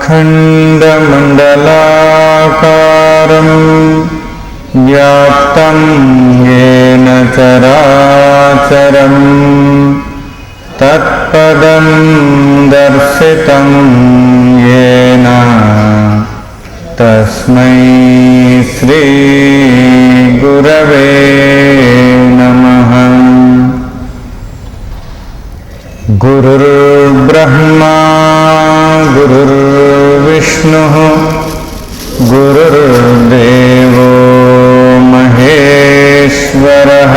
अखण्डमण्डलाकारं व्याप्तं येन चराचरं तत्पदं दर्शितं येन तस्मै श्री गुरवे नमः। गुरुर्ब्रह्मा गुरुर्विष्णुः गुरुर्देवो महेश्वरः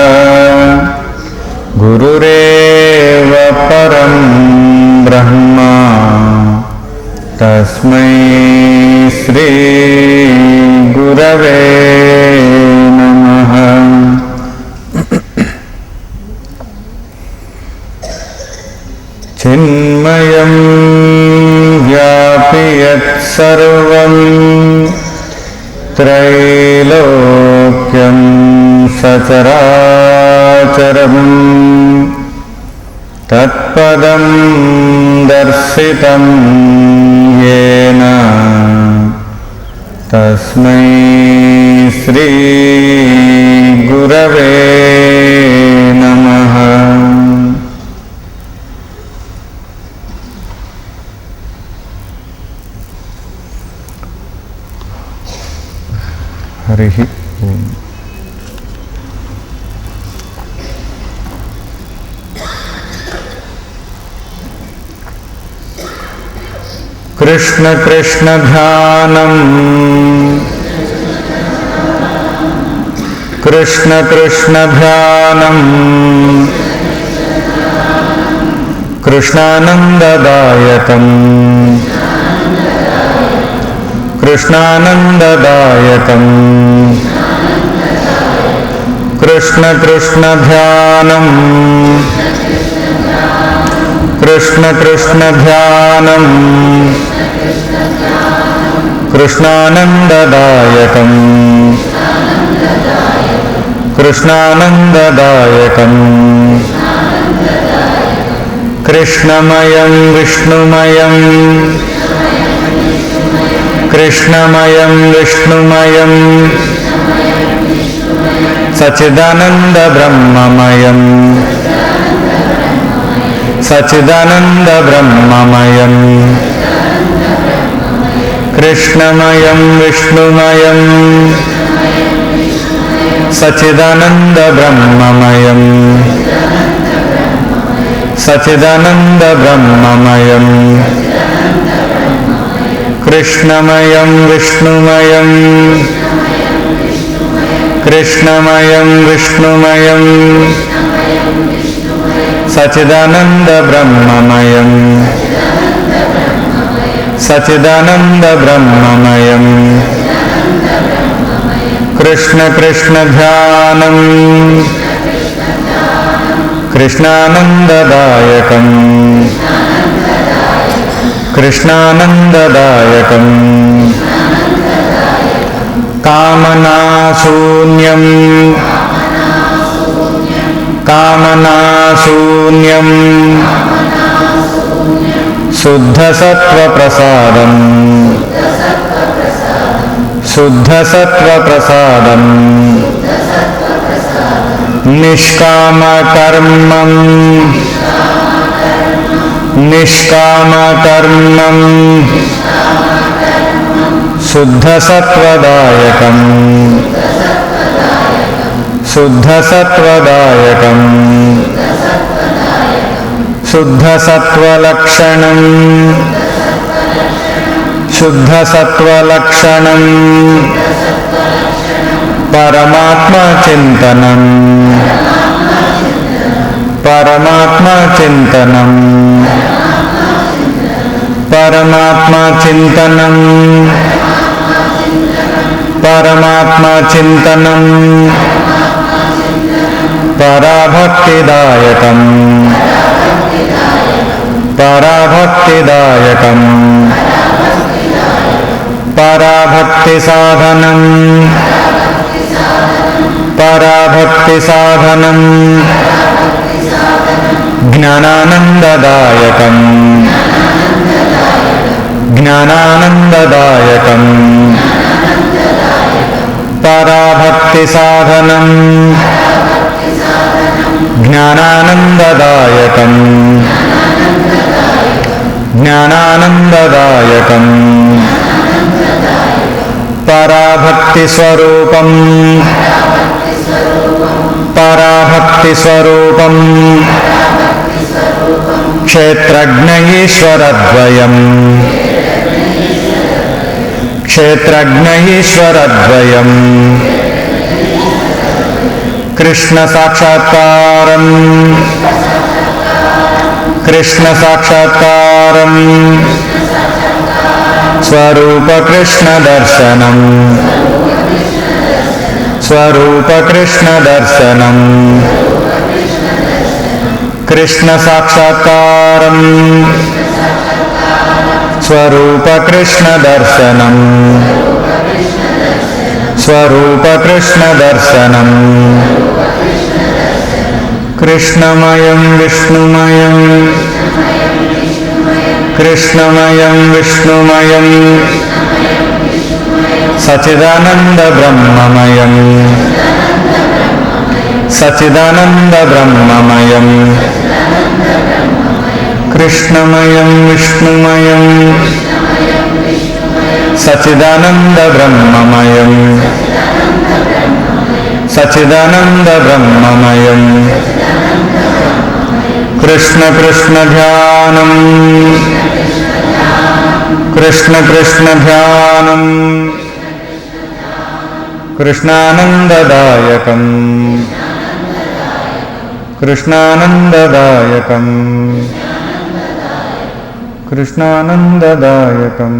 गुरुरेव परं ब्रह्मा तस्मै श्री गुरवे नमः। चिन्मयं व्यापि यत्सर्वं त्रैलोक्यं सचराचरं तत्पदं दर्शितं येन तस्मै श्री गुरवे नमः। हरिः ओम्। कृष्ण कृष्ण ध्यानम् कृष्ण कृष्ण ध्यानम् कृष्णानन्ददायकम् कृष्णानन्ददायकम् कृष्ण कृष्ण ध्यानम् कृष्ण कृष्ण ध्यानम् कृष्णानन्ददायकम् कृष्णानन्ददायकम् कृष्णमयं विष्णुमयं कृष्णमयं विष्णुमयं सच्चिदानन्द ब्रह्ममयं सच्चिदानन्द ब्रह्ममयं कृष्णमयं विष्णुमयं सच्चिदानन्द ब्रह्ममयं सच्चिदानन्द ब्रह्ममयं कृष्णमयं विष्णुमयं कृष्णमयं विष्णुमयं सच्चिदानन्द ब्रह्ममयं सच्चिदानन्द ब्रह्ममयं कृष्ण कृष्ण ध्यानम् कृष्णानन्ददायकम् कृष्णानन्ददायकम् कामनाशून्यं कामनाशून्यं शुद्धसत्त्वप्रसादं शुद्धसत्त्वप्रसादं निष्कामकर्मं निष्कामकर्मं शुद्धसत्त्वदायकं शुद्धसत्त्वदायकं शुद्धसत्त्वलक्षणं शुद्धसत्त्वलक्षणं परमात्मचिन्तनं परमात्मचिन्तनं परमात्मचिन्तनं परमात्मचिन्तनं पराभक्तिदायकं पराभक्तिदायकं पराभक्तिसाधनं पराभक्तिसाधनं ज्ञानानन्ददायकं జ్ఞానానందదాయకం పరాభక్తి సాధనం జ్ఞానానందదాయకం జ్ఞానానందదాయకం పరాభక్తి స్వరూపం పరాభక్తి స్వరూపం క్షేత్రజ్ఞ ఈశ్వరద్వయం క్షేత్రజ్ఞ ఈశ్వరద్వయం కృష్ణ సాక్షాత్కారం కృష్ణ సాక్షాత్కారం స్వరూప కృష్ణ దర్శనం స్వరూప కృష్ణ దర్శనం కృష్ణ సాక్షాత్కారం స్వరూప కృష్ణ దర్శనం స్వరూప కృష్ణ దర్శనం కృష్ణమయం విష్ణుమయం కృష్ణమయం విష్ణుమయం సచిదానంద బ్రహ్మమయం సచిదానంద బ్రహ్మమయం కృష్ణమయం విష్ణుమయం సచిదానంద బ్రహ్మమయం సచిదానంద బ్రహ్మమయం కృష్ణ కృష్ణ ధ్యానం కృష్ణ కృష్ణ ధ్యానం కృష్ణానందదాయకం కృష్ణానందదాయకం కృష్ణానందదాయకం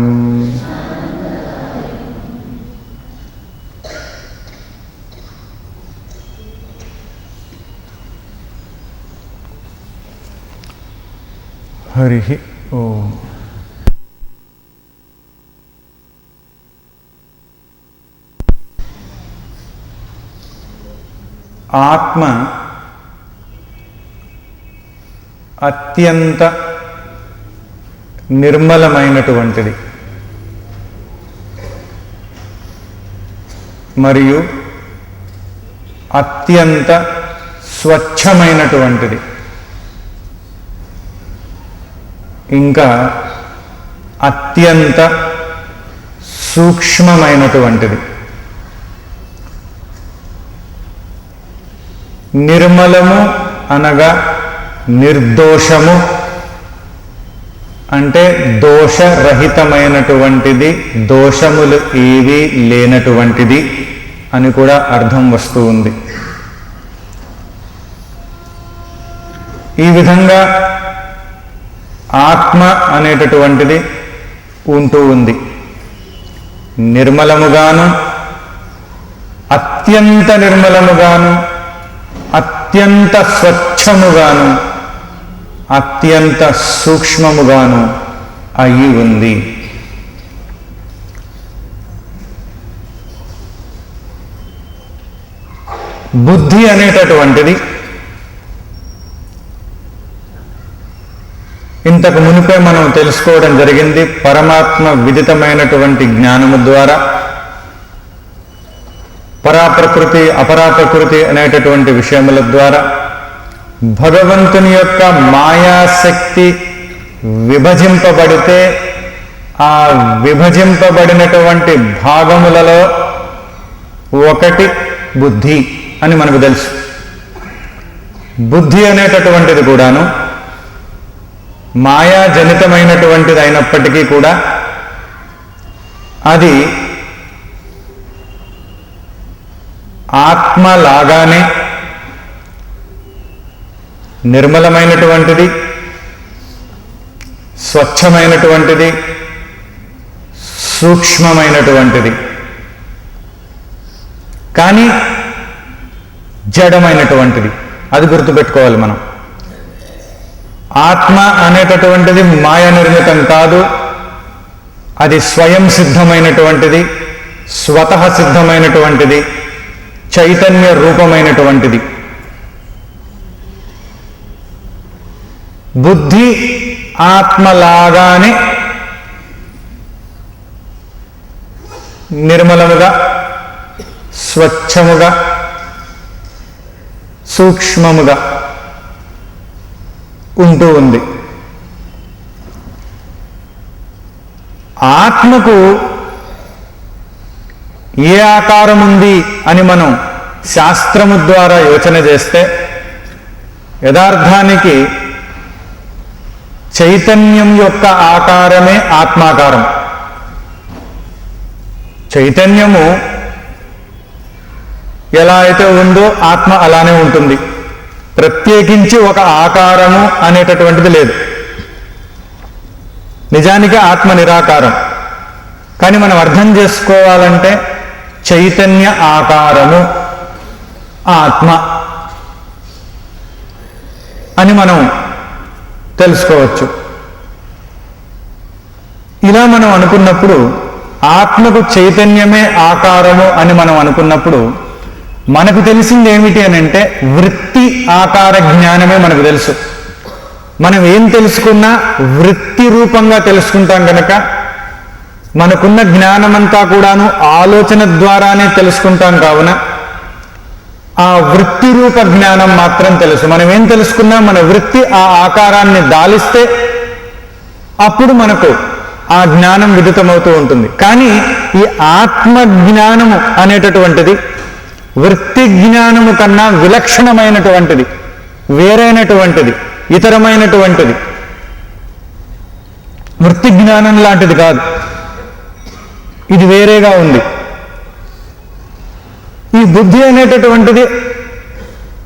హరి ఓం. ఆత్మ అత్యంత నిర్మలమైనటువంటిది మరియు అత్యంత స్వచ్ఛమైనటువంటిది, ఇంకా అత్యంత సూక్ష్మమైనటువంటిది. నిర్మలము అనగా నిర్దోషము అంటే దోషరహితమైనటువంటిది, దోషములు ఏవీ లేనటువంటిది అని కూడా అర్థం వస్తూ ఉంది. ఈ విధంగా ఆత్మ అనేటటువంటిది ఉంటూ ఉంది. నిర్మలముగాను, అత్యంత నిర్మలముగాను, అత్యంత స్వచ్ఛముగాను, అత్యంత సూక్ష్మముగాను అయి ఉంది. బుద్ధి అనేటటువంటిది ఇంతకు మునిపే మనం తెలుసుకోవడం జరిగింది. పరమాత్మ విదితమైనటువంటి జ్ఞానము ద్వారా పరాప్రకృతి అపరాప్రకృతి అనేటటువంటి విషయముల ద్వారా భగవంతుని యొక్క మాయాశక్తి విభజింపబడితే ఆ విభజింపబడినటువంటి భాగములలో ఒకటి బుద్ధి అని మనకు తెలుసు. బుద్ధి అనేటటువంటిది కూడాను మాయాజనితమైనటువంటిది అయినప్పటికీ కూడా అది ఆత్మలాగానే నిర్మలమైనటువంటిది, స్వచ్ఛమైనటువంటిది, సూక్ష్మమైనటువంటిది, కానీ జడమైనటువంటిది. అది గుర్తుపెట్టుకోవాలి మనం. ఆత్మ అనేటటువంటిది మాయ నిర్మితం కాదు, అది స్వయం సిద్ధమైనటువంటిది, స్వతః సిద్ధమైనటువంటిది, చైతన్య రూపమైనటువంటిది. బుద్ధి ఆత్మలాగానే నిర్మలముగా, స్వచ్ఛముగా, సూక్ష్మముగా ఉంటూ ఉంది. ఆత్మకు ఏ ఆకారం ఉంది అని మనం శాస్త్రము ద్వారా యోచన చేస్తే యథార్థానికి చైతన్యం యొక్క ఆకారమే ఆత్మాకారం. చైతన్యము ఎలా అయితే ఉందో ఆత్మ అలానే ఉంటుంది. ప్రత్యేకించి ఒక ఆకారము అనేటటువంటిది లేదు. నిజానికి ఆత్మ నిరాకారం. కానీ మనం అర్థం చేసుకోవాలంటే చైతన్య ఆకారము ఆత్మ అని మనం తెలుసుకోవచ్చు. ఇలా మనం అనుకున్నప్పుడు, ఆత్మకు చైతన్యమే ఆకారము అని మనం అనుకున్నప్పుడు మనకు తెలిసింది ఏమిటి అని అంటే వృత్తి ఆకార జ్ఞానమే మనకు తెలుసు. మనం ఏం తెలుసుకున్నా వృత్తి రూపంగా తెలుసుకుంటాం కనుక మనకున్న జ్ఞానమంతా కూడాను ఆలోచన ద్వారానే తెలుసుకుంటాం. కావున ఆ వృత్తి రూప జ్ఞానం మాత్రం తెలుసు. మనం ఏం తెలుసుకున్నా మన వృత్తి ఆ ఆకారాన్ని దాలిస్తే అప్పుడు మనకు ఆ జ్ఞానం విదితమవుతూ ఉంటుంది. కానీ ఈ ఆత్మ జ్ఞానము అనేటటువంటిది వృత్తి జ్ఞానము కన్నా విలక్షణమైనటువంటిది, వేరైనటువంటిది, ఇతరమైనటువంటిది. వృత్తి జ్ఞానం లాంటిది కాదు, ఇది వేరేగా ఉంది. ఈ బుద్ధి అనేటటువంటిది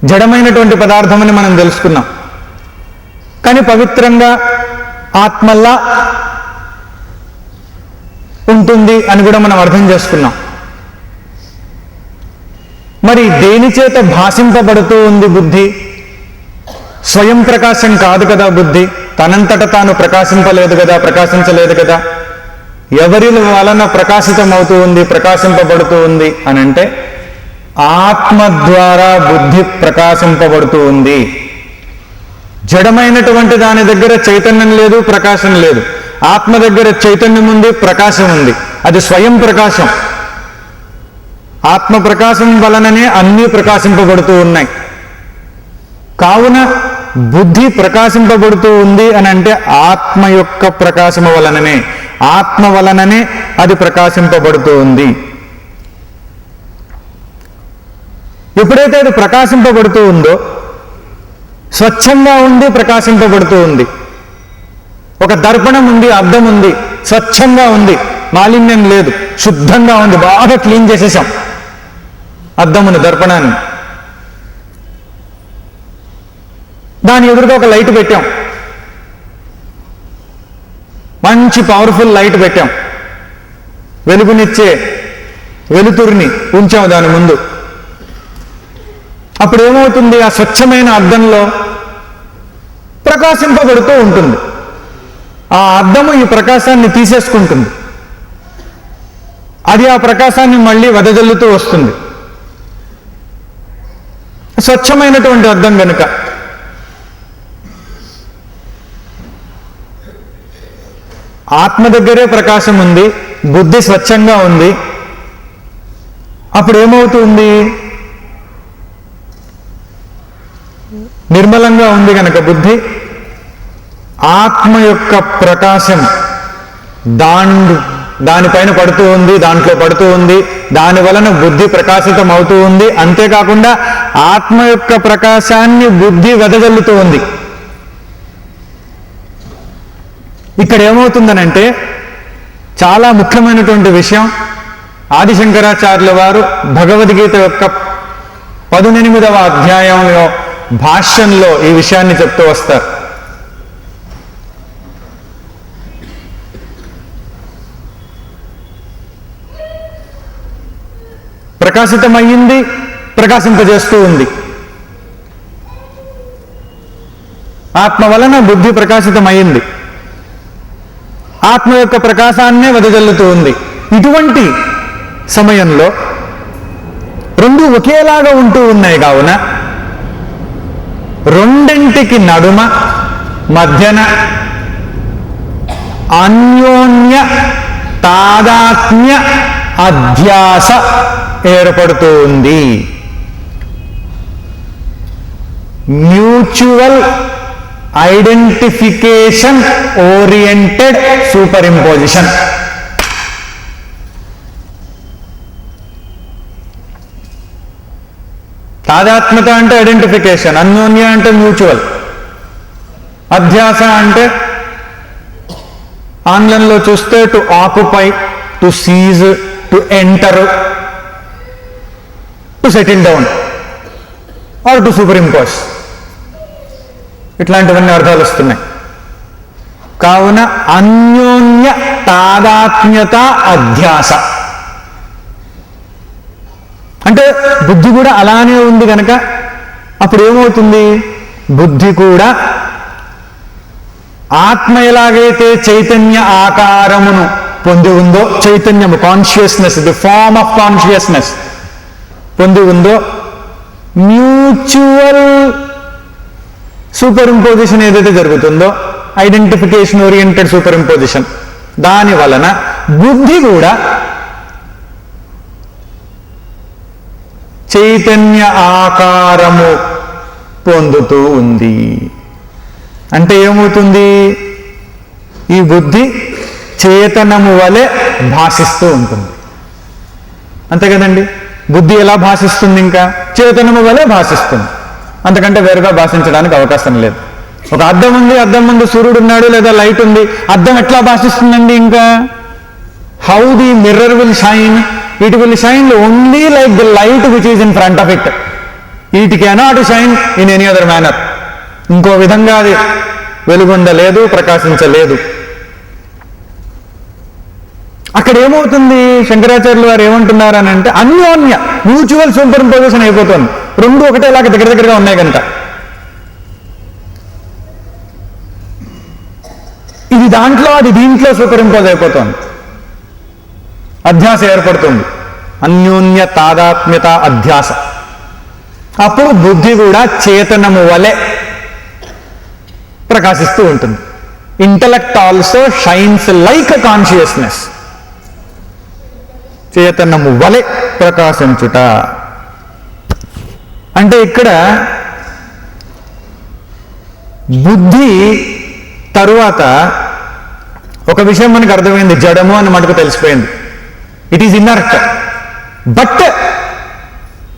జడమైనటువంటి పదార్థమని మనం తెలుసుకున్నాం. కానీ పవిత్రంగా ఆత్మల్లా ఉంటుంది అని కూడా మనం అర్థం చేసుకున్నాం. మరి దేని చేత భాషింపబడుతూ ఉంది బుద్ధి? స్వయం ప్రకాశం కాదు కదా బుద్ధి. తనంతట తాను ప్రకాశింపలేదు కదా, ప్రకాశించలేదు కదా. ఎవరి వలన ప్రకాశితమవుతూ ఉంది, ప్రకాశింపబడుతూ ఉంది అని అంటే ఆత్మ ద్వారా బుద్ధి ప్రకాశింపబడుతూ ఉంది. జడమైనటువంటి దాని దగ్గర చైతన్యం లేదు, ప్రకాశం లేదు. ఆత్మ దగ్గర చైతన్యం ఉంది, ప్రకాశం ఉంది. అది స్వయం ప్రకాశం. ఆత్మ ప్రకాశం వలననే అన్నీ ప్రకాశింపబడుతూ ఉన్నాయి. కావున బుద్ధి ప్రకాశింపబడుతూ ఉంది అని అంటే ఆత్మ యొక్క ప్రకాశము వలననే, ఆత్మ వలననే అది ప్రకాశింపబడుతూ ఉంది. ఎప్పుడైతే అది ప్రకాశింపబడుతూ ఉందో స్వచ్ఛంగా ఉండి ప్రకాశింపబడుతూ ఉంది. ఒక దర్పణం ఉంది, అద్దం ఉంది, స్వచ్ఛంగా ఉంది, మాలిన్యం లేదు, శుద్ధంగా ఉంది. బాగా క్లీన్ చేసేసాం అద్దమును, దర్పణాన్ని. దాని ఎదురుగా ఒక లైట్ పెట్టాం, మంచి పవర్ఫుల్ లైట్ పెట్టాం, వెలుగునిచ్చే వెలుతురిని ఉంచాం దాని ముందు. అప్పుడు ఏమవుతుంది? ఆ స్వచ్ఛమైన అద్దంలో ప్రకాశింపబడుతూ ఉంటుంది. ఆ అద్దము ఈ ప్రకాశాన్ని తీసేసుకుంటుంది. అది ఆ ప్రకాశాన్ని మళ్ళీ వెదజల్లుతూ వస్తుంది. స్వచ్ఛమైనటువంటి అద్దం కనుక. ఆత్మ దగ్గరే ప్రకాశం ఉంది, బుద్ధి స్వచ్ఛంగా ఉంది. అప్పుడు ఏమవుతుంది? నిర్మలంగా ఉంది కనుక బుద్ధి, ఆత్మ యొక్క ప్రకాశం దానిపైన పడుతూ ఉంది, దాంట్లో పడుతూ ఉంది. దాని వలన బుద్ధి ప్రకాశితం అవుతూ ఉంది. అంతేకాకుండా ఆత్మ యొక్క ప్రకాశాన్ని బుద్ధి వెదజల్లుతూ ఉంది. ఇక్కడ ఏమవుతుందనంటే చాలా ముఖ్యమైనటువంటి విషయం. ఆదిశంకరాచార్యుల వారు భగవద్గీత యొక్క 18వ అధ్యాయంలో భాష్యంలో ఈ విషయాన్ని చెప్తూ వస్తారు. ప్రకాశితమయ్యింది, ప్రకాశింపజేస్తూ ఉంది. ఆత్మ వలన బుద్ధి ప్రకాశితమయ్యింది, ఆత్మ యొక్క ప్రకాశాన్నే వెదజల్లుతూ ఉంది. ఇటువంటి సమయంలో రెండు ఒకేలాగా ఉంటూ ఉన్నాయి. కావున రెండింటికి నడుమ మధ్యన అన్యోన్య తాదాత్మ్య అధ్యాస ఏర్పడుతుంది. Mutual identification oriented superimposition. తాదాత్మ్యత అంటే ఐడెంటిఫికేషన్, అన్యోన్య అంటే మ్యూచువల్, అధ్యాస అంటే ఆంగ్లంలో చూస్తే to occupy, to seize, to enter, to settle down or to superimpose, ఇట్లాంటివన్నీ అర్థాలు వస్తున్నాయి. కావున అన్యోన్య తాదాత్మ్యత అధ్యాస అంటే బుద్ధి కూడా అలానే ఉంది కనుక అప్పుడు ఏమవుతుంది, బుద్ధి కూడా ఆత్మ ఎలాగైతే చైతన్య ఆకారమును పొంది ఉందో, చైతన్యము consciousness, the form of consciousness పొంది ఉందో, మ్యూచువల్ సూపర్ ఇంపోజిషన్ ఏదైతే జరుగుతుందో, ఐడెంటిఫికేషన్ ఓరియంటెడ్ సూపర్ ఇంపోజిషన్, దాని వలన బుద్ధి కూడా చైతన్య ఆకారము పొందుతూ ఉంది. అంటే ఏమవుతుంది, ఈ బుద్ధి చేతనము వలె భాషిస్తూ ఉంటుంది. అంతే కదండి, బుద్ధి ఎలా భాషిస్తుంది, ఇంకా చేతనము వలె భాషిస్తుంది, అంతకంటే వేరుగా భాషించడానికి అవకాశం లేదు. ఒక అద్దం ఉంది, అద్దం ముందు సూర్యుడు ఉన్నాడు లేదా లైట్ ఉంది, అద్దం ఎట్లా భాషిస్తుందండి, ఇంకా how the mirror will shine, it will shine only like the light which is in front of it, it cannot shine in any other manner. ఇంకో విధంగా అది వెలుగొందలేదు, ప్రకాశించలేదు. అక్కడ ఏమవుతుంది, శంకరాచార్యులు వారు ఏమంటున్నారు అని అంటే అన్యోన్య మ్యూచువల్ సూపర్ ఇంపోజిషన్ అయిపోతుంది. రెండు ఒకటేలాగా దగ్గర దగ్గరగా ఉన్నాయి కనుక ఇది దాంట్లో అది దీంట్లో సూపర్ ఇంపోజ్ అయిపోతుంది, అధ్యాస ఏర్పడుతుంది, అన్యోన్య తాదాత్మ్యత అధ్యాస. అప్పుడు బుద్ధి కూడా చేతనము వలె ప్రకాశిస్తూ ఉంటుంది. Intellect also shines like consciousness, చేతనము వలె ప్రకాశించుట. అంటే ఇక్కడ బుద్ధి తరువాత ఒక విషయం మనకు అర్థమైంది, జడము అని మనకు తెలిసిపోయింది. ఇట్ ఈజ్ ఇన్నర్ట్ బట్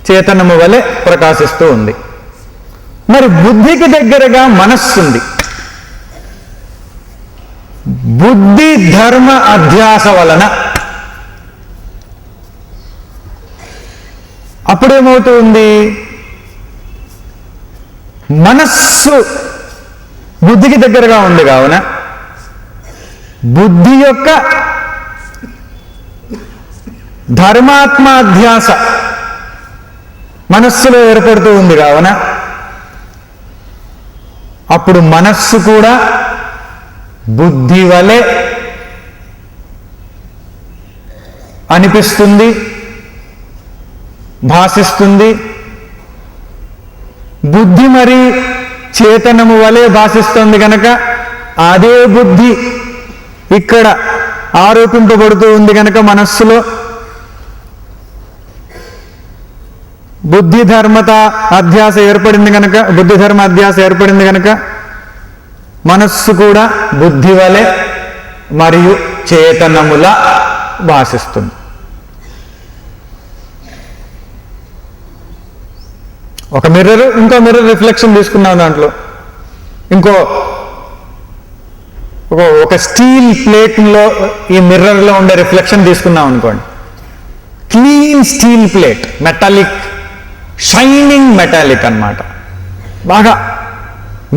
చేతనము వలె ప్రకాశిస్తూ ఉంది. మరి బుద్ధికి దగ్గరగా మనస్సు ఉంది. బుద్ధి ధర్మ అధ్యాస వలన అప్పుడేమవుతుంది, మనస్సు బుద్ధికి దగ్గరగా ఉంది కావున బుద్ధి యొక్క ధర్మాత్మాధ్యాస మనస్సులో ఏర్పడుతూ ఉంది కావున అప్పుడు మనస్సు కూడా బుద్ధి వలె అనిపిస్తుంది, భాషిస్తుంది. బుద్ధి మరి చేతనము వలె భాషిస్తుంది కనుక అదే బుద్ధి ఇక్కడ ఆరోపింపబడుతూ ఉంది కనుక మనస్సులో బుద్ధి ధర్మత అధ్యాస ఏర్పడింది కనుక, బుద్ధి ధర్మ అధ్యాస ఏర్పడింది కనుక మనస్సు కూడా బుద్ధి వలె మరియు చేతనముల భాషిస్తుంది. ఒక మిర్రర్ ఇంకో మిర్రర్ రిఫ్లెక్షన్ తీసుకున్నాం, దాంట్లో ఒక స్టీల్ ప్లేట్లో ఈ మిర్రర్లో ఉండే రిఫ్లెక్షన్ తీసుకున్నాం అనుకోండి. Clean steel plate, metallic, shining metallic అన్నమాట, బాగా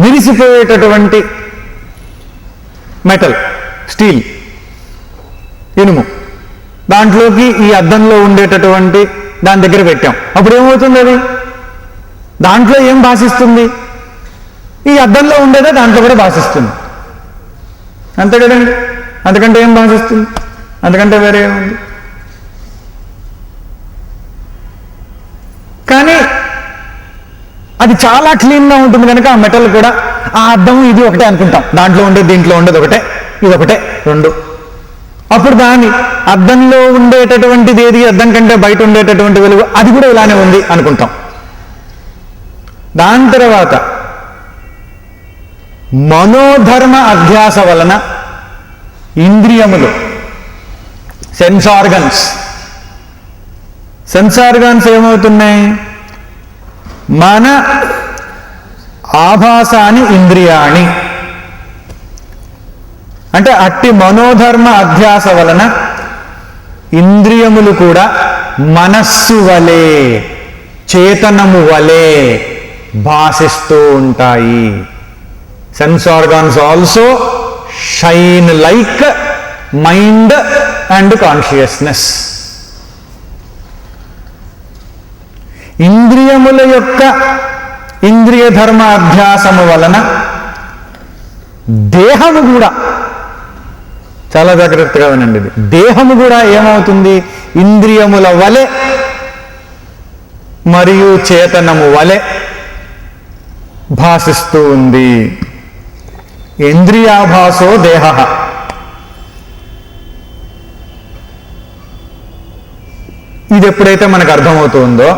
మెరిసిపోయేటటువంటి మెటల్, స్టీల్, ఇనుము. దాంట్లోకి ఈ అద్దంలో ఉండేటటువంటి దాని దగ్గర పెట్టాం. అప్పుడు ఏమవుతుంది, అది దాంట్లో ఏం భాషిస్తుంది, ఈ అద్దంలో ఉండేదే దాంట్లో కూడా భాషిస్తుంది. అంతే కదండి, అంతకంటే ఏం భాషిస్తుంది, అంతకంటే వేరే ఏముంది. కానీ అది చాలా క్లీన్గా ఉంటుంది కనుక ఆ మెటల్ కూడా ఆ అద్దం ఇది ఒకటే అనుకుంటాం, దాంట్లో ఉండేది దీంట్లో ఉండేది ఒకటే, ఇది ఒకటే, రెండు అప్పుడు దాని అద్దంలో ఉండేటటువంటిది ఏది, అద్దం కంటే బయట ఉండేటటువంటి వెలుగు, అది కూడా ఇలానే ఉంది అనుకుంటాం. దాని తర్వాత మనోధర్మ అధ్యాస వలన ఇంద్రియములు, సెన్స్ ఆర్గన్స్ ఏమవుతున్నాయి? మన ఆభాసాని ఇంద్రియాణి అంటే అట్టి మనోధర్మ అధ్యాస వలన ఇంద్రియములు కూడా మనస్సు వలె, చేతనము వలె భాసిస్తూ ఉంటాయి. Sense organs also shine like mind and consciousness. ఇంద్రియముల యొక్క ఇంద్రియ ధర్మ అధ్యాసము వలన దేహము కూడా, చాలా జాగ్రత్తగా వినండి, దేహము కూడా ఏమవుతుంది? ఇంద్రియముల వలె మరియు చేతనము వలె భాసిస్తూ ఉంది. ఇంద్రియాభాసో దేహ. ఇది ఎప్పుడైతే మనకు అర్థమవుతుందో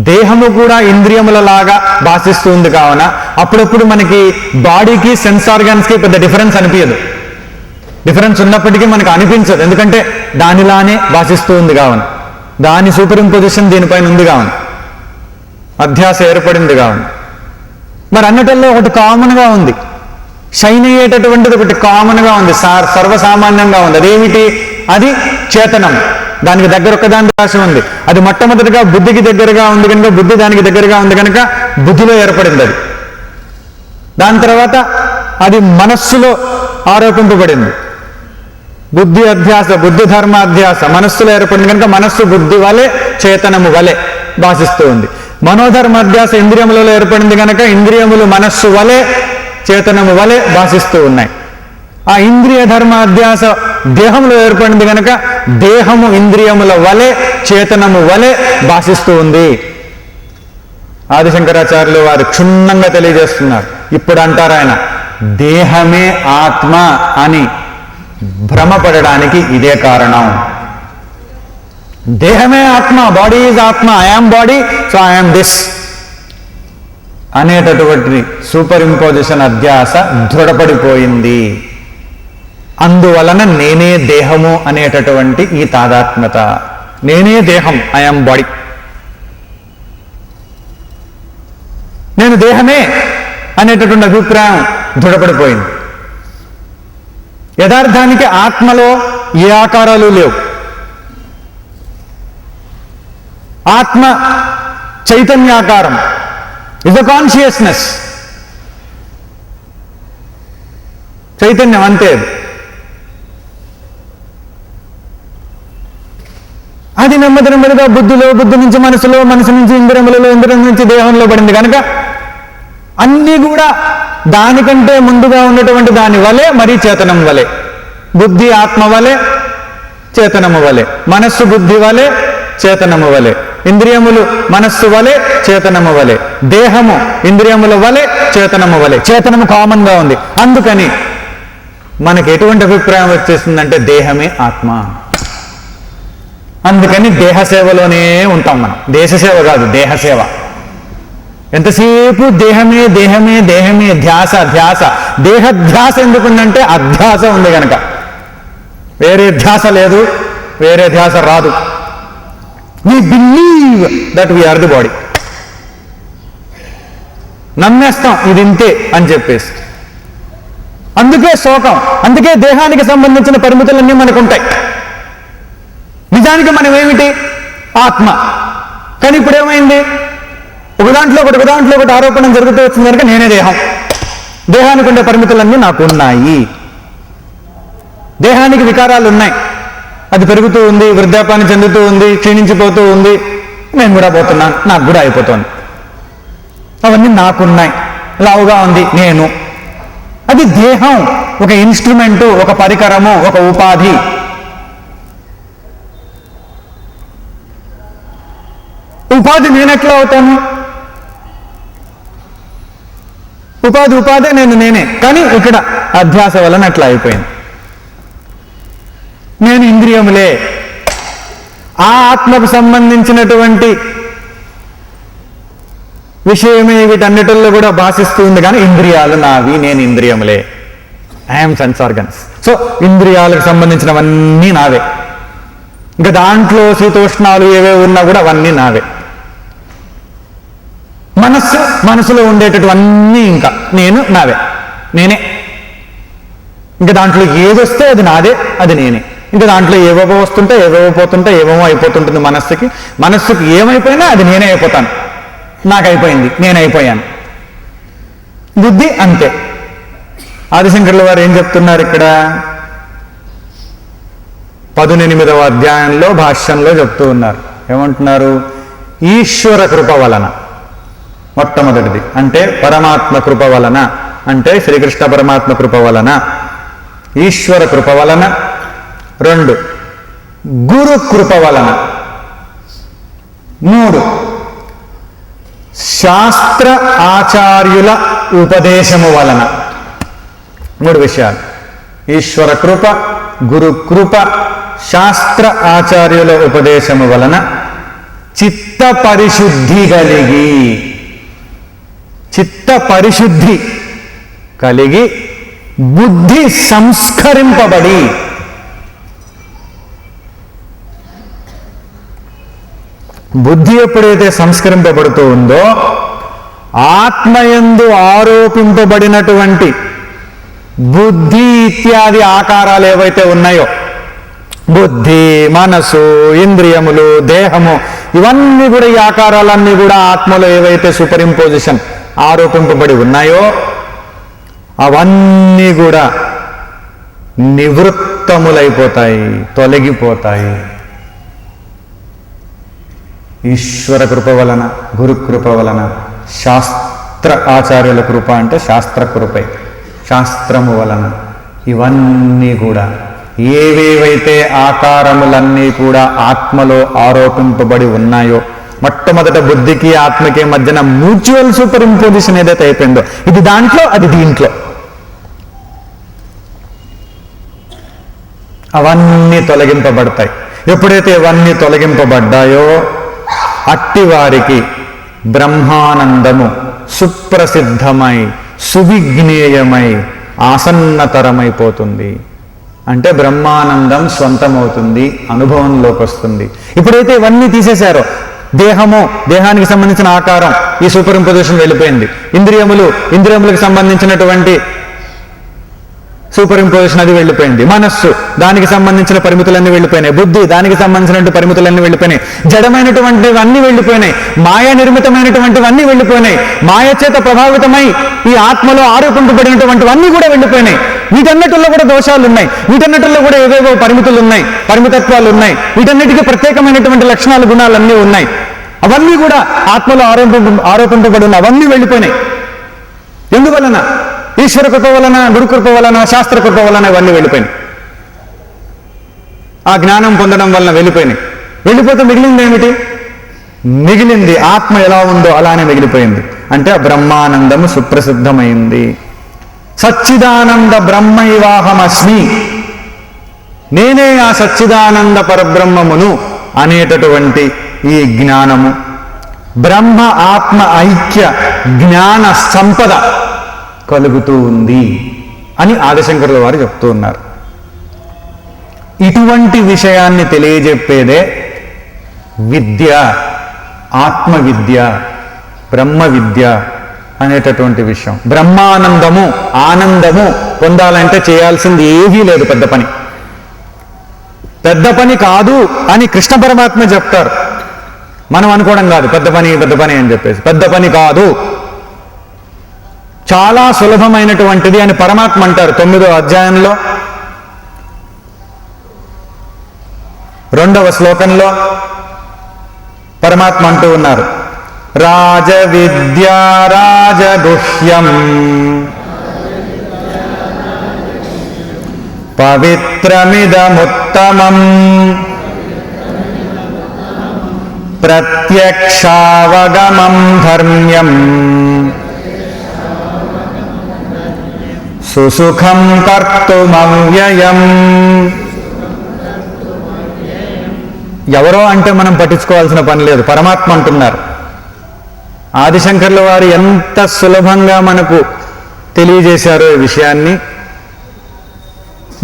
దేహము కూడా ఇంద్రియములలాగా భాషిస్తుంది కావున అప్పుడప్పుడు మనకి బాడీకి సెన్స్ ఆర్గాన్స్కి పెద్ద డిఫరెన్స్ అనిపించదు. డిఫరెన్స్ ఉన్నప్పటికీ మనకు అనిపించదు, ఎందుకంటే దానిలానే భాషిస్తూ ఉంది కావున, దాని సూపర్ ఇంపోజిషన్ దీనిపైన ఉంది కావున, అధ్యాస ఏర్పడింది కావున. మరి అన్నటల్లో ఒకటి కామన్గా ఉంది, షైన్ అయ్యేటటువంటిది ఒకటి కామన్గా ఉంది, సర్వసామాన్యంగా ఉంది. అదేమిటి? అది చేతనం. దానికి దగ్గర ఒక్కదాని రాశి ఉంది. అది మొట్టమొదటిగా బుద్ధికి దగ్గరగా ఉంది కనుక, బుద్ధి దానికి దగ్గరగా ఉంది కనుక బుద్ధిలో ఏర్పడింది అది. దాని తర్వాత అది మనస్సులో ఆరోపింపబడింది. బుద్ధి అధ్యాస, బుద్ధి ధర్మ అధ్యాస మనస్సులో ఏర్పడింది కనుక మనస్సు బుద్ధి వలె, చేతనము వలె భాషిస్తూ ఉంది. మనోధర్మ అధ్యాస ఇంద్రియములలో ఏర్పడింది కనుక ఇంద్రియములు మనస్సు వలె, చేతనము వలె భాషిస్తూ ఉన్నాయి. ఆ ఇంద్రియ ధర్మ అధ్యాస దేహంలో ఏర్పడింది కనుక దేహము ఇంద్రియముల వలె, చేతనము వలె భాషిస్తూ ఉంది. ఆదిశంకరాచార్యులు వారు క్షుణ్ణంగా తెలియజేస్తున్నారు. ఇప్పుడు అంటారు ఆయన, దేహమే ఆత్మ అని భ్రమపడడానికి ఇదే కారణం. దేహమే ఆత్మ, బాడీ ఈజ్ ఆత్మ, I am body, so I am this అనేటటువంటి సూపర్ ఇంపోజిషన్ అధ్యాస దృఢపడిపోయింది. అందువలన నేనే దేహము అనేటటువంటి ఈ తాదాత్మ్యత, నేనే దేహం, ఐఆమ్ బాడీ, నేను దేహమే అనేటటువంటి అభిప్రాయం దృఢపడిపోయింది. యథార్థానికి ఆత్మలో ఏ ఆకారాలు లేవు. ఆత్మ చైతన్యాకారం, ఇస్ ద కాన్షియస్నెస్, చైతన్యం అంతే. అది నెమ్మది నెమ్మదిగా బుద్ధిలో, బుద్ధి నుంచి మనసులో, మనసు నుంచి ఇంద్రియములలో, ఇంద్రియం నుంచి దేహంలో పడింది కనుక అన్నీ కూడా దానికంటే ముందుగా ఉన్నటువంటి దాని వలె, మరి చేతనం వలె. బుద్ధి ఆత్మ వలె, చేతనము వలె. మనస్సు బుద్ధి వలె, చేతనము వలె. ఇంద్రియములు మనస్సు వలె, చేతనము వలె. దేహము ఇంద్రియముల వలె, చేతనము వలె. చేతనము కామన్గా ఉంది. అందుకని మనకి ఎటువంటి అభిప్రాయం వచ్చేస్తుందంటే దేహమే ఆత్మ. అందుకని దేహసేవలోనే ఉంటాం మనం. దేశసేవ కాదు, దేహసేవ. ఎంతసేపు దేహమే దేహమే దేహమే, ధ్యాస ధ్యాస. దేహధ్యాస ఎందుకుందంటే అధ్యాస ఉంది కనుక. వేరే ధ్యాస లేదు, వేరే ధ్యాస రాదు. we believe that we are the body. నమ్మేస్తాం ఇది ఇంతే అని చెప్పేసి. అందుకే శోకం, అందుకే దేహానికి సంబంధించిన పరిమితులన్నీ మనకు ఉంటాయి. నిజానికి మనం ఏమిటి? ఆత్మ. కానీ ఇప్పుడు ఏమైంది? ఒక దాంట్లో ఒకటి ఆరోపణ జరుగుతూ వచ్చింది కనుక నేనే దేహం. దేహానికి ఉండే పరిమితులన్నీ నాకు ఉన్నాయి. దేహానికి వికారాలు ఉన్నాయి, అది పెరుగుతూ ఉంది, వృద్ధాపాన్ని చెందుతూ ఉంది, క్షీణించిపోతూ ఉంది. నేను కూడా పోతున్నాను, నాకు కూడా అయిపోతుంది. అవన్నీ నాకున్నాయి. లావుగా ఉంది నేను. అది దేహం, ఒక ఇన్స్ట్రుమెంటు, ఒక పరికరము, ఒక ఉపాధి. ఉపాధి నేనెట్లా అవుతాను? ఉపాధి నేనే. కానీ ఇక్కడ అధ్యాస వలన అట్లా అయిపోయింది. నేను ఇంద్రియములే. ఆ ఆత్మకు సంబంధించినటువంటి విషయమే వీటన్నిటిల్లో కూడా భాషిస్తూ ఉంది, కానీ ఇంద్రియాలు నావి, నేను ఇంద్రియములే. I'm sense organs. సో ఇంద్రియాలకు సంబంధించినవన్నీ నావే. ఇంకా దాంట్లో శీతోష్ణాలు ఏవే ఉన్నా కూడా అవన్నీ నావే. మనసులో ఉండేటటువన్నీ ఇంకా నేను నావే, నేనే. ఇంకా దాంట్లో ఏదొస్తే అది నాదే, అది నేనే. ఇంకా దాంట్లో ఏవేవో వస్తుంటే ఏవేవో పోతుంటే ఏవేవో అయిపోతుంటుంది మనస్సుకి ఏమైపోయినా అది నేనే అయిపోతాను. నాకు అయిపోయింది, నేనైపోయాను. బుద్ధి అంతే. ఆదిశంకరుల వారు ఏం చెప్తున్నారు ఇక్కడ 18వ అధ్యాయంలో భాష్యంలో చెప్తూ ఉన్నారు. ఏమంటున్నారు? ఈశ్వర కృప వలన, మొట్టమొదటిది అంటే పరమాత్మ కృప వలన, అంటే శ్రీకృష్ణ పరమాత్మ కృప వలన, ఈశ్వర కృప వలన. 2 గురు కృప వలన. 3 శాస్త్ర ఆచార్యుల ఉపదేశము వలన. 3 విషయాలు: ఈశ్వర కృప, గురు కృప, శాస్త్ర ఆచార్యుల ఉపదేశము వలన చిత్త పరిశుద్ధి కలిగి, చిత్త పరిశుద్ధి కలిగి బుద్ధి సంస్కరింపబడి, బుద్ధి ఎప్పుడైతే సంస్కరింపబడుతూ ఉందో ఆత్మయందు ఆరోపింపబడినటువంటి బుద్ధి ఇత్యాది ఆకారాలు ఏవైతే ఉన్నాయో, బుద్ధి, మనసు, ఇంద్రియములు, దేహము, ఇవన్నీ కూడా, ఈ ఆకారాలన్నీ కూడా ఆత్మలో ఏవైతే సూపర్ ఇంపోజిషన్ ఆరోపింపబడి ఉన్నాయో అవన్నీ కూడా నివృత్తములైపోతాయి, తొలగిపోతాయి. ఈశ్వర కృప వలన, గురు కృప వలన, శాస్త్ర ఆచార్యుల కృప అంటే శాస్త్ర కృపే, శాస్త్రము వలన ఇవన్నీ కూడా, ఏవేవైతే ఆకారములన్నీ కూడా ఆత్మలో ఆరోపింపబడి ఉన్నాయో, మొట్టమొదట బుద్ధికి ఆత్మకి మధ్యన మ్యూచువల్ సూపర్ ఇంపోజిషన్ ఏదైతే అయిపోయిందో, ఇది దాంట్లో అది దీంట్లో, అవన్నీ తొలగింపబడతాయి. ఎప్పుడైతే ఇవన్నీ తొలగింపబడ్డాయో అట్టి వారికి బ్రహ్మానందము సుప్రసిద్ధమై సువిజ్ఞేయమై ఆసన్నతరమైపోతుంది. అంటే బ్రహ్మానందం స్వంతమవుతుంది, అనుభవంలోకి వస్తుంది. ఇప్పుడైతే ఇవన్నీ తీసేశారో, దేహానికి సంబంధించిన ఆకారం ఈ సూపర్ ఇంపోజిషన్ వెళ్ళిపోయింది, ఇంద్రియములకు సంబంధించినటువంటి సూపర్ ఇంపోజిషన్ అది వెళ్ళిపోయింది, మనస్సు దానికి సంబంధించిన పరిమితులన్నీ వెళ్ళిపోయినాయి, బుద్ధి దానికి సంబంధించిన పరిమితులన్నీ వెళ్ళిపోయినాయి, జడమైనటువంటివన్నీ వెళ్ళిపోయినాయి, మాయ నిర్మితమైనటువంటివన్నీ వెళ్ళిపోయినాయి, మాయ చేత ప్రభావితమై ఈ ఆత్మలో ఆరోపింపబడినటువంటివన్నీ కూడా వెళ్ళిపోయినాయి. వీటన్నిటిలో కూడా దోషాలు ఉన్నాయి, వీటన్నిటిలో కూడా ఏవేవో పరిమితులు ఉన్నాయి, పరిమితత్వాలు ఉన్నాయి, వీటన్నిటికీ ప్రత్యేకమైనటువంటి లక్షణాలు, గుణాలన్నీ ఉన్నాయి. అవన్నీ కూడా ఆత్మలో ఆరోపింపబడిన అవన్నీ వెళ్ళిపోయినాయి. ఎందువలన? ఈశ్వర కృప వలన, గురు కృప వలన, శాస్త్ర కృప వలన ఇవన్నీ వెళ్ళిపోయినాయి. ఆ జ్ఞానం పొందడం వలన వెళ్ళిపోయినాయి. వెళ్ళిపోతే మిగిలింది ఏమిటి? మిగిలింది ఆత్మ ఎలా ఉందో అలానే మిగిలిపోయింది. అంటే ఆ బ్రహ్మానందము సుప్రసిద్ధమైంది. సచ్చిదానంద బ్రహ్మైవాహమస్మి, నేనే ఆ సచ్చిదానంద పరబ్రహ్మమును అనేటటువంటి ఈ జ్ఞానము, బ్రహ్మ ఆత్మ ఐక్య జ్ఞాన సంపద కలుగుతూ ఉంది అని ఆదిశంకరుల వారు చెప్తూ ఉన్నారు. ఇటువంటి విషయాన్ని తెలియజెప్పేదే విద్య, ఆత్మ విద్య, బ్రహ్మ విద్య అనేటటువంటి విషయం. బ్రహ్మానందము, ఆనందము పొందాలంటే చేయాల్సింది ఏదీ లేదు, పెద్ద పని కాదు అని కృష్ణ పరమాత్మ చెప్తారు. మనం అనుకోవడం కాదు పెద్ద పని అని చెప్పేసి. పెద్ద పని కాదు, చాలా సులభమైనటువంటిది అని పరమాత్మ అంటారు 9వ అధ్యాయంలో 2వ శ్లోకంలో పరమాత్మ అంటూ ఉన్నారు, రాజ విద్యా రాజగుహ్యం పవిత్రమిదముత్తమం ప్రత్యక్షావగమం ధర్మ్యం సుసుఖం కర్తుమవ్యయం. ఎవరో అంటే మనం పట్టించుకోవాల్సిన పని లేదు, పరమాత్మ అంటున్నారు. ఆదిశంకర్ల వారు ఎంత సులభంగా మనకు తెలియజేశారో ఈ విషయాన్ని.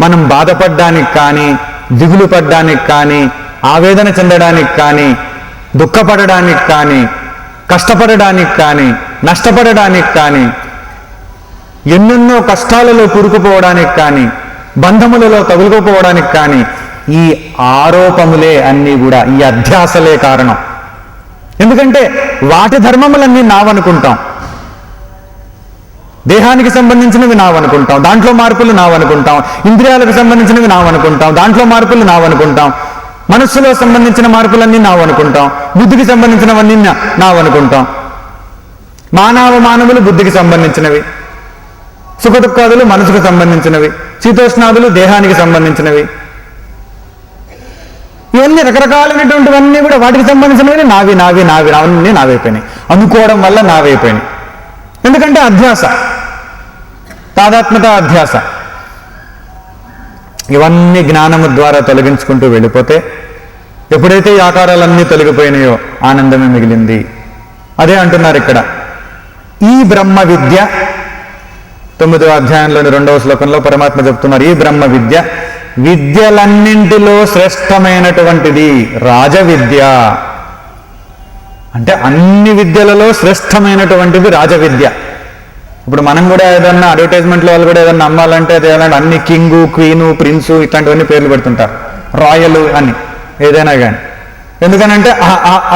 మనం బాధపడడానికి కానీ, దిగులు పడ్డానికి కానీ, ఆవేదన చెందడానికి కానీ, దుఃఖపడడానికి కానీ, కష్టపడడానికి కానీ, నష్టపడడానికి కానీ, ఎన్నెన్నో కష్టాలలో కూరుకుపోవడానికి కానీ, బంధములలో తగులుకుపోవడానికి కానీ ఈ ఆరోపములే అన్నీ కూడా, ఈ అధ్యాసలే కారణం. ఎందుకంటే వాటి ధర్మములన్నీ నావనుకుంటాం, దేహానికి సంబంధించినవి నావనుకుంటాం, దాంట్లో మార్పులు నావనుకుంటాం, ఇంద్రియాలకు సంబంధించినవి నావనుకుంటాం, దాంట్లో మార్పులు నావనుకుంటాం, మనస్సులో సంబంధించిన మార్పులన్నీ నావనుకుంటాం, బుద్ధికి సంబంధించినవన్నీ నావనుకుంటాం. మానవులు బుద్ధికి సంబంధించినవి, సుఖదుఖాదులు మనసుకు సంబంధించినవి, శీతోష్ణాదులు దేహానికి సంబంధించినవి. ఇవన్నీ రకరకాలైనటువంటివన్నీ కూడా వాటికి సంబంధించినవి నావి నావి నావి అవన్నీ నావైపోయినాయి. అనుకోవడం వల్ల నావైపోయినాయి. ఎందుకంటే అధ్యాస, తాదాత్మ్యత అధ్యాస. ఇవన్నీ జ్ఞానము ద్వారా తొలగించుకుంటూ వెళ్ళిపోతే ఎప్పుడైతే ఈ ఆకారాలన్నీ తొలగిపోయినాయో ఆనందమే మిగిలింది. అదే అంటున్నారు ఇక్కడ. ఈ బ్రహ్మ విద్య 9వ అధ్యాయంలోని 2వ శ్లోకంలో పరమాత్మ చెప్తున్నారు, ఈ బ్రహ్మ విద్య విద్యలన్నింటిలో శ్రేష్టమైనటువంటిది రాజవిద్య. అంటే అన్ని విద్యలలో శ్రేష్టమైనటువంటిది రాజవిద్య. ఇప్పుడు మనం కూడా ఏదన్నా అడ్వర్టైజ్మెంట్లో వాళ్ళు కూడా ఏదన్నా అమ్మాలంటే అది ఎలాంటి అన్ని కింగు, క్వీను, ప్రిన్సు ఇట్లాంటివన్నీ పేర్లు పెడుతుంటారు, రాయలు అని ఏదైనా కానీ. ఎందుకనంటే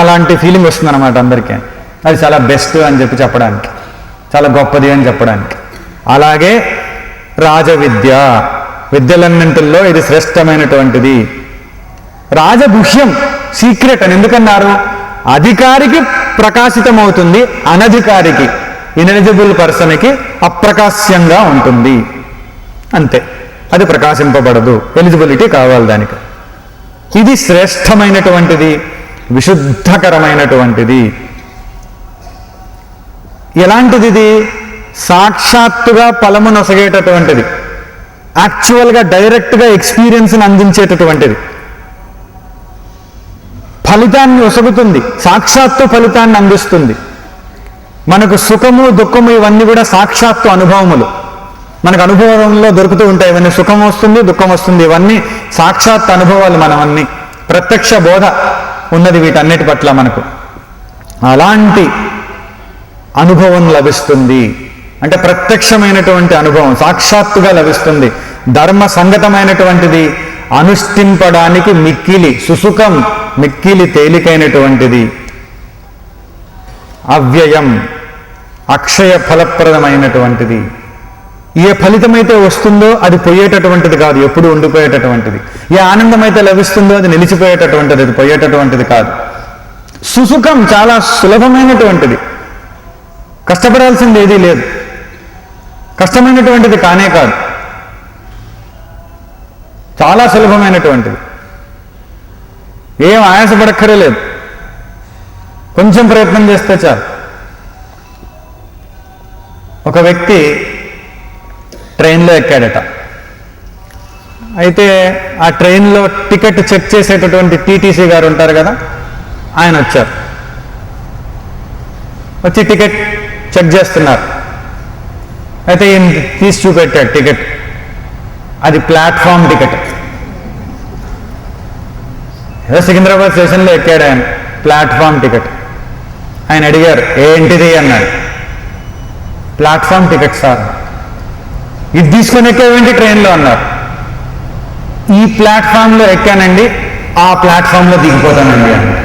అలాంటి ఫీలింగ్ వస్తుంది అనమాట అందరికీ. అది చాలా బెస్ట్ అని చెప్పడానికి, చాలా గొప్పది అని చెప్పడానికి. అలాగే రాజవిద్య విద్యలన్నింటిల్లో ఇది శ్రేష్టమైనటువంటిది. రాజగుహ్యం, సీక్రెట్ అని ఎందుకన్నారు? అధికారికి ప్రకాశితమవుతుంది, అనధికారికి, ఇనెలిజిబుల్ పర్సన్కి అప్రకాశ్యంగా ఉంటుంది. అంతే, అది ప్రకాశింపబడదు, ఎలిజిబిలిటీ కావాలి దానికి. ఇది శ్రేష్టమైనటువంటిది, విశుద్ధకరమైనటువంటిది. ఎలాంటిది? ఇది సాక్షాత్తుగా ఫలము నొసగేటటువంటిది, యాక్చువల్గా డైరెక్ట్గా ఎక్స్పీరియన్స్ని అందించేటటువంటిది, ఫలితాన్ని ఒసగుతుంది, సాక్షాత్తు ఫలితాన్ని అందిస్తుంది. మనకు సుఖము దుఃఖము ఇవన్నీ కూడా సాక్షాత్తు అనుభవములు, మనకు అనుభవంలో దొరుకుతూ ఉంటాయి. ఇవన్నీ సుఖం వస్తుంది, దుఃఖం వస్తుంది, ఇవన్నీ సాక్షాత్ అనుభవాలు. మనమన్నీ ప్రత్యక్ష బోధ ఉన్నది వీటన్నిటి పట్ల మనకు. అలాంటి అనుభవం లభిస్తుంది. అంటే ప్రత్యక్షమైనటువంటి అనుభవం సాక్షాత్తుగా లభిస్తుంది. ధర్మ సంగతమైనటువంటిది, అనుష్ఠింపడానికి మిక్కిలి సుసుఖం, మిక్కిలి తేలికైనటువంటిది. అవ్యయం, అక్షయ ఫలప్రదమైనటువంటిది. ఏ ఫలితమైతే వస్తుందో అది పోయేటటువంటిది కాదు, ఎప్పుడు ఉండిపోయేటటువంటిది. ఏ ఆనందమైతే లభిస్తుందో అది నిలిచిపోయేటటువంటిది, అది పోయేటటువంటిది కాదు. సుసుఖం, చాలా సులభమైనటువంటిది, కష్టపడాల్సింది ఏదీ లేదు, కష్టమైనటువంటిది కానే కాదు, చాలా సులభమైనటువంటిది. ఏం ఆయాసపడక్కర్లేదు, కొంచెం ప్రయత్నం చేస్తే చాలు. ఒక వ్యక్తి ట్రైన్లో ఎక్కాడట. అయితే ఆ ట్రైన్లో టికెట్ చెక్ చేసేటటువంటి టీటీసీ గారు ఉంటారు కదా, ఆయన వచ్చారు. వచ్చి టికెట్ చెక్ చేస్తున్నారు. అయితే ఈయన తీసి చూపెట్టాడు టికెట్. అది ప్లాట్ఫామ్ టికెట్. ఏదో సికింద్రాబాద్ స్టేషన్లో ఎక్కాడు ఆయన, ప్లాట్ఫామ్ టికెట్. ఆయన అడిగారు, ఏంటిది అన్నాడు. Platform ticket sir. ఇది తీసుకొని ఎక్కేవేంటి ట్రైన్లో అన్నారు. ఈ ప్లాట్ఫామ్లో ఎక్కానండి, ఆ ప్లాట్ఫామ్లో దిగిపోతానండి అన్నాడు.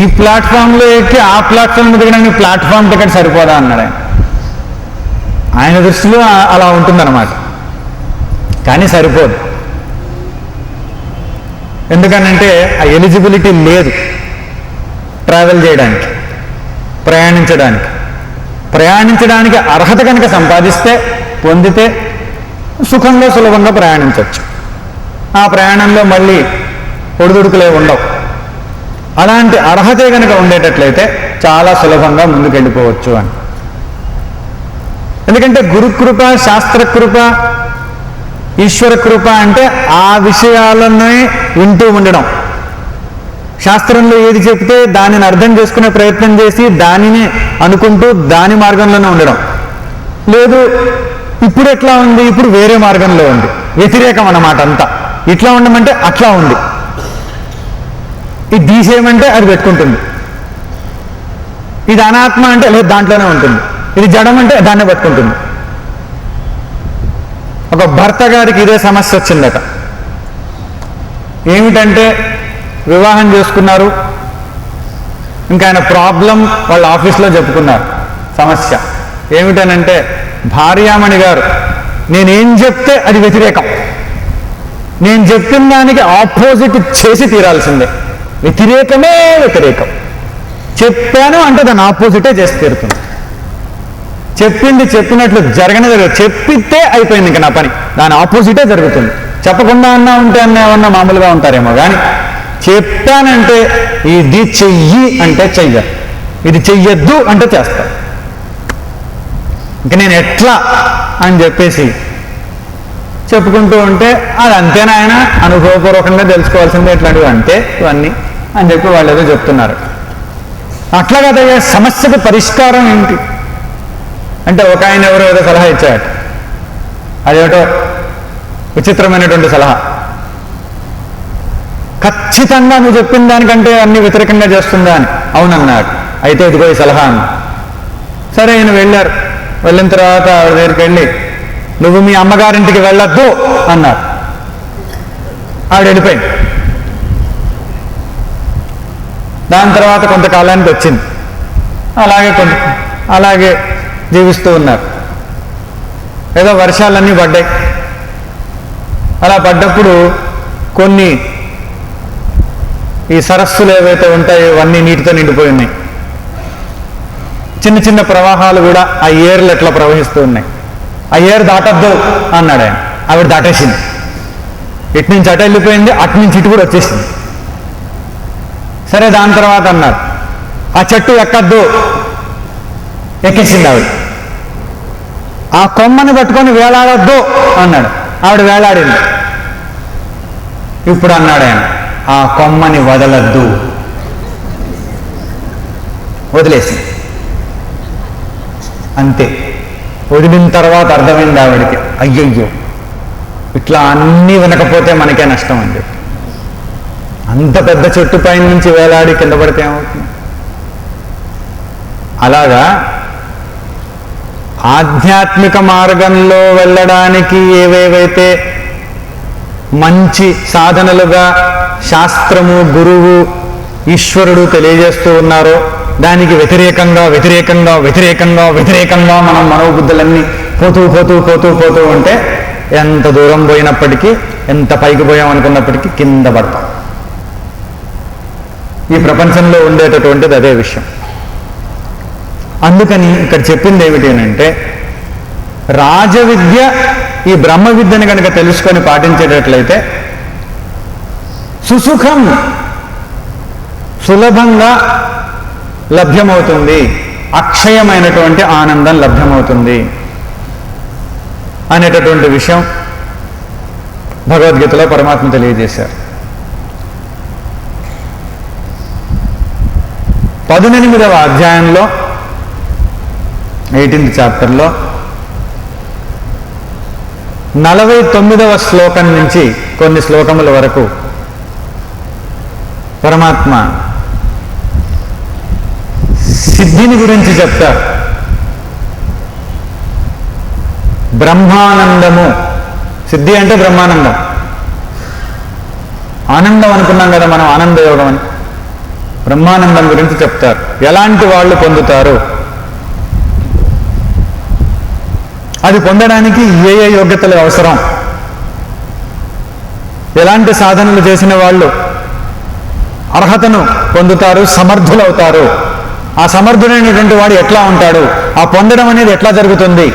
ఈ ప్లాట్ఫామ్లో ఎక్కి ఆ ప్లాట్ఫామ్ దిగడానికి ప్లాట్ఫామ్ టికెట్ సరిపోదా అన్నాడు ఆయన. ఆయన దృష్టిలో అలా ఉంటుందన్నమాట. కానీ సరిపోదు. ఎందుకనంటే ఆ ఎలిజిబిలిటీ లేదు ట్రావెల్ చేయడానికి, ప్రయాణించడానికి అర్హత కనుక సంపాదిస్తే, పొందితే సుఖంగా సులభంగా ప్రయాణించవచ్చు. ఆ ప్రయాణంలో మళ్ళీ ఒడిదుడుకులే ఉండవు. అలాంటి అర్హతే కనుక ఉండేటట్లయితే చాలా సులభంగా ముందుకెళ్ళిపోవచ్చు అని. ఎందుకంటే గురుకృప, శాస్త్రకృప ఈశ్వర కృప అంటే ఆ విషయాలనే వింటూ ఉండడం, శాస్త్రంలో ఏది చెప్తే దానిని అర్థం చేసుకునే ప్రయత్నం చేసి దానిని అనుకుంటూ దాని మార్గంలోనే ఉండడం. లేదు ఇప్పుడు ఎట్లా ఉంది, ఇప్పుడు వేరే మార్గంలో ఉంది, వ్యతిరేకం అన్నమాట అంతా. ఇట్లా ఉండమంటే అట్లా ఉంది, ఇది తీసేయమంటే అది పెట్టుకుంటుంది, ఇది అనాత్మ అంటే లేదు దాంట్లోనే ఉంటుంది, ఇది జడం అంటే దాన్నే పట్టుకుంటుంది. ఒక భర్త గారికి ఇదే సమస్య వచ్చిందట. ఏమిటంటే వివాహం చేసుకున్నారు, ఇంకా ఆయన ప్రాబ్లం వాళ్ళ ఆఫీస్లో చెప్పుకున్నారు. సమస్య ఏమిటనంటే భార్యామణి గారు నేనేం చెప్తే అది వ్యతిరేకం, నేను చెప్పిన దానికి ఆపోజిట్ చేసి తీరాల్సిందే, వ్యతిరేకమే వ్యతిరేకం, చెప్పాను అంటే దాని ఆపోజిటే చేసి తీరుతుంది, చెప్పింది చెప్పినట్లు జరగనే జరగదు, చెప్పితే అయిపోయింది ఇంకా నా పని, దాని ఆపోజిటే జరుగుతుంది. చెప్పకుండా అన్నా ఉంటే అన్న ఏమన్నా మామూలుగా ఉంటారేమో, కానీ చెప్పానంటే ఇది చెయ్యి అంటే చెయ్య, ఇది చెయ్యొద్దు అంటే చేస్తా. ఇంక నేను ఎట్లా అని చెప్పేసి చెప్పుకుంటూ ఉంటే అది అంతేనా, ఆయన అనుభవపూర్వకంగా తెలుసుకోవాల్సిందే ఇట్లాంటివి అంటే ఇవన్నీ అని చెప్పి వాళ్ళు ఏదో చెప్తున్నారు. అట్లా కదయ్యా, సమస్యకు పరిష్కారం ఏంటి అంటే ఒక ఆయన ఎవరో ఏదో సలహా ఇచ్చారట. అదేటో విచిత్రమైనటువంటి సలహా. ఖచ్చితంగా నువ్వు చెప్పిన దానికంటే అన్ని వ్యతిరేకంగా చేస్తుందా అని. అవునన్నారు. అయితే ఇదిగో ఈ సలహా అన్న. సరే ఆయన వెళ్ళారు. వెళ్ళిన తర్వాత ఆవిడ దగ్గరికి వెళ్ళి నువ్వు మీ అమ్మగారింటికి వెళ్ళొద్దు అన్నారు. ఆవిడ వెళ్ళిపోయింది. దాని తర్వాత కొంతకాలానికి వచ్చింది. అలాగే జీవిస్తూ ఉన్నారు. ఏదో వర్షాలన్నీ పడ్డాయి. అలా పడ్డప్పుడు కొన్ని ఈ సరస్సులు ఏవైతే ఉంటాయో ఇవన్నీ నీటితో నిండిపోయి ఉన్నాయి. చిన్న చిన్న ప్రవాహాలు కూడా ఆ ఏర్లు ఎట్లా ప్రవహిస్తూ ఉన్నాయి. ఆ ఏరు దాటద్దు అన్నాడు ఆయన. ఆవిడ దాటేసింది. ఇటు నుంచి అటు వెళ్ళిపోయింది, అటు నుంచి ఇటు కూడా వచ్చేసింది. సరే దాని తర్వాత అన్నారు ఆ చెట్టు ఎక్కద్దు, ఎక్కేసింది ఆవిడ. ఆ కొమ్మని పట్టుకొని వేలాడొద్దు అన్నాడు. ఆవిడ వేలాడింది. ఇప్పుడు అన్నాడు ఆయన ఆ కొమ్మని వదలద్దు, వదిలేసి. అంతే. వదిలిన తర్వాత అర్థమైంది ఆవిడికి, అయ్యయ్యో ఇట్లా అన్నీ వినకపోతే మనకే నష్టం అని చెప్పి. అంత పెద్ద చెట్టు పైన నుంచి వేలాడి కింద పడితే ఏమవుతుంది? అలాగా ఆధ్యాత్మిక మార్గంలో వెళ్ళడానికి ఏవేవైతే మంచి సాధనలుగా శాస్త్రము, గురువు, ఈశ్వరుడు తెలియజేస్తూ ఉన్నారో దానికి వ్యతిరేకంగా వ్యతిరేకంగా వ్యతిరేకంగా వ్యతిరేకంగా మనం మనోబుద్ధులన్నీ పోతూ ఉంటే ఎంత దూరం పోయినప్పటికీ, ఎంత పైకి పోయామనుకున్నప్పటికీ కింద పడతాం. ఈ ప్రపంచంలో ఉండేటటువంటిది అదే విషయం. అందుకని ఇక్కడ చెప్పింది ఏమిటి అంటే రాజవిద్య ఈ బ్రహ్మ విద్యని కనుక తెలుసుకొని పాటించేటట్లయితే సుసుఖం సులభంగా లభ్యమవుతుంది, అక్షయమైనటువంటి ఆనందం లభ్యమవుతుంది అనేటటువంటి విషయం భగవద్గీతలో పరమాత్మ తెలియజేశారు. 18వ అధ్యాయంలో 18th చాప్టర్లో 49వ శ్లోకం నుంచి కొన్ని శ్లోకముల వరకు పరమాత్మ సిద్ధిని గురించి చెప్తారు. బ్రహ్మానందము, సిద్ధి అంటే బ్రహ్మానందం. ఆనందం అనుకున్నాం కదా మనం, ఆనంద యోగం అని. బ్రహ్మానందం గురించి చెప్తారు. ఎలాంటి వాళ్ళు పొందుతారు, అది పొందడానికి ఏ ఏ యోగ్యతలు అవసరం, ఎలాంటి సాధనలు చేసిన వాళ్ళు అర్హతను పొందుతారు, సమర్థులవుతారు, ఆ సమర్థుడైనటువంటి వాడు ఎట్లా ఉంటాడు, ఆ పొందడం అనేది ఎట్లా జరుగుతుంది,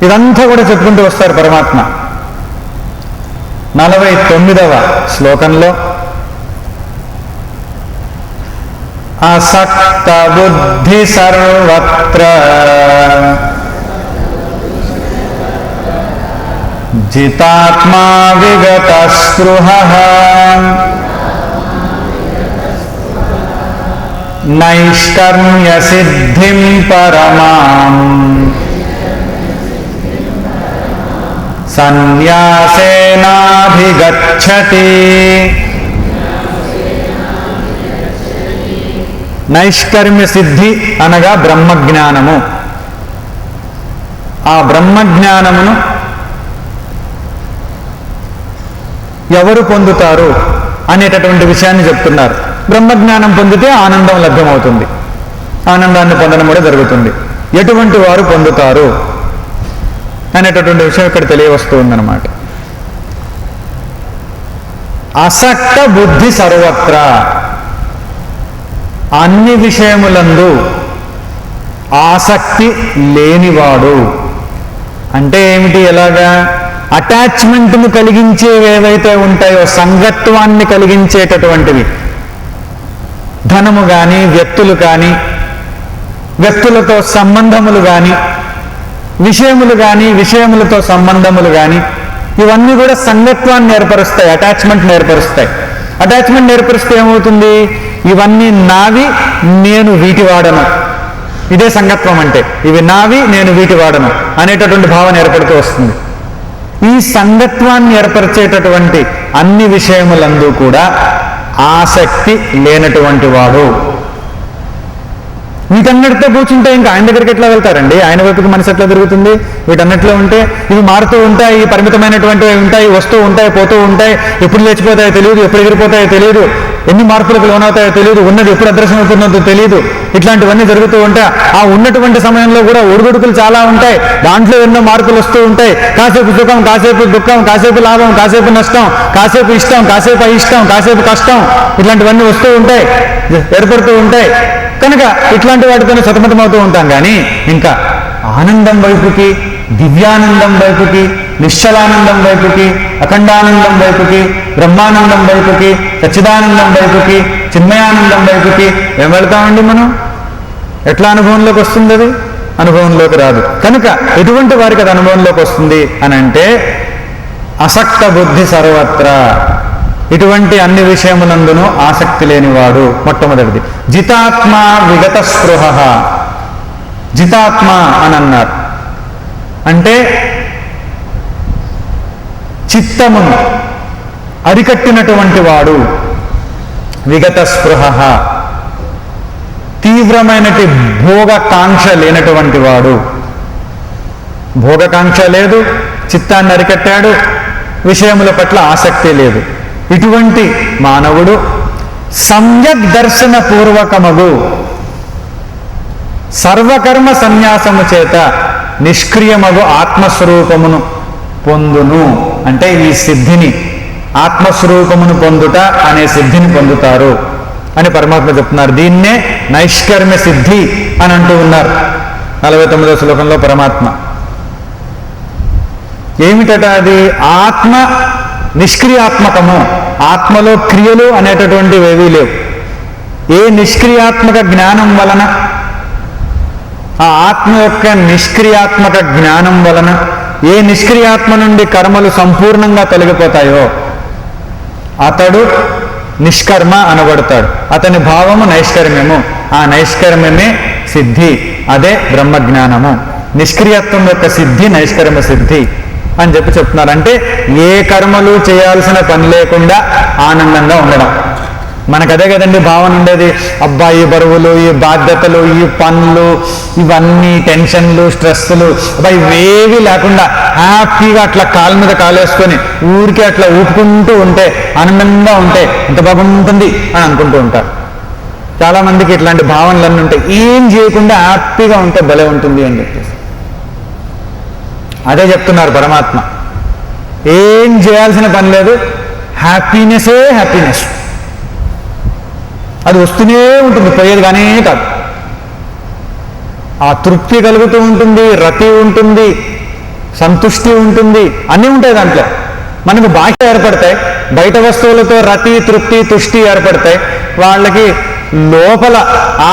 ఇదంతా కూడా చెప్పుకుంటూ వస్తారు పరమాత్మ. 49వ శ్లోకంలో అసక్త బుద్ధి సర్వత్ర జితాత్మా విగత స్పృహః నైష్కర్మ్య సిద్ధిం పరమాం సన్యాసేనాధిగచ్చతి. నైష్కర్మ్య సిద్ధి అనగా బ్రహ్మజ్ఞానము. ఆ బ్రహ్మజ్ఞానమును ఎవరు పొందుతారు అనేటటువంటి విషయాన్ని చెప్తున్నారు. బ్రహ్మజ్ఞానం పొందితే ఆనందం లభ్యమవుతుంది, ఆనందాన్ని పొందడం కూడా జరుగుతుంది. ఎటువంటి వారు పొందుతారు అనేటటువంటి విషయం ఇక్కడ తెలియవస్తుందన్నమాట. అసక్త బుద్ధి సర్వత్రా, అన్ని విషయములందు ఆసక్తి లేనివాడు. అంటే ఏమిటి? ఎలాగా? అటాచ్మెంట్ను కలిగించేవి ఏవైతే ఉంటాయో, సంగత్వాన్ని కలిగించేటటువంటివి, ధనము కానీ, వ్యక్తులు కానీ, వ్యక్తులతో సంబంధములు కానీ, విషయములు కానీ, విషయములతో సంబంధములు కానీ, ఇవన్నీ కూడా సంగత్వాన్ని ఏర్పరుస్తాయి, అటాచ్మెంట్ని ఏర్పరుస్తాయి. అటాచ్మెంట్ ఏర్పరిస్తే ఏమవుతుంది? ఇవన్నీ నావి, నేను వీటి వాడను. ఇదే సంగత్వం అంటే. ఇవి నావి, నేను వీటి వాడను అనేటటువంటి భావన ఏర్పడుతూ వస్తుంది. ఈ సంగత్వాన్ని ఏర్పరిచేటటువంటి అన్ని విషయములందు కూడా ఆసక్తి లేనటువంటి వాడు. వీటన్నిటితో కూర్చుంటే ఇంకా ఆయన దగ్గరికి ఎట్లా వెళ్తారండి? ఆయన వైపుకి మనసు ఎట్లా తిరుగుతుంది? వీటన్నిటిలో ఉంటే ఇవి మారుతూ ఉంటాయి, పరిమితమైనటువంటివి ఉంటాయి, వస్తూ ఉంటాయి, పోతూ ఉంటాయి, ఎప్పుడు లేచిపోతాయో తెలియదు, ఎప్పుడు ఎగిరిపోతాయో తెలియదు, ఎన్ని మార్పులకు లోనవుతాయో తెలియదు, ఉన్నది ఎప్పుడు అదృశ్యమవుతుందో తెలియదు. ఇట్లాంటివన్నీ జరుగుతూ ఉంటాయి. ఆ ఉన్నటువంటి సమయంలో కూడా ఒడిదుడుకులు చాలా ఉంటాయి, దాంట్లో ఎన్నో మార్పులు వస్తూ ఉంటాయి. కాసేపు సుఖం, కాసేపు దుఃఖం, కాసేపు లాభం, కాసేపు నష్టం, కాసేపు ఇష్టం, కాసేపు అయిష్టం, కాసేపు కష్టం, ఇట్లాంటివన్నీ వస్తూ ఉంటాయి, ఏర్పడుతూ ఉంటాయి. కనుక ఇట్లాంటి వాటితోనే సతమతమవుతూ ఉంటాం. కానీ ఇంకా ఆనందం వైపుకి, దివ్యానందం వైపుకి, నిశ్చలానందం వైపుకి, అఖండానందం వైపుకి, బ్రహ్మానందం వైపుకి, సచ్చిదానందం వైపుకి, చిన్మయానందం వైపుకి ఏం వెళ్తామండి మనం? ఎట్లా అనుభవంలోకి వస్తుంది? అది అనుభవంలోకి రాదు. కనుక ఎటువంటి వారికి అది అనుభవంలోకి వస్తుంది అని అంటే అసక్త బుద్ధి సర్వత్రా, ఇటువంటి అన్ని విషయములందునూ ఆసక్తి లేనివాడు. మొట్టమొదటిది జితాత్మ విగత స్పృహ. జితాత్మ అని అన్నారు అంటే చిత్తమును అరికట్టినటువంటి వాడు. విగత స్పృహ, తీవ్రమైనటి భోగకాంక్ష లేనటువంటి వాడు. భోగకాంక్ష లేదు, చిత్తాన్ని అరికట్టాడు, విషయముల పట్ల ఆసక్తి లేదు. ఇటువంటి మానవుడు సమ్యక్ దర్శన పూర్వకమగు సర్వకర్మ సన్యాసము చేత నిష్క్రియమగు ఆత్మస్వరూపమును పొందును. అంటే ఈ సిద్ధిని, ఆత్మస్వరూపమును పొందుట అనే సిద్ధిని పొందుతారు అని పరమాత్మ చెప్తున్నారు. దీన్నే నైష్కర్మ్య సిద్ధి అని అంటూ ఉన్నారు 49వ శ్లోకంలో పరమాత్మ. ఏమిటట అది? ఆత్మ నిష్క్రియాత్మకము. ఆత్మలో క్రియలు అనేటటువంటివి ఏవీ లేవు. ఏ నిష్క్రియాత్మక జ్ఞానం వలన, ఆ ఆత్మ యొక్క నిష్క్రియాత్మక జ్ఞానం వలన ఏ నిష్క్రియాత్మ నుండి కర్మలు సంపూర్ణంగా తొలగిపోతాయో అతడు నిష్కర్మ అనబడతాడు. అతని భావము నైష్కర్మ్యము. ఆ నైష్కర్మ్యమే సిద్ధి, అదే బ్రహ్మజ్ఞానము. నిష్క్రియత్వం యొక్క సిద్ధి నైష్కర్మ సిద్ధి అని చెప్తున్నారు. అంటే ఏ కర్మలు చేయాల్సిన పని లేకుండా ఆనందంగా ఉండడం. మనకు అదే కదండి భావన ఉండేది. అబ్బా, ఈ బరువులు, ఈ బాధ్యతలు, ఈ పనులు, ఇవన్నీ టెన్షన్లు, స్ట్రెస్సులు, అబ్బా ఇవేవి లేకుండా హ్యాపీగా అట్లా కాళ్ళ మీద కాలేసుకొని ఊరికే అట్లా ఊపుకుంటూ ఉంటే, ఆనందంగా ఉంటే ఎంత బాగుంటుంది అని అనుకుంటూ ఉంటారు. చాలామందికి ఇట్లాంటి భావనలన్నీ ఉంటాయి. ఏం చేయకుండా హ్యాపీగా ఉంటే భలే ఉంటుంది అని చెప్పేసి అదే చెప్తున్నారు పరమాత్మ. ఏం చేయాల్సిన పని లేదు, హ్యాపీనెస్సే హ్యాపీనెస్. అది వస్తూనే ఉంటుంది, పోయేది కానీ కాదు. ఆ తృప్తి కలుగుతూ ఉంటుంది, రతి ఉంటుంది, సంతుష్టి ఉంటుంది, అన్నీ ఉంటాయి దాంట్లో. మనకు బాహ్య ఏర్పడతాయి, బయట వస్తువులతో రతి, తృప్తి, తుష్టి ఏర్పడతాయి. వాళ్ళకి లోపల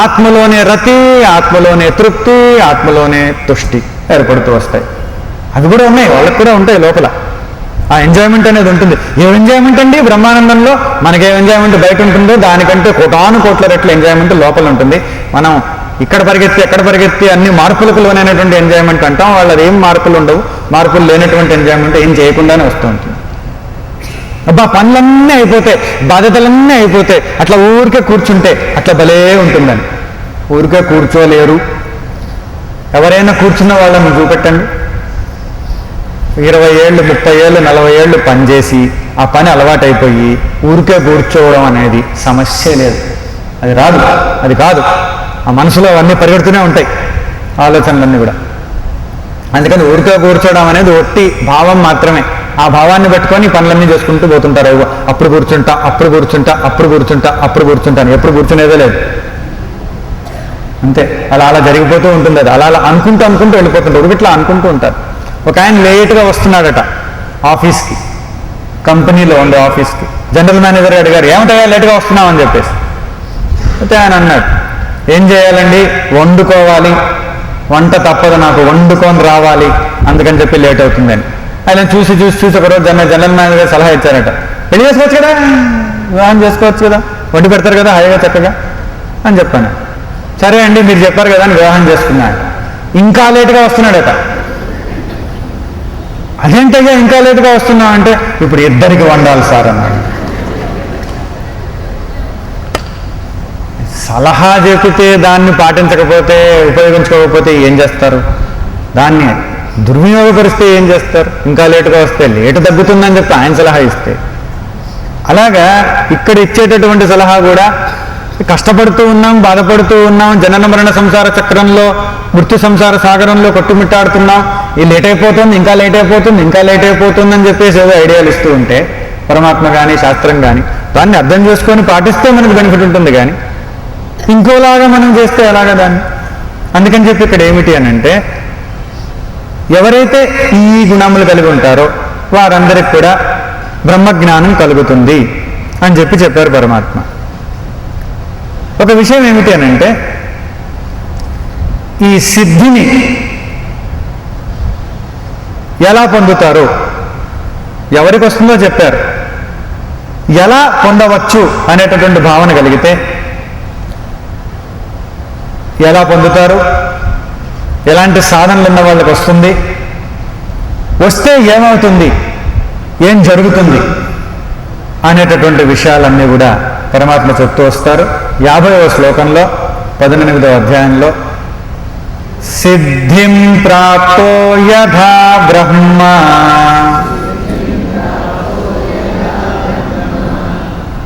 ఆత్మలోనే రతి, ఆత్మలోనే తృప్తి, ఆత్మలోనే తుష్టి ఏర్పడుతూ వస్తాయి. అవి కూడా ఉన్నాయి, వాళ్ళకి కూడా ఉంటాయి లోపల. ఆ ఎంజాయ్మెంట్ అనేది ఉంటుంది. ఏ ఎంజాయ్మెంట్ అండి బ్రహ్మానందంలో? మనకి ఏ ఎంజాయ్మెంట్ బయట ఉంటుందో దానికంటే కోట్ల రెట్ల ఎంజాయ్మెంట్ లోపల ఉంటుంది. మనం ఇక్కడ పరిగెత్తి ఎక్కడ పరిగెత్తి అన్ని మార్పులకు లోనైనటువంటి ఎంజాయ్మెంట్ అంటాం. వాళ్ళది ఏం మార్పులు ఉండవు. మార్పులు లేనటువంటి ఎంజాయ్మెంట్ ఏం చేయకుండానే వస్తూ ఉంటుంది. అబ్బా పనులన్నీ అయిపోతాయి, బాధ్యతలన్నీ అయిపోతాయి, అట్లా ఊరికే కూర్చుంటే అట్లా భలే ఉంటుందని. ఊరికే కూర్చోలేరు. ఎవరైనా కూర్చున్న వాళ్ళని చూపెట్టండి. 20 ఏళ్ళు 30 ఏళ్ళు 40 ఏళ్ళు పనిచేసి ఆ పని అలవాటైపోయి ఊరికే కూర్చోవడం అనేది సమస్య లేదు. అది రాదు, అది కాదు. ఆ మనసులో అవన్నీ పరిగెడుతూనే ఉంటాయి, ఆలోచనలన్నీ కూడా. అందుకని ఊరికే కూర్చోవడం అనేది ఒట్టి భావం మాత్రమే. ఆ భావాన్ని పెట్టుకొని పనులన్నీ చేసుకుంటూ పోతుంటారు. అప్పుడు కూర్చుంటా, అప్పుడు కూర్చుంటా, అప్పుడు కూర్చుంటా, అప్పుడు కూర్చుంటాను, ఎప్పుడు కూర్చునేదే లేదు. అంతే, అలా అలా జరిగిపోతూ ఉంటుంది. అది అలా అలా అనుకుంటూ వెళ్ళిపోతుంటారు. ఇట్లా అనుకుంటూ ఉంటారు. ఒక ఆయన లేట్గా వస్తున్నాడట ఆఫీస్కి, కంపెనీలో ఉండే ఆఫీస్కి. జనరల్ మేనేజర్ అడిగారు, ఏమిటయ్యా లేట్గా వస్తున్నావు అని చెప్పేసి. అయితే ఆయన అన్నాడు, ఏం చేయాలండి, వండుకోవాలి, వంట తప్పదు నాకు, వండుకొని రావాలి, అందుకని చెప్పి లేట్ అవుతుందని. ఆయన చూసి ఒకరోజు జనరల్ మేనేజర్ సలహా ఇచ్చారట, పెళ్లి చేసుకోవచ్చు కదా, వివాహం చేసుకోవచ్చు కదా, వండి పెడతారు కదా హాయిగా చక్కగా అని చెప్పాను. సరే అండి మీరు చెప్పారు కదా అని వివాహం చేసుకున్నాడు. ఇంకా లేటుగా వస్తున్నాడట. అదేంటయ్యా ఇంకా లేటుగా వస్తున్నావు అంటే, ఇప్పుడు ఇద్దరికి వండాలి సార్ అన్నాడు. సలహా చెబితే దాన్ని పాటించకపోతే, ఉపయోగించుకోకపోతే ఏం చేస్తారు? దాన్ని దుర్వినియోగపరిస్తే ఏం చేస్తారు? ఇంకా లేటుగా వస్తే లేటు తగ్గుతుందని చెప్పి ఆయన సలహా ఇస్తే. అలాగా ఇక్కడ ఇచ్చేటటువంటి సలహా కూడా, కష్టపడుతూ ఉన్నాం, బాధపడుతూ ఉన్నాం, జనన మరణ సంసార చక్రంలో, మృత్యు సంసార సాగరంలో కొట్టుమిట్టాడుతున్నాం, ఈ లేట్ అయిపోతుంది, ఇంకా లేట్ అయిపోతుంది, ఇంకా లేట్ అయిపోతుంది అని చెప్పేసి ఏదో ఐడియాలు ఇస్తూ ఉంటే, పరమాత్మ కానీ శాస్త్రం కానీ దాన్ని అర్థం చేసుకొని పాటిస్తే మనకు బెనిఫిట్ ఉంటుంది. కానీ ఇంకోలాగా మనం చేస్తే ఎలాగా దాన్ని? అందుకని చెప్పి ఇక్కడ ఏమిటి అని అంటే, ఎవరైతే ఈ గుణములు కలిగి ఉంటారో వారందరికి కూడా బ్రహ్మజ్ఞానం కలుగుతుంది అని చెప్పారు పరమాత్మ. ఒక విషయం ఏమిటి అని అంటే, ఈ సిద్ధిని ఎలా పొందుతారు, ఎవరికి వస్తుందో చెప్పారు. ఎలా పొందవచ్చు అనేటటువంటి భావన కలిగితే ఎలా పొందుతారు, ఎలాంటి సాధనలు ఉన్న వాళ్ళకి వస్తుంది, వస్తే ఏమవుతుంది, ఏం జరుగుతుంది అనేటటువంటి విషయాలన్నీ కూడా పరమాత్మ చెప్తూ వస్తారు. 50వ శ్లోకంలో 18వ అధ్యాయంలో, సిద్ధిం ప్రాప్తో యథా బ్రహ్మ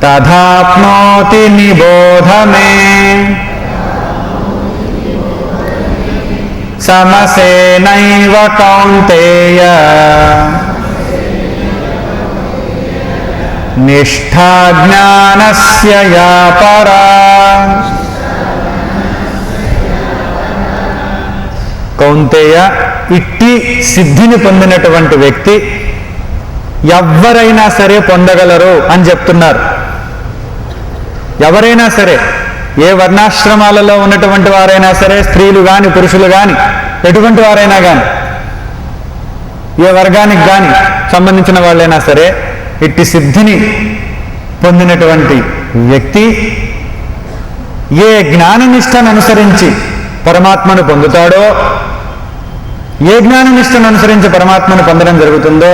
తథాప్నోతి నిబోధ మే సమసేనైవ కౌంతేయ నిష్ఠా జ్ఞానస్య యా పరా. కౌంతేయ, ఇట్టి సిద్ధిని పొందినటువంటి వ్యక్తి ఎవరైనా సరే పొందగలరు అని చెప్తున్నారు. ఎవరైనా సరే, ఏ వర్ణాశ్రమాలలో ఉన్నటువంటి వారైనా సరే, స్త్రీలు కానీ పురుషులు కానీ, ఎటువంటి వారైనా కానీ, ఏ వర్గానికి కానీ సంబంధించిన వాళ్ళైనా సరే, ఇట్టి సిద్ధిని పొందినటువంటి వ్యక్తి ఏ జ్ఞాననిష్టను అనుసరించి పరమాత్మను పొందుతాడో, ఏ జ్ఞాననిష్టను అనుసరించి పరమాత్మను పొందడం జరుగుతుందో,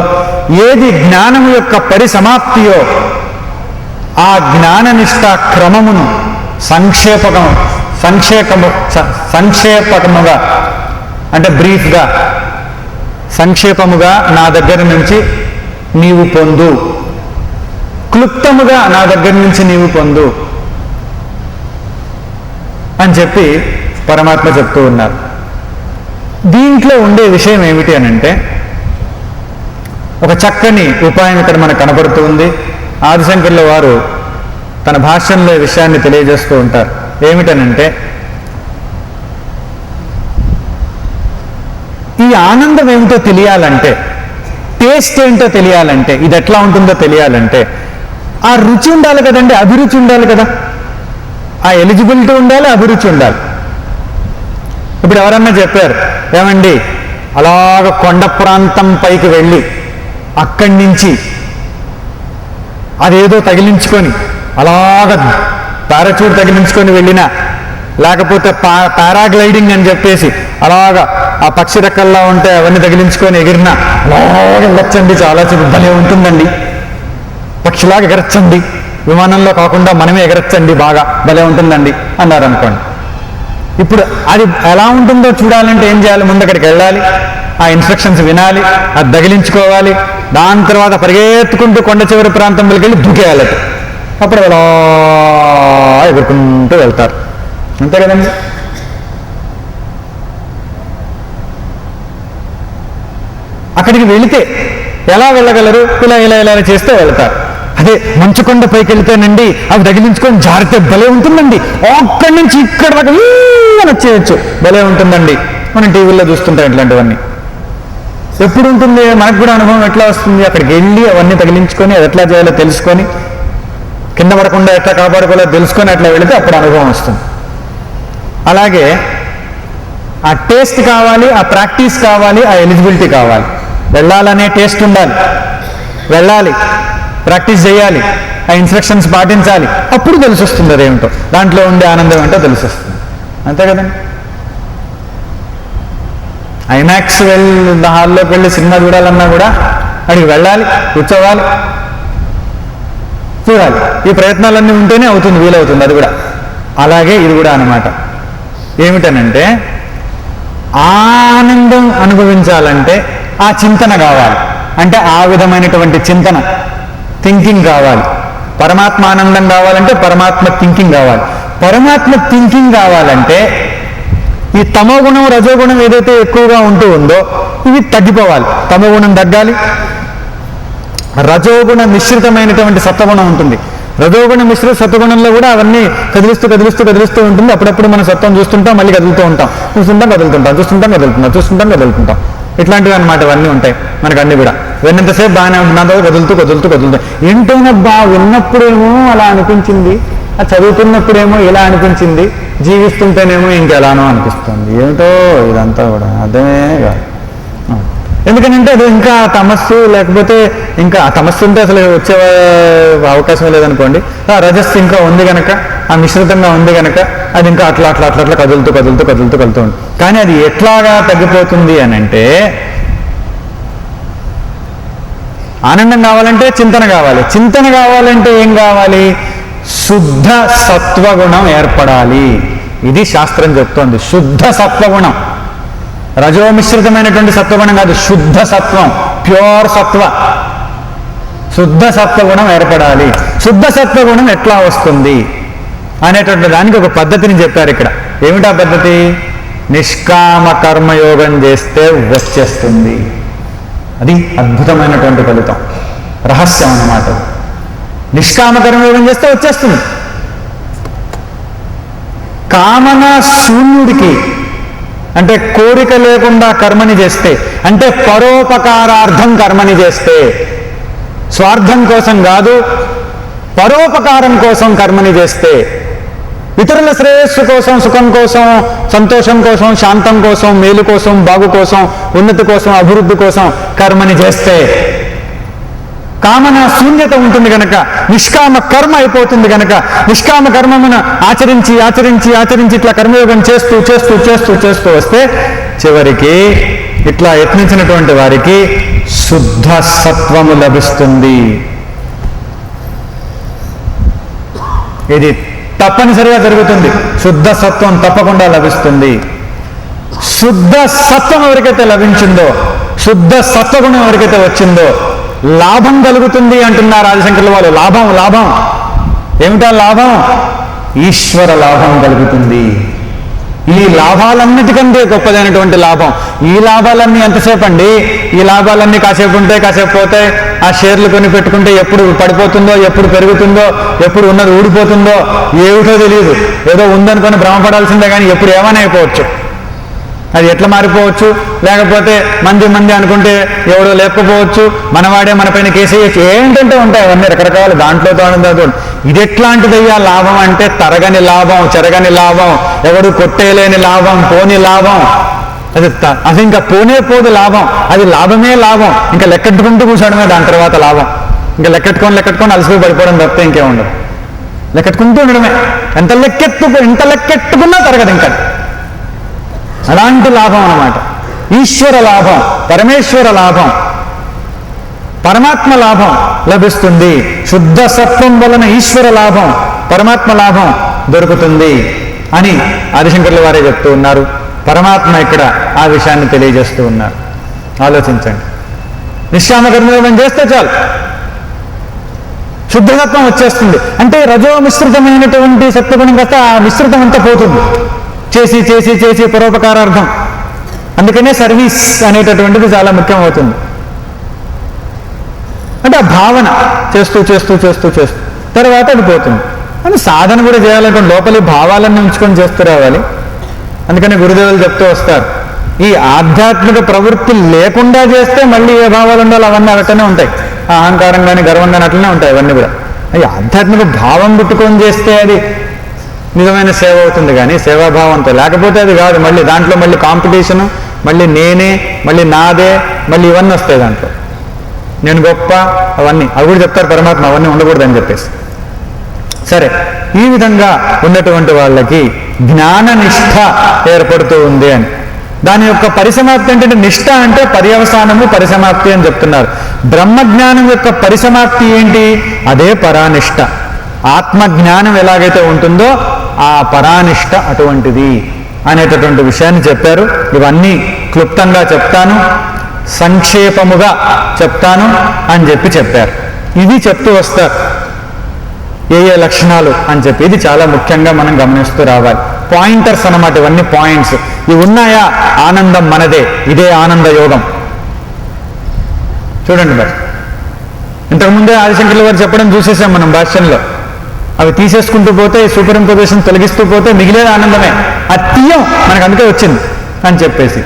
ఏది జ్ఞానము యొక్క పరిసమాప్తియో ఆ జ్ఞాననిష్ట క్రమమును సంక్షేపముగా అంటే బ్రీఫ్గా, సంక్షేపముగా నా దగ్గర నుంచి నీవు పొందు, క్లుప్తముగా నా దగ్గర నుంచి నీవు పొందు అని చెప్పి పరమాత్మ చెప్తూ ఉన్నారు. దీంట్లో ఉండే విషయం ఏమిటి అని అంటే, ఒక చక్కని ఉపాయం ఇక్కడ మనకు కనపడుతూ ఉంది. ఆదిశంకర్ల వారు తన భాష్యంలో ఈ విషయాన్ని తెలియజేస్తూ ఉంటారు. ఏమిటనంటే, ఈ ఆనందం ఏమిటో తెలియాలంటే, టేస్ట్ ఏంటో తెలియాలంటే, ఇది ఎట్లా ఉంటుందో తెలియాలంటే ఆ రుచి ఉండాలి కదండి, అభిరుచి ఉండాలి కదా. ఆ ఎలిజిబిలిటీ ఉండాలి, అభిరుచి ఉండాలి. ఇప్పుడు ఎవరన్నా చెప్పారు, ఏమండి అలాగ కొండ ప్రాంతం పైకి వెళ్ళి అక్కడి నుంచి అదేదో తగిలించుకొని అలాగ పారాచూట్ తగిలించుకొని వెళ్ళినా, లేకపోతే పారాగ్లైడింగ్ అని చెప్పేసి అలాగా ఆ పక్షి రెక్కల్లా ఉంటే అవన్నీ తగిలించుకొని ఎగిరినా అలాగా వెళ్ళొచ్చండి, చాలా భలే ఉంటుందండి. పక్షిలాగా ఎగరచ్చండి, విమానంలో కాకుండా మనమే ఎగరచ్చండి, బాగా భలే ఉంటుందండి అన్నారు అనుకోండి. ఇప్పుడు అది ఎలా ఉంటుందో చూడాలంటే ఏం చేయాలి? ముందు అక్కడికి వెళ్ళాలి, ఆ ఇన్స్ట్రక్షన్స్ వినాలి, అది తగిలించుకోవాలి. దాని తర్వాత పరిగెత్తుకుంటూ కొండ చివరి ప్రాంతంలోకి వెళ్ళి దూకేయాలి. అప్పుడు అలా ఎగురుకుంటూ వెళ్తారు, అంతే కదండి. అక్కడికి వెళితే ఎలా వెళ్ళగలరు? ఇలా ఇలా ఇలా చేస్తే వెళ్తారు. అదే మంచు కొండ పైకి వెళ్తేనండి అవి తగిలించుకొని జారితే భలే ఉంటుందండి, అక్కడి నుంచి ఇక్కడ దాకా వచ్చేయచ్చు, భలే ఉంటుందండి. మనం టీవీలో చూస్తుంటాం ఇట్లాంటివన్నీ. ఎప్పుడు ఉంటుంది? మనకు కూడా అనుభవం ఎట్లా వస్తుంది? అక్కడికి వెళ్ళి అవన్నీ తగిలించుకొని అది ఎట్లా చేయాలో తెలుసుకొని, కింద పడకుండా ఎట్లా కాపాడుకోవాలో తెలుసుకొని అట్లా వెళితే అప్పుడు అనుభవం వస్తుంది. అలాగే ఆ టేస్ట్ కావాలి, ఆ ప్రాక్టీస్ కావాలి, ఆ ఎలిజిబిలిటీ కావాలి. వెళ్ళాలనే టేస్ట్ ఉండాలి, వెళ్ళాలి, ప్రాక్టీస్ చేయాలి, ఆ ఇన్స్ట్రక్షన్స్ పాటించాలి, అప్పుడు తెలిసి వస్తుంది అదేమిటో, దాంట్లో ఉండే ఆనందం ఏంటో తెలిసి వస్తుంది, అంతే కదండి. ఐమాక్స్ హాల్లోకి వెళ్ళి సినిమా చూడాలన్నా కూడా అడిగి వెళ్ళాలి, కూర్చోవాలి, చూడాలి. ఈ ప్రయత్నాలన్నీ ఉంటేనే అవుతుంది, వీలవుతుంది అది కూడా. అలాగే ఇది కూడా అన్నమాట. ఏమిటనంటే ఆనందం అనుభవించాలంటే ఆ చింతన కావాలి, అంటే ఆ విధమైనటువంటి చింతన, థింకింగ్ కావాలి. పరమాత్మ ఆనందం కావాలంటే పరమాత్మ థింకింగ్ కావాలి. పరమాత్మ థింకింగ్ కావాలంటే ఈ తమోగుణం రజోగుణం ఏదైతే ఎక్కువగా ఉంటూ ఉందో ఇవి తగ్గిపోవాలి. తమోగుణం తగ్గాలి, రజోగుణ మిశ్రితమైనటువంటి సత్వగుణం ఉంటుంది. రజోగుణ మిశ్రిత సత్వగుణంలో కూడా అవన్నీ కదిలిస్తూ కదిలిస్తూ కదిలిస్తూ ఉంటుంది. అప్పుడప్పుడు మన సత్వం చూస్తుంటాం, మళ్ళీ కదులుతూ ఉంటాం, చూస్తుంటాం కదులుతుంటాం, చూస్తుంటాం కదులుతుంటాం, చూస్తుంటాం కదులుతుంటాం. ఇట్లాంటివి అనమాట ఇవన్నీ ఉంటాయి మనకు అన్ని కూడా. విన్నంతసేపు బాగానే ఉంటున్నా, కదులుతూ కదులుతూ కదులుతాం. ఏంటోనబ్బా విన్నప్పుడేమో అలా అనిపించింది, ఆ చదువుతున్నప్పుడేమో ఇలా అనిపించింది, జీవిస్తుంటేనేమో ఇంకెలానో అనిపిస్తుంది. ఏమిటో ఇదంతా కూడా అర్థమే కాదు. ఎందుకనంటే అది ఇంకా తమస్సు, లేకపోతే ఇంకా ఆ తమస్సు ఉంటే అసలు వచ్చే అవకాశం లేదనుకోండి. ఆ రజస్సు ఇంకా ఉంది కనుక, ఆ మిశ్రితంగా ఉంది కనుక అది ఇంకా అట్లా అట్లా అట్లా అట్లా కదులుతూ కదులుతూ కదులుతూ కదులుతూ ఉంది. కానీ అది ఎట్లాగా తగ్గిపోతుంది అని అంటే, ఆనందం కావాలంటే చింతన కావాలి. చింతన కావాలంటే ఏం కావాలి? శుద్ధ సత్వగుణం ఏర్పడాలి. ఇది శాస్త్రం చెప్తోంది. శుద్ధ సత్వగుణం, రజోమిశ్రితమైనటువంటి సత్వగుణం కాదు, శుద్ధ సత్వం, ప్యూర్ సత్వ, శుద్ధ సత్వగుణం ఏర్పడాలి. శుద్ధ సత్వగుణం ఎట్లా వస్తుంది అనేటువంటి దానికి ఒక పద్ధతిని చెప్పారు ఇక్కడ. ఏమిటా పద్ధతి? నిష్కామ కర్మయోగం చేస్తే వచ్చేస్తుంది. అది అద్భుతమైనటువంటి ఫలితం, రహస్యం అన్నమాట. నిష్కామ కర్మయోగం చేస్తే వచ్చేస్తుంది. కామన శూన్యుడికి, అంటే కోరిక లేకుండా కర్మని చేస్తే, అంటే పరోపకారార్థం కర్మని చేస్తే, స్వార్థం కోసం కాదు, పరోపకారం కోసం కర్మని చేస్తే, ఇతరుల శ్రేయస్సు కోసం, సుఖం కోసం, సంతోషం కోసం, శాంతం కోసం, మేలు కోసం, బాగు కోసం, ఉన్నతి కోసం, అభివృద్ధి కోసం కర్మని చేస్తే కామన శూన్యత ఉంటుంది కనుక నిష్కామ కర్మ అయిపోతుంది కనుక నిష్కామ కర్మమును ఆచరించి ఆచరించి ఆచరించి ఇట్లా కర్మయోగం చేస్తూ చేస్తూ చేస్తూ చేస్తూ వస్తే చివరికి ఇట్లా యత్నించినటువంటి వారికి శుద్ధ సత్వము లభిస్తుంది. ఇది తప్పనిసరిగా జరుగుతుంది. శుద్ధ సత్వం తప్పకుండా లభిస్తుంది. శుద్ధ సత్వం ఎవరికైతే లభించిందో, శుద్ధ సత్వగుణం ఎవరికైతే వచ్చిందో లాభం కలుగుతుంది అంటున్నారు ఆదిశంకరుల వాళ్ళు. లాభం, లాభం ఏమిటా లాభం? ఈశ్వర లాభం కలుగుతుంది. ఈ లాభాలన్నిటికంటే గొప్పదైనటువంటి లాభం. ఈ లాభాలన్నీ ఎంతసేపు అండి? ఈ లాభాలన్నీ కాసేపు ఉంటాయి, కాసేపు పోతాయి. ఆ షేర్లు కొని పెట్టుకుంటే ఎప్పుడు పడిపోతుందో, ఎప్పుడు పెరుగుతుందో, ఎప్పుడు ఉన్నది ఊడిపోతుందో ఏమిటో తెలియదు. ఏదో ఉందనుకొని భ్రమపడాల్సిందే, కానీ ఎప్పుడు ఏమైనా అయిపోవచ్చు. అది ఎట్లా మారిపోవచ్చు, లేకపోతే మంది అనుకుంటే ఎవడో లేకపోవచ్చు, మనవాడే మన పైన కేసేయచ్చు, ఏంటంటే ఉంటాయి అవన్నీ రకరకాల. దాంట్లో ఇది ఎట్లాంటిదయ్యా లాభం అంటే తరగని లాభం, చెరగని లాభం, ఎవడు కొట్టేయలేని లాభం, పోని లాభం. అది ఇంకా పోనే పోదు లాభం, అది లాభమే లాభం, ఇంకా లెక్కెట్టుకుంటూ కూర్చోడమే దాని తర్వాత లాభం. ఇంకా లెక్కెట్టుకొని అలసిపోయి పడిపోవడం తప్పితే ఇంకేముండదు. లెక్కెట్టుకుంటూ ఉండడమే, ఎంత లెక్కెట్టుకున్నా తరగదు ఇంకా. అలాంటి లాభం అన్నమాట. ఈశ్వర లాభం, పరమేశ్వర లాభం, పరమాత్మ లాభం లభిస్తుంది. శుద్ధ సత్వం వలన ఈశ్వర లాభం, పరమాత్మ లాభం దొరుకుతుంది అని ఆదిశంకర్ల వారే చెప్తూ ఉన్నారు. పరమాత్మ ఇక్కడ ఆ విషయాన్ని తెలియజేస్తూ ఉన్నారు. ఆలోచించండి. నిష్కామ కర్మయోగం చేస్తే చాలు, శుద్ధతత్వం వచ్చేస్తుంది. అంటే రజో మిశ్రితమైనటువంటి సత్వగుణం కాస్త ఆ మిశ్రితం అంతా పోతుంది, చేసి చేసి చేసి పరోపకారార్థం. అందుకనే సర్వీస్ అనేటటువంటిది చాలా ముఖ్యం అవుతుంది. అంటే ఆ భావన చేస్తూ చేస్తూ చేస్తూ చేస్తూ తర్వాత అది పోతుంది. అని సాధన కూడా చేయాలంటే లోపలి భావాలన్నీ ఉంచుకొని చేస్తూ రావాలి. అందుకని గురుదేవులు చెప్తూ వస్తారు, ఈ ఆధ్యాత్మిక ప్రవృత్తి లేకుండా చేస్తే మళ్ళీ ఏ భావాలు ఉండాలో అవన్నీ అట్లనే ఉంటాయి. అహంకారం కానీ గర్వం కానీ అట్లనే ఉంటాయి అవన్నీ కూడా. ఈ ఆధ్యాత్మిక భావం పెట్టుకొని చేస్తే అది నిజమైన సేవ అవుతుంది. కానీ సేవాభావంతో లేకపోతే అది కాదు. మళ్ళీ దాంట్లో మళ్ళీ కాంపిటీషను, మళ్ళీ నేనే, మళ్ళీ నాదే, మళ్ళీ ఇవన్నీ వస్తాయి దాంట్లో. నేను గొప్ప, అవన్నీ అవి కూడా చెప్తారు పరమాత్మ, అవన్నీ ఉండకూడదని చెప్పేసి. సరే, ఈ విధంగా ఉన్నటువంటి వాళ్ళకి జ్ఞాన నిష్ఠ ఏర్పడుతూ ఉంది అని. దాని యొక్క పరిసమాప్తి ఏంటంటే, నిష్ఠ అంటే పర్యవసానము, పరిసమాప్తి అని చెప్తున్నారు. బ్రహ్మజ్ఞానం యొక్క పరిసమాప్తి ఏంటి? అదే పరానిష్ట. ఆత్మజ్ఞానం ఎలాగైతే ఉంటుందో ఆ పరానిష్ట అటువంటిది అనేటటువంటి విషయాన్ని చెప్పారు. ఇవన్నీ క్లుప్తంగా చెప్తాను, సంక్షేపముగా చెప్తాను అని చెప్పారు. ఇది చెప్తూ వస్తారు ఏ ఏ లక్షణాలు అని చెప్పి. ఇది చాలా ముఖ్యంగా మనం గమనిస్తూ రావాలి. పాయింటర్స్ అన్నమాట ఇవన్నీ, పాయింట్స్. ఇవి ఉన్నాయా? ఆనందం మనదే, ఇదే ఆనంద యోగం. చూడండి మరి, ఇంతకుముందే ఆదిశంకర్ల వారు చెప్పడం చూసేసాం మనం భాష్యంలో. అవి తీసేసుకుంటూ పోతే, సూపర్ ఇంపోజిషన్ తొలగిస్తూ పోతే మిగిలేది ఆనందమే. అది తీయం మనకు, అందుకే వచ్చింది అని చెప్పేసి.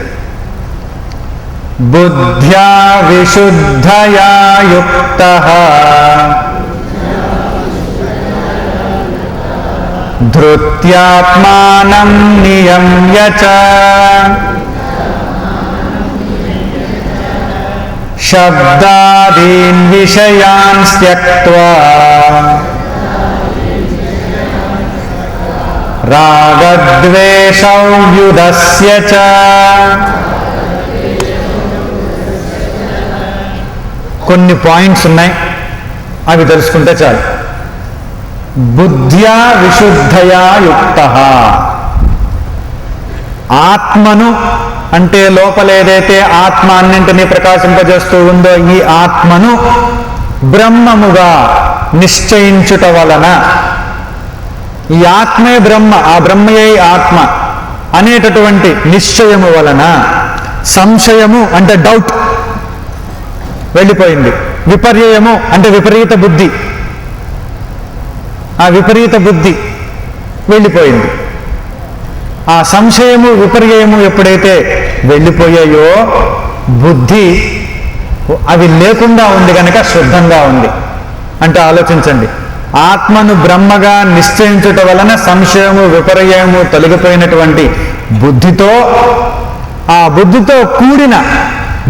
బుద్ధ్యా విశుద్ధయా యుక్తః ధృత్యాత్మానం నియమ్య చ శబ్దాదీన్ విషయాన్ త్యక్త్వా రాగద్వేషౌ యుధస్య చ. కొన్ని పాయింట్స్ ఉన్నాయి, అవి తెలుసుకుంటే చాలు. బుద్ధ్యా విశుద్ధయా యుక్తః, ఆత్మను అంటే లోపల ఏదైతే ఆత్మ అన్నింటినీ ప్రకాశింపజేస్తూ ఉందో ఈ ఆత్మను బ్రహ్మముగా నిశ్చయించుట వలన, ఈ ఆత్మే బ్రహ్మ, ఆ బ్రహ్మయే ఆత్మ అనేటటువంటి నిశ్చయము వలన సంశయము అంటే డౌట్ వెళ్ళిపోయింది. విపర్యయము అంటే విపరీత బుద్ధి, ఆ విపరీత బుద్ధి వెళ్ళిపోయింది. ఆ సంశయము విపర్యయము ఎప్పుడైతే వెళ్ళిపోయాయో బుద్ధి అవి లేకుండా ఉంది కనుక శుద్ధంగా ఉంది. అంటే ఆలోచించండి, ఆత్మను బ్రహ్మగా నిశ్చయించుట వలన సంశయము విపర్యయము తొలగిపోయినటువంటి బుద్ధితో, ఆ బుద్ధితో కూడిన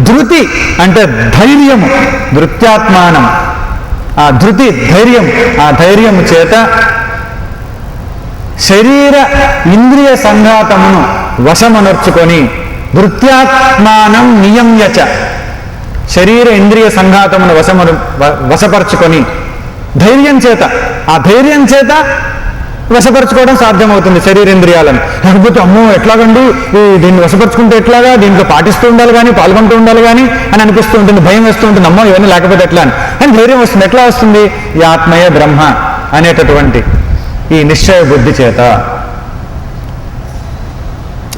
ధృతి అంటే ధైర్యము, ధృత్యాత్మానం, ఆ ధృతి ధైర్యం, ఆ ధైర్యము చేత శరీర ఇంద్రియ సంఘాతమును వశమనర్చుకొని, ధృత్యాత్మానం నియమ్యచ, శరీర ఇంద్రియ సంఘాతమును వశపరుచుకొని ధైర్యం చేత, ఆ ధైర్యం చేత వశపరచుకోవడం సాధ్యమవుతుంది శరీరేంద్రియాలను. లేకపోతే అమ్మో ఎట్లాగండి, దీన్ని వశపరుచుకుంటే ఎట్లాగా, దీంట్లో పాటిస్తూ ఉండాలి కానీ పాల్గొంటూ ఉండాలి కానీ అని అనిపిస్తూ ఉంటుంది, భయం వేస్తూ ఉంటుంది, అమ్మో ఇవన్నీ లేకపోతే ఎట్లా అని ధైర్యం వస్తుంది. ఎట్లా వస్తుంది? ఈ ఆత్మయే బ్రహ్మ అనేటటువంటి ఈ నిశ్చయ బుద్ధి చేత.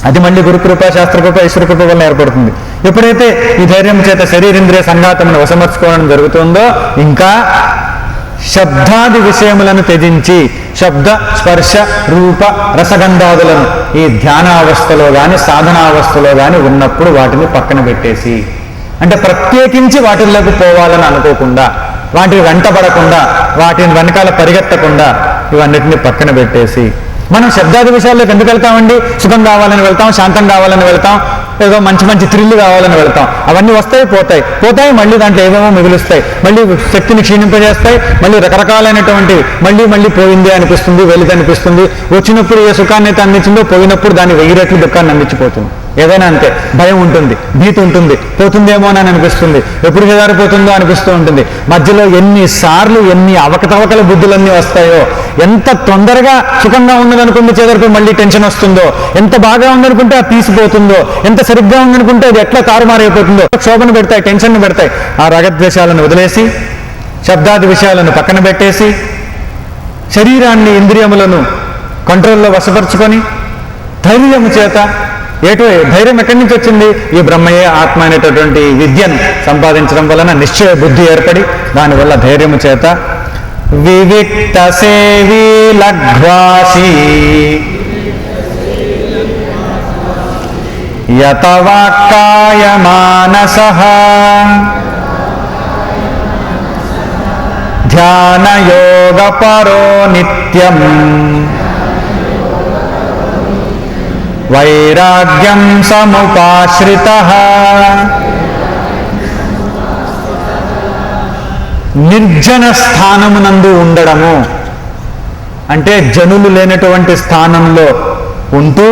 అది మళ్ళీ గురుకృప, శాస్త్రకృప, ఈశ్వరకృప వల్ల ఏర్పడుతుంది. ఎప్పుడైతే ఈ ధైర్యం చేత శరీరేంద్రియ సంఘాతమును వశపరుచుకోవడం జరుగుతుందో, ఇంకా శబ్దాది విషయములను త్యజించి, శబ్ద స్పర్శ రూప రసగంధాదులను ఈ ధ్యానావస్థలో కానీ సాధనావస్థలో కానీ ఉన్నప్పుడు వాటిని పక్కన పెట్టేసి, అంటే ప్రత్యేకించి వాటిల్లోకి పోవాలని అనుకోకుండా, వాటిని వెంటబడకుండా, వాటిని వెనకాల పరిగెత్తకుండా ఇవన్నిటిని పక్కన పెట్టేసి, మనం శబ్దాది విషయాల్లోకి ఎందుకు వెళ్తామండి? సుఖం కావాలని వెళ్తాం, శాంతం కావాలని వెళ్తాం, ఏదో మంచి మంచి థ్రిల్లు కావాలని వెళ్తాం. అవన్నీ వస్తాయి పోతాయి, పోతాయి మళ్ళీ దాంట్లో ఏమేమో మిగులుస్తాయి, మళ్ళీ శక్తిని క్షీణింపజేస్తాయి, మళ్ళీ రకరకాలైనటువంటి మళ్ళీ పోయింది అనిపిస్తుంది, వెలిది అనిపిస్తుంది. వచ్చినప్పుడు ఏ సుఖాన్ని అయితే అందించిందో పోయినప్పుడు దాన్ని 1000 రెట్లు దుఃఖాన్ని అందించిపోతుంది. ఏదైనా అంతే, భయం ఉంటుంది, భీతి ఉంటుంది, పోతుందేమో అని అనిపిస్తుంది, ఎప్పుడు చెదారిపోతుందో అనిపిస్తూ ఉంటుంది. మధ్యలో ఎన్నిసార్లు ఎన్ని అవకతవకల బుద్ధులన్నీ వస్తాయో, ఎంత తొందరగా సుఖంగా ఉన్నదనుకుంటే చెదరిపోయి మళ్ళీ టెన్షన్ వస్తుందో, ఎంత బాగా ఉందనుకుంటే అది తీసిపోతుందో, ఎంత సరిగ్గా ఉందనుకుంటే అది ఎట్లా తారుమారైపోతుందో, క్షోభను పెడతాయి, టెన్షన్ పెడతాయి. ఆ రాగద్వేషాలను వదిలేసి, శబ్దాది విషయాలను పక్కన పెట్టేసి, శరీరాన్ని ఇంద్రియములను కంట్రోల్లో వశపరుచుకొని ధైర్యము చేత, ధైర్యం ఎక్కడి నుంచి వచ్చింది? ఈ బ్రహ్మయే ఆత్మ అనేటటువంటి విద్యను సంపాదించడం వలన నిశ్చయ బుద్ధి ఏర్పడి, దానివల్ల ధైర్యము చేత వివిక్త సేవీ లఘ్వాసి యతవాక్కాయ మానసః ధ్యానయోగ పరో నిత్యం వైరాగ్యం సముపాశ్రితః. నిర్జన స్థానమునందు ఉండడము అంటే జనులు లేనటువంటి స్థానంలో ఉంటూ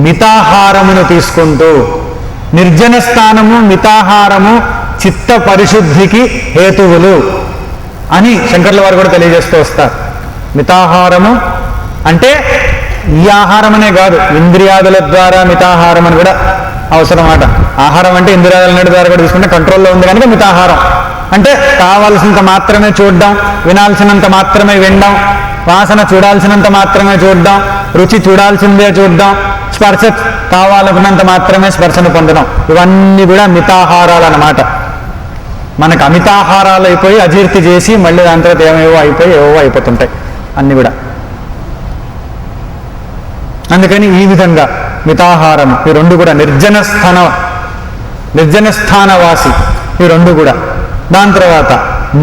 మితాహారమును తీసుకుంటూ. నిర్జన స్థానము, మితాహారము చిత్త పరిశుద్ధికి హేతువులు అని శంకర్ల వారు కూడా తెలియజేస్తూ వస్తారు. మితాహారము అంటే ఈ ఆహారం అనే కాదు, ఇంద్రియాదుల ద్వారా మితాహారం అని కూడా అవసరమాట. ఆహారం అంటే ఇంద్రియాదుల ద్వారా కూడా తీసుకుంటే కంట్రోల్లో ఉంది కనుక మితాహారం అంటే కావాల్సినంత మాత్రమే చూడడం, వినాల్సినంత మాత్రమే వినడం, వాసన చూడాల్సినంత మాత్రమే చూడడం, రుచి చూడాల్సిందే చూడడం, స్పర్శ కావాలనుకున్నంత మాత్రమే స్పర్శను పొందడం, ఇవన్నీ కూడా మితాహారాలు అన్నమాట. మనకు అమితాహారాలు అయిపోయి అజీర్తి చేసి మళ్ళీ దాని తర్వాత ఏమేవో అయిపోతుంటాయి అన్నీ కూడా. అందుకని ఈ విధంగా మితాహారం, ఈ రెండు కూడా నిర్జన స్థానవాసి, ఈ రెండు కూడా. దాని తర్వాత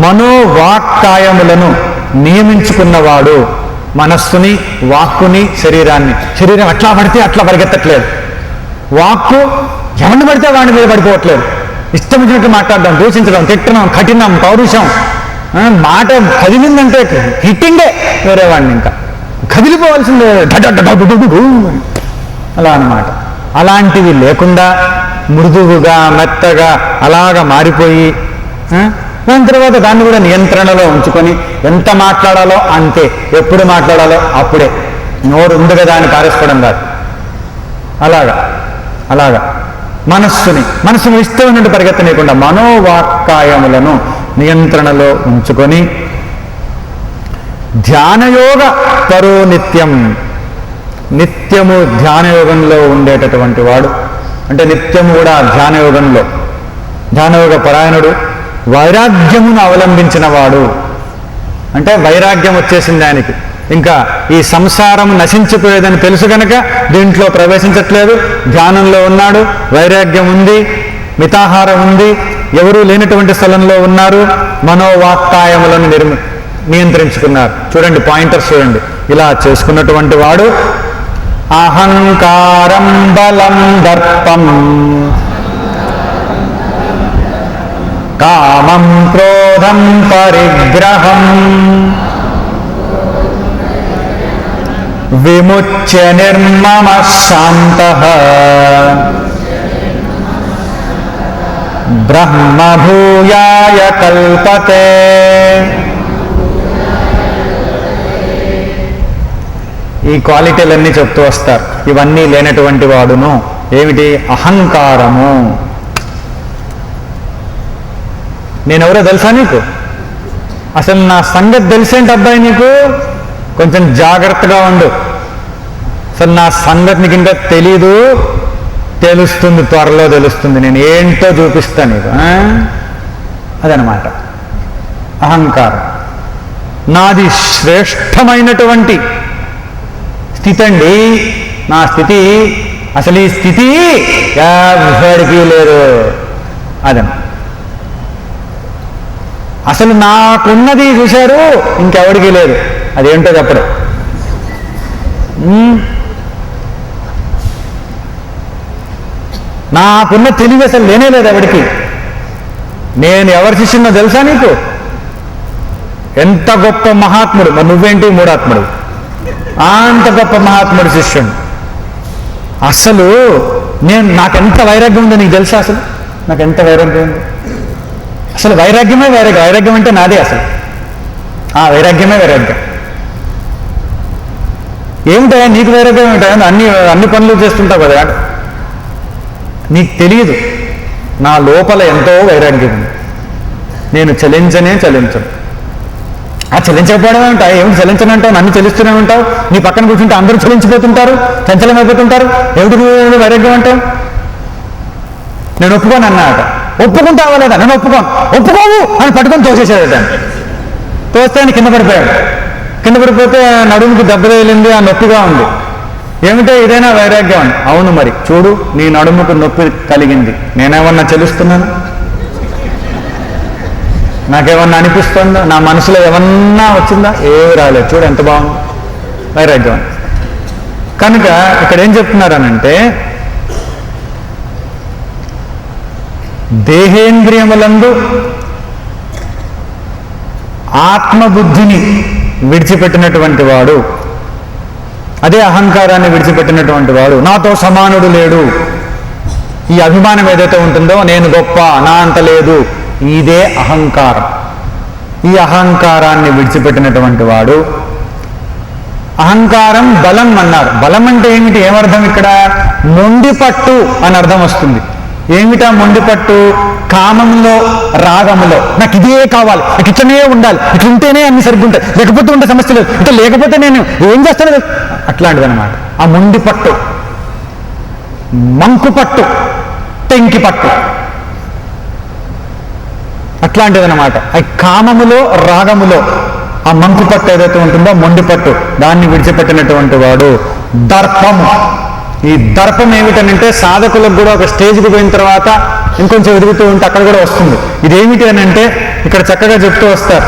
మనోవాక్కాయములను నియమించుకున్నవాడు, మనస్సుని, వాక్కుని, శరీరాన్ని. శరీరం ఎట్లా పడితే అట్లా పరిగెత్తట్లేదు, వాక్కు ఎవరిని పడితే వాడి మీద పడిపోవట్లేదు, ఇష్టం వచ్చినట్టు మాట్లాడడం, దూషించడం, తిట్టడం, కఠినం, పౌరుషం, మాట కదిలిందంటే హిట్టింగే వేరే వాడిని, ఇంకా కదిలిపోవాల్సిందే అలా అన్నమాట. అలాంటివి లేకుండా మృదువుగా మెత్తగా అలాగా మారిపోయి, దాని తర్వాత దాన్ని కూడా నియంత్రణలో ఉంచుకొని ఎంత మాట్లాడాలో అంతే, ఎప్పుడు మాట్లాడాలో అప్పుడే, నోరు ఉంది కదా అని పారేసుకోవడం కాదు. అలాగా మనస్సును ఇష్టమైనట్టు పరిగెత్తనీయకుండా మనోవాక్కాయములను నియంత్రణలో ఉంచుకొని ధ్యానయోగ పరో నిత్యము ధ్యానయోగంలో ఉండేటటువంటి వాడు, అంటే నిత్యము కూడా ధ్యానయోగ పరాయణుడు, వైరాగ్యమును అవలంబించిన వాడు, అంటే వైరాగ్యం వచ్చేసింది ఆయనకి, ఇంకా ఈ సంసారం నశించిపోయేదని తెలుసు కనుక దీంట్లో ప్రవేశించట్లేదు, ధ్యానంలో ఉన్నాడు, వైరాగ్యం ఉంది, మితాహారం ఉంది, ఎవరూ లేనటువంటి స్థలంలో ఉన్నారు, మనోవాక్కాయములను నియంత్రించుకున్నారు. చూడండి పాయింటర్స్ చూడండి. ఇలా చేసుకున్నటువంటి వాడు అహంకారం బలం దర్పం కామం క్రోధం పరిగ్రహం విముచ్య నిర్మమ శాంతః బ్రహ్మభూయాయ కల్పతే. ఈ క్వాలిటీలన్నీ చెప్తూ వస్తారు. ఇవన్నీ లేనటువంటి వాడును ఏమిటి? అహంకారము. నేనెవరో తెలుసా నీకు? అసలు నా సంగతి తెలిసేంటి అబ్బాయి నీకు? కొంచెం జాగ్రత్తగా ఉండు. అసలు నా సంగతి నీకు ఇంకా తెలీదు, తెలుస్తుంది, త్వరలో తెలుస్తుంది, నేను ఏంటో చూపిస్తా నీకు. అదనమాట అహంకారం. నాది శ్రేష్టమైనటువంటి స్థితి అండి, నా స్థితి, అసలు ఈ స్థితి ఎవరికీ లేదు. అదన అసలు నాకున్నది చూశారు, ఇంకెవడికి లేదు. అదేంటో చెప్పడు. నాకున్న తెలివి అసలు లేనే లేదు ఎవరికి. నేను ఎవరి శిష్యున్నో తెలుసా నీకు? ఎంత గొప్ప మహాత్ముడు, మరి నువ్వేంటి మూఢాత్ముడు, అంత గొప్ప మహాత్ముడు శిష్యుడు. అసలు నాకెంత వైరాగ్యం ఉందో నీకు తెలుసా? అసలు నాకెంత వైరాగ్యం ఉంది. అసలు వైరాగ్యమే వైరాగ్యం. వైరాగ్యం అంటే నాదే అసలు. వైరాగ్యమే వైరాగ్యం. ఏమిటా నీకు వైరాగ్యం ఏమిటా? అన్ని పనులు చేస్తుంటావు కదా. నీకు తెలియదు నా లోపల ఎంతో వైరాగ్యం ఉంది. నేను చలించను. ఆ చలించకపోవడం ఏమిటా? ఏమిటి చలించనంటావు? నన్ను చలిస్తూనే ఉంటావు. నీ పక్కన కూర్చుంటే అందరూ చలించిపోతుంటారు, చంచలమైపోతుంటారు. ఏమిటి నువ్వు వైరాగ్యం అంటావు? నేను ఒప్పుకోను అన్నాట. ఒప్పుకుంటావా లేదా? నేను ఒప్పుకోవు అని పట్టుకొని తోసేసాడట. తోస్తే ఆయన కింద పడిపోయాడు. కింద పడిపోతే నడుముకి దెబ్బ తగిలింది, ఆ నొప్పిగా ఉంది. ఏమిటో ఇదేనా వైరాగ్యం అని. అవును, మరి చూడు, నీ నడుముకు నొప్పి కలిగింది, నేనేమన్నా చెలుస్తున్నాను? నాకేమన్నా అనిపిస్తుందా? నా మనసులో ఏమన్నా వచ్చిందా? ఏమి రాలేదు. చూడు ఎంత బాగుంది వైరాగ్యం. కనుక ఇక్కడ ఏం చెప్తున్నారనంటే, దేహేంద్రియములందు ఆత్మబుద్ధిని విడిచిపెట్టినటువంటి వాడు, అదే అహంకారాన్ని విడిచిపెట్టినటువంటి వాడు, నాతో సమానుడు లేడు, ఈ అభిమానం ఏదైతే ఉంటుందో నేను గొప్ప, నా అంత లేదు, ఇదే అహంకారం. ఈ అహంకారాన్ని విడిచిపెట్టినటువంటి వాడు. అహంకారం బలం అన్నారు. బలం అంటే ఏమిటి? ఏమర్థం ఇక్కడ? మొండిపట్టు అని అర్థం వస్తుంది. ఏమిటా మొండిపట్టు? కామంలో, రాగములో నాకు ఇదే కావాలి, నాకు ఇట్లనే ఉండాలి, ఇట్లుంటేనే అన్ని సరిగ్గా ఉంటాయి, లేకపోతే ఉండే సమస్య లేదు, ఇట్లా లేకపోతే నేను ఏం చేస్తాను, అట్లాంటిది అనమాట. ఆ మొండిపట్టు, మంకుపట్టు, టెంకిపట్టు, అట్లాంటిదనమాట. ఆ కామములో, రాగములో ఆ మంకుపట్టు ఏదైతే ఉంటుందో మొండిపట్టు, దాన్ని విడిచిపెట్టినటువంటి వాడు. దర్పము. ఈ దర్పం ఏమిటనంటే, సాధకులకు కూడా ఒక స్టేజ్కి పోయిన తర్వాత ఇంకొంచెం ఎదుగుతూ ఉంటే అక్కడ కూడా వస్తుంది. ఇదేమిటి అని అంటే ఇక్కడ చక్కగా చెప్తూ వస్తారు,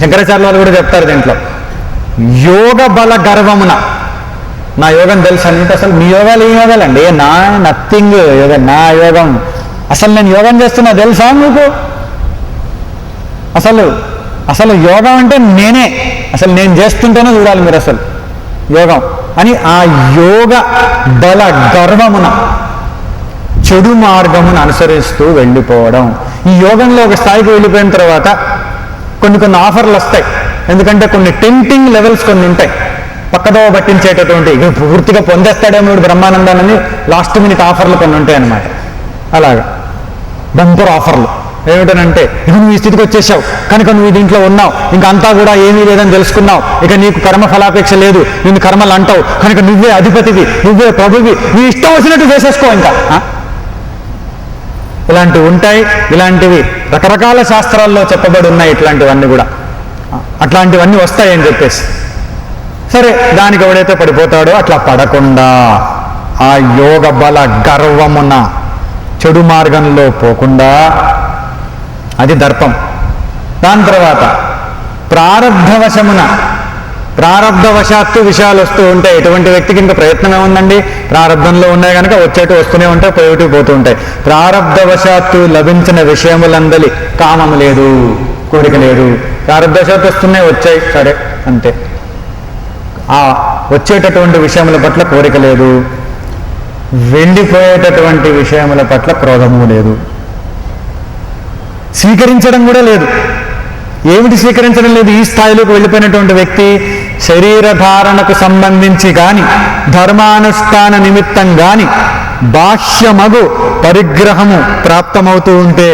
శంకరాచార్య వాళ్ళు కూడా చెప్తారు దీంట్లో. యోగ బల గర్వమున, నా యోగం తెలుసు అంటే, అసలు మీ యోగాలు ఏం యోగాలండి? నథింగ్ యోగం, నా యోగం, అసలు నేను యోగం చేస్తున్నా తెలుసా మీకు? అసలు యోగం అంటే నేనే, అసలు నేను చేస్తుంటేనే చూడాలి మీరు అసలు యోగం అని. ఆ యోగ బల గర్వమున చెడు మార్గమును అనుసరిస్తూ వెళ్ళిపోవడం. ఈ యోగంలో ఒక స్థాయికి వెళ్ళిపోయిన తర్వాత కొన్ని ఆఫర్లు వస్తాయి. ఎందుకంటే కొన్ని టెంప్టింగ్ లెవెల్స్ కొన్ని ఉంటాయి, పక్కదోవ పట్టించేటటువంటి, పూర్తిగా పొందేస్తాడేమో బ్రహ్మానందాన్ని లాస్ట్ మినిట్ ఆఫర్లు కొన్ని ఉంటాయి అన్నమాట. అలాగా బంపర్ ఆఫర్లు. ఏమిటనంటే, ఇక నువ్వు ఈ స్థితికి వచ్చేసావు కనుక నువ్వు దీంట్లో ఉన్నావు, ఇంకా అంతా కూడా ఏమీ లేదని తెలుసుకున్నావు, ఇక నీకు కర్మ ఫలాపేక్ష లేదు, నిన్ను కర్మలు అంటావు కనుక నువ్వే అధిపతివి, నువ్వే ప్రభువి, నీ ఇష్టం వచ్చినట్టు చేసేసుకో. ఇంకా ఇలాంటివి ఉంటాయి. ఇలాంటివి రకరకాల శాస్త్రాల్లో చెప్పబడి ఉన్నాయి. ఇట్లాంటివన్నీ కూడా అట్లాంటివన్నీ వస్తాయని చెప్పేసి, సరే దానికి ఎవడైతే పడిపోతాడో అట్లా పడకుండా ఆ యోగ బల గర్వమున చెడు మార్గంలో పోకుండా, అది దర్పం. దాని తర్వాత ప్రారబ్ధవశమున, ప్రారబ్ధవశాత్తు విషయాలు వస్తూ ఉంటాయి. ఎటువంటి వ్యక్తికి ఇంకా ప్రయత్నం ఏముందండి? ప్రారబ్ధంలో ఉన్నాయి కనుక వచ్చేటి వస్తూనే ఉంటాయి, పోయేటి పోతూ ఉంటాయి. ప్రారబ్ధవశాత్తు లభించిన విషయములందలి కామము లేదు, కోరిక లేదు. ప్రారబ్ధవశాత్తు వస్తున్నాయి, వచ్చాయి, సరే అంతే. ఆ వచ్చేటటువంటి విషయముల పట్ల కోరిక లేదు, వెళ్ళిపోయేటటువంటి విషయముల పట్ల క్రోధము లేదు, స్వీకరించడం కూడా లేదు. ఏమిటి స్వీకరించడం లేదు? ఈ స్థాయిలోకి వెళ్ళిపోయినటువంటి వ్యక్తి శరీరధారణకు సంబంధించి కానీ, ధర్మానుష్ఠాన నిమిత్తం కానీ బాహ్యమగు పరిగ్రహము ప్రాప్తమవుతూ ఉంటే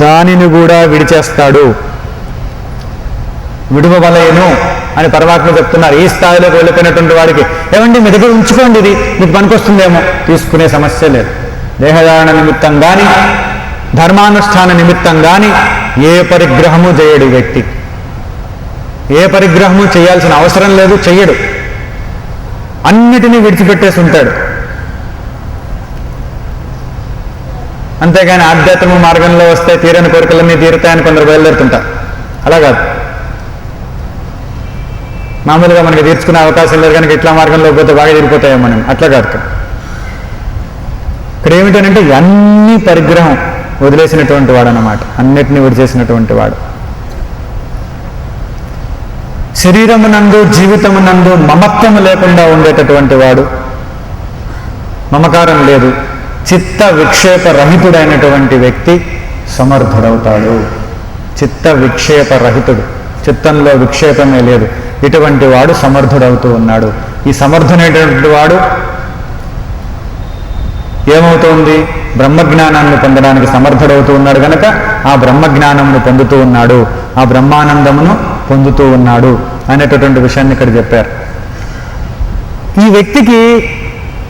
దానిని కూడా విడిచేస్తాడు. విడువవలయను అని పరమాత్మ చెప్తున్నారు. ఈ స్థాయిలోకి వెళ్ళిపోయినటువంటి వాడికి, ఏమండి మీ దగ్గర ఉంచుకోండి, ఇది మీకు పనికొస్తుందేమో, తీసుకునే సమస్య లేదు. దేహధారణ నిమిత్తం కానీ, ధర్మానుష్ఠాన నిమిత్తం కానీ ఏ పరిగ్రహము చేయడు వ్యక్తి. ఏ పరిగ్రహము చేయాల్సిన అవసరం లేదు, చెయ్యడు. అన్నిటినీ విడిచిపెట్టేసి ఉంటాడు. అంతేగాని ఆధ్యాత్మిక మార్గంలో వస్తే తీరని కోరికలన్నీ తీరుతాయని కొందరు బయలుదేరుతుంటారు. అలా కాదు. మామూలుగా మనకి తీర్చుకునే అవకాశం లేదు కనుక ఇట్లా మార్గంలో పోతే బాగా తీరిపోతాయో మనం, అట్లా కాదు. ఇక్కడ ఏమిటనంటే అన్ని పరిగ్రహం వదిలేసినటువంటి వాడు అన్నమాట, అన్నిటినీ విడిచేసినటువంటి వాడు. శరీరమునందు జీవితమునందు మమత్వము లేకుండా ఉండేటటువంటి వాడు, మమకారం లేదు, చిత్త విక్షేప రహితుడైనటువంటి వ్యక్తి సమర్థుడవుతాడు. చిత్త విక్షేప రహితుడు, చిత్తంలో విక్షేపమే లేదు, ఇటువంటి వాడు సమర్థుడవుతూ ఉన్నాడు. ఈ సమర్థుడైనటువంటి వాడు ఏమవుతోంది? బ్రహ్మజ్ఞానాన్ని పొందడానికి సమర్థుడవుతూ ఉన్నాడు కనుక ఆ బ్రహ్మజ్ఞానమును పొందుతూ ఉన్నాడు, ఆ బ్రహ్మానందమును పొందుతూ ఉన్నాడు అనేటటువంటి విషయాన్ని ఇక్కడ చెప్పారు. ఈ వ్యక్తికి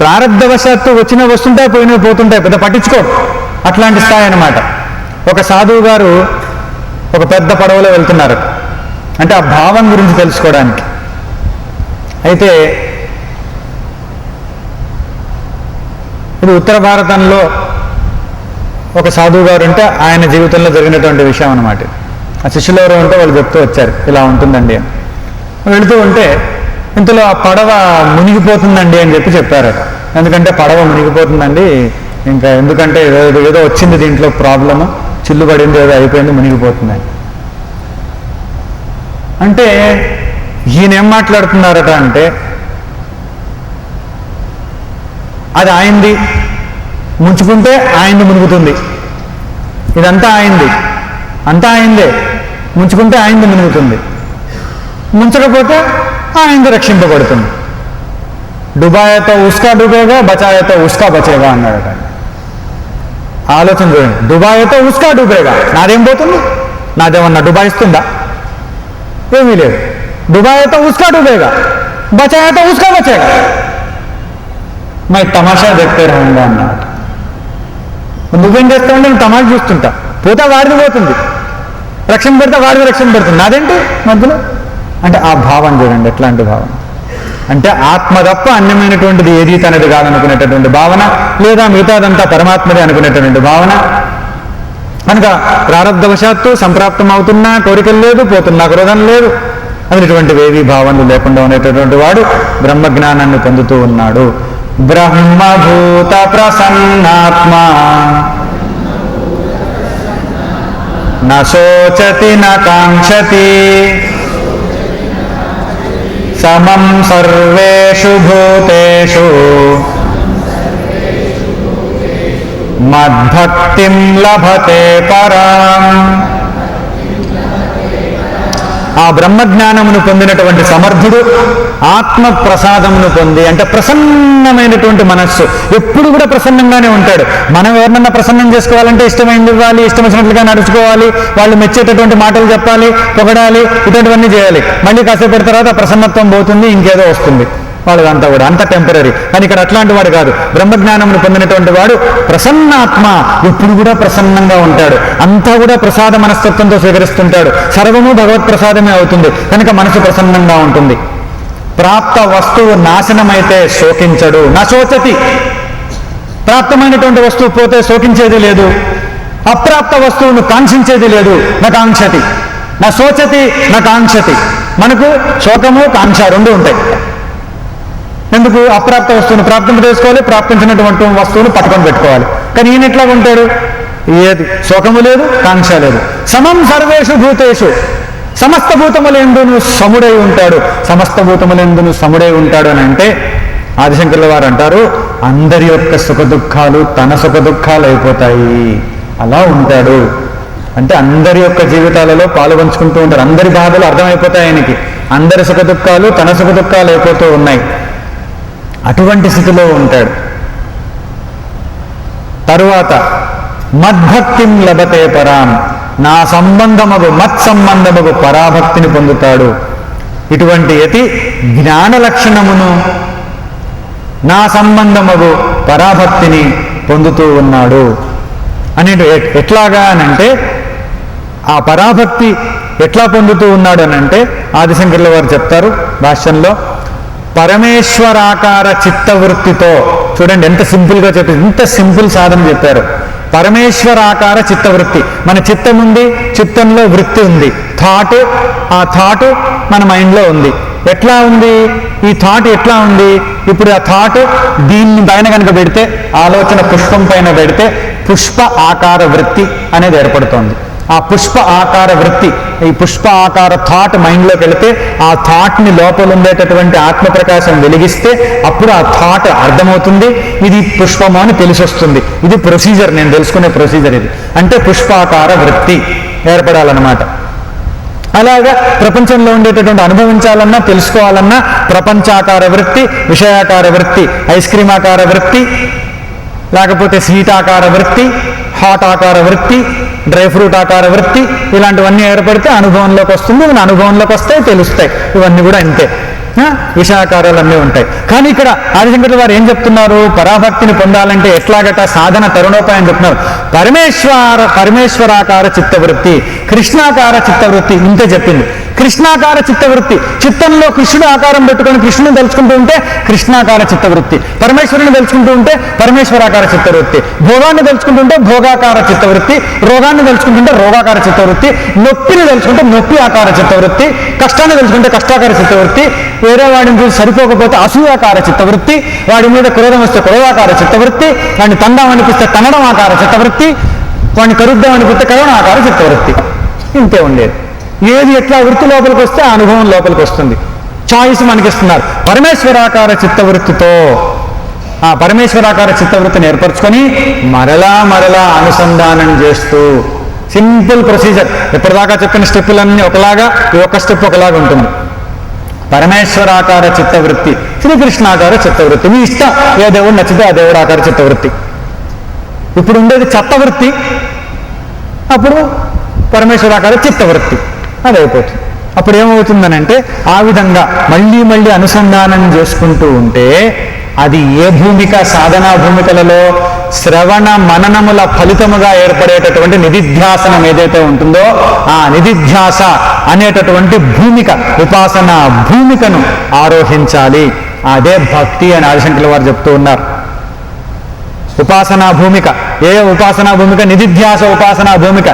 ప్రారబ్ధవశాత్తు వచ్చిన వస్తుంటాయి, పోయినవి పోతుంటాయి, పెద్ద పట్టించుకోడు, అట్లాంటి స్థాయి అన్నమాట. ఒక సాధువు గారు ఒక పెద్ద పడవలో వెళ్తున్నారు, అంటే ఆ భావం గురించి తెలుసుకోవడానికి. అయితే ఇది ఉత్తర భారతంలో ఒక సాధువు గారు ఉంటే ఆయన జీవితంలో జరిగినటువంటి విషయం అన్నమాట. ఆ శిష్యులు ఎవరు ఉంటే వాళ్ళు చెప్తూ వచ్చారు, ఇలా ఉంటుందండి అని. వెళుతూ ఉంటే ఇంతలో ఆ పడవ మునిగిపోతుందండి అని చెప్పారట. ఎందుకంటే పడవ మునిగిపోతుందండి, ఇంకా ఎందుకంటే ఏదో వచ్చింది దీంట్లో ప్రాబ్లము, చిల్లు పడింది, ఏదో అయిపోయింది, మునిగిపోతుందని. అంటే ఈయన ఏం మాట్లాడుతున్నారట అంటే, అది ఆయింది, ముంచుకుంటే ఆయింది మునుగుతుంది, ఇదంతా ఆయింది, అంతా ఆయిందే, ముంచుకుంటే ఆయింది మునుగుతుంది, ముంచకపోతే ఆయింది రక్షింపబడుతుంది. డుబాయతో ఉస్కా డుబేగా, బచాయతో ఉస్కా బచేగా అన్నాడట. ఆలోచన చూడండి, డుబాయతో ఉస్కా డుబేగా, నాదేం పోతుంది? నాదేమన్నా డుబాయిస్తుందా? ఏమీ లేదు. డుబాయతో ఉస్కా డుబేగా, బచాయతో ఉస్కా బచేగా, మై తమాషా देखते रहूंगा అన్నమాట. నువ్వేం చేస్తావు? నేను తమాషా చూస్తుంటా, పోతే వాడిది పోతుంది, రక్షణ పెడితే వాడిది రక్షణ పెడుతుంది, నాదేంటి మధ్యలో? అంటే ఆ భావం చూడండి, ఎట్లాంటి భావన అంటే ఆత్మ తప్ప అన్యమైనటువంటిది ఏది తనది కాదనుకునేటటువంటి భావన, లేదా మిగతాదంతా పరమాత్మదే అనుకునేటటువంటి భావన. కనుక ప్రారబ్ధవశాత్తు సంప్రాప్తం అవుతున్నా కోరికలు లేదు, పోతున్నా క్రోధం లేదు, అనేటువంటివి ఏవి భావనలు లేకుండా ఉండేటటువంటి వాడు బ్రహ్మజ్ఞానాన్ని పొందుతూ ఉన్నాడు. బ్రహ్మభూత ప్రసన్నాత్మ న శోచతి న కాంక్షతి సమం సర్వేషు భూతేషు మద్భక్తిం లభతే పరాం. ఆ బ్రహ్మజ్ఞానమును పొందినటువంటి సమర్థుడు ఆత్మ ప్రసాదమును పొంది, అంటే ప్రసన్నమైనటువంటి మనస్సు, ఎప్పుడు కూడా ప్రసన్నంగానే ఉంటాడు. మనం ఎవరినన్నా ప్రసన్నం చేసుకోవాలంటే ఇష్టమైంది ఇవ్వాలి, ఇష్టం వచ్చినట్లుగా నడుచుకోవాలి, వాళ్ళు మెచ్చేటటువంటి మాటలు చెప్పాలి, పొగడాలి, ఇటువంటివన్నీ చేయాలి. మళ్ళీ కాసేపటి తర్వాత ప్రసన్నత్వం పోతుంది, ఇంకేదో వస్తుంది, వాళ్ళదంతా కూడా అంత టెంపరీ. కానీ ఇక్కడ అట్లాంటి వాడు కాదు. బ్రహ్మజ్ఞానమును పొందినటువంటి వాడు ప్రసన్నాత్మ, ఎప్పుడు కూడా ప్రసన్నంగా ఉంటాడు, అంతా కూడా ప్రసాద మనస్తత్వంతో స్వీకరిస్తుంటాడు. సర్వము భగవత్ ప్రసాదమే అవుతుంది కనుక మనసు ప్రసన్నంగా ఉంటుంది. ప్రాప్త వస్తువు నాశనమైతే శోకించడు, నా శోచతి. ప్రాప్తమైనటువంటి వస్తువు పోతే శోకించేది లేదు, అప్రాప్త వస్తువును కాంక్షించేది లేదు, నా కాంక్షతి. నా శోచతి నా కాంక్షతి. మనకు శోకము కాంక్ష రెండు ఉంటాయి. ఎందుకు? అప్రాప్త వస్తువును ప్రాప్తం చేసుకోవాలి, ప్రాప్తించినటువంటి వస్తువును పట్టుకొని పెట్టుకోవాలి. కానీ ఈయన ఎట్లా ఉంటాడు? ఏది శోకము లేదు, కాంక్ష లేదు. సమం సర్వేషు భూతేషు, సమస్త భూతములందును సముడై ఉంటాడు. సమస్త భూతములందును సముడై ఉంటాడు అని అంటే ఆదిశంకరుల వారు అంటారు, అందరి యొక్క సుఖ దుఃఖాలు తన సుఖ దుఃఖాలు అయిపోతాయి, అలా ఉంటాడు. అంటే అందరి యొక్క జీవితాలలో పాలు పంచుకుంటూ ఉంటారు, అందరి బాధలు అర్థమైపోతాయి ఆయనకి, అందరి సుఖ దుఃఖాలు తన సుఖ దుఃఖాలు అయిపోతూ ఉన్నాయి. అటువంటి స్థితిలో ఉంటాడు. తరువాత మద్భక్తిం లభతే పరాం, నా సంబంధమగు మత్ సంబంధమగు పరాభక్తిని పొందుతాడు. ఇటువంటి యతి జ్ఞాన లక్షణమును నా సంబంధమగు పరాభక్తిని పొందుతూ ఉన్నాడు. అని ఎట్లాగా అనంటే ఆ పరాభక్తి ఎట్లా పొందుతూ ఉన్నాడు అనంటే ఆదిశంకరుల వారు చెప్తారు భాష్యంలో, పరమేశ్వరాకార చిత్తవృత్తితో. చూడండి ఎంత సింపుల్గా చెప్పారు, ఇంత సింపుల్ సాధన చెప్పారు. పరమేశ్వరాకార చిత్తవృత్తి, మన చిత్తం ఉంది, చిత్తంలో వృత్తి ఉంది, థాట్, ఆ థాట్ మన మైండ్లో ఉంది. ఎట్లా ఉంది ఈ థాట్, ఎట్లా ఉంది ఇప్పుడు ఆ థాట్ దీన్ని పైన కనుక పెడితే, ఆలోచన పుష్పం పైన పెడితే పుష్ప ఆకార వృత్తి అనేది ఏర్పడుతోంది. ఆ పుష్ప ఆకార వృత్తి, ఈ పుష్ప ఆకార థాట్ మైండ్లోకి వెళితే ఆ థాట్ని లోపల ఉండేటటువంటి ఆత్మప్రకాశం వెలిగిస్తే అప్పుడు ఆ థాట్ అర్థమవుతుంది, ఇది పుష్పము అని తెలిసి వస్తుంది. ఇది ప్రొసీజర్, నేను తెలుసుకునే ప్రొసీజర్ ఇది. అంటే పుష్పాకార వృత్తి ఏర్పడాలన్నమాట. అలాగా ప్రపంచంలో ఉండేటటువంటి అనుభవించాలన్నా తెలుసుకోవాలన్నా ప్రపంచాకార వృత్తి, విషయాకార వృత్తి, ఐస్ క్రీమ్ ఆకార వృత్తి, లేకపోతే స్వీట్ ఆకార వృత్తి, హాట్ ఆకార వృత్తి, డ్రై ఫ్రూట్ ఆకార వృత్తి, ఇలాంటివన్నీ ఏర్పడితే అనుభవంలోకి వస్తుంది. ఇవన్నీ అనుభవంలోకి వస్తాయి, తెలుస్తాయి. ఇవన్నీ కూడా అంతే, విషయాకారాలు అన్నీ ఉంటాయి. కానీ ఇక్కడ ఆదిశంకరుల వారు ఏం చెప్తున్నారు? పరాభక్తిని పొందాలంటే ఎట్లాగట సాధన తరుణోపాయం చెప్తున్నారు. పరమేశ్వరాకార చిత్తవృత్తి, కృష్ణాకార చిత్తవృత్తి, ఇంతే చెప్పింది. కృష్ణాకార చిత్తవృత్తి, చిత్తంలో కృష్ణుడు ఆకారం పెట్టుకొని కృష్ణుని తలుచుకుంటూ ఉంటే కృష్ణాకార చిత్తవృత్తి, పరమేశ్వరుని తలుచుకుంటూ ఉంటే పరమేశ్వరాకార చిత్తవృత్తి, భోగాన్ని తలుచుకుంటుంటే భోగాకార చిత్తవృత్తి, రోగాన్ని తలుచుకుంటుంటే రోగాకార చిత్తవృత్తి, నొప్పిని తలుచుకుంటే నొప్పి ఆకార చిత్తవృత్తి, కష్టాన్ని తలుచుకుంటే కష్టాకార చిత్తవృత్తి, వేరే వాడిని చూసి సరిపోకపోతే అసూయాకార చిత్తవృత్తి, వాడి మీద క్రోధం వస్తే క్రోధాకార చిత్తవృత్తి, వాడిని తండం అనిపిస్తే తనడం ఆకార చిత్తవృత్తి, వాడిని కరుద్దాం అనిపిస్తే కరుణాకార చిత్తవృత్తి. ఇంతే ఉండేది. ఏది ఎట్లా వృత్తి లోపలికి వస్తే ఆ అనుభవం లోపలికి వస్తుంది. చాయిస్ మనకిస్తున్నారు. పరమేశ్వరాకార చిత్తవృత్తితో ఆ పరమేశ్వరాకార చిత్తవృత్తిని ఏర్పరచుకొని మరలా మరలా అనుసంధానం చేస్తూ, సింపుల్ ప్రొసీజర్. ఇప్పటిదాకా చెప్పిన స్టెప్పులన్నీ ఒకలాగా, ఈ ఒక్క స్టెప్ ఒకలాగా ఉంటుంది. పరమేశ్వరాకార చిత్తవృత్తి, శ్రీకృష్ణాకార చిత్తవృత్తి, మీ ఇష్టం. ఏ దేవుడు నచ్చితే ఆ దేవుడు ఆకార చిత్తవృత్తి. ఇప్పుడు ఉండేది చత్తవృత్తి, అప్పుడు పరమేశ్వరాకార చిత్తవృత్తి, అది అయిపోతుంది. అప్పుడు ఏమవుతుందనంటే ఆ విధంగా మళ్ళీ మళ్ళీ అనుసంధానం చేసుకుంటూ ఉంటే అది ఏ భూమిక, సాధనా భూమికలలో శ్రవణ మననముల ఫలితముగా ఏర్పడేటటువంటి నిధిధ్యాసనం ఏదైతే ఉంటుందో ఆ నిధిధ్యాస అనేటటువంటి భూమిక, ఉపాసన భూమికను ఆరోహించాలి. అదే భక్తి అని ఆదిశంకరుల వారు చెప్తూ ఉన్నారు. ఉపాసనా భూమిక, ఏ ఉపాసనా భూమిక? నిధిధ్యాస ఉపాసనా భూమిక.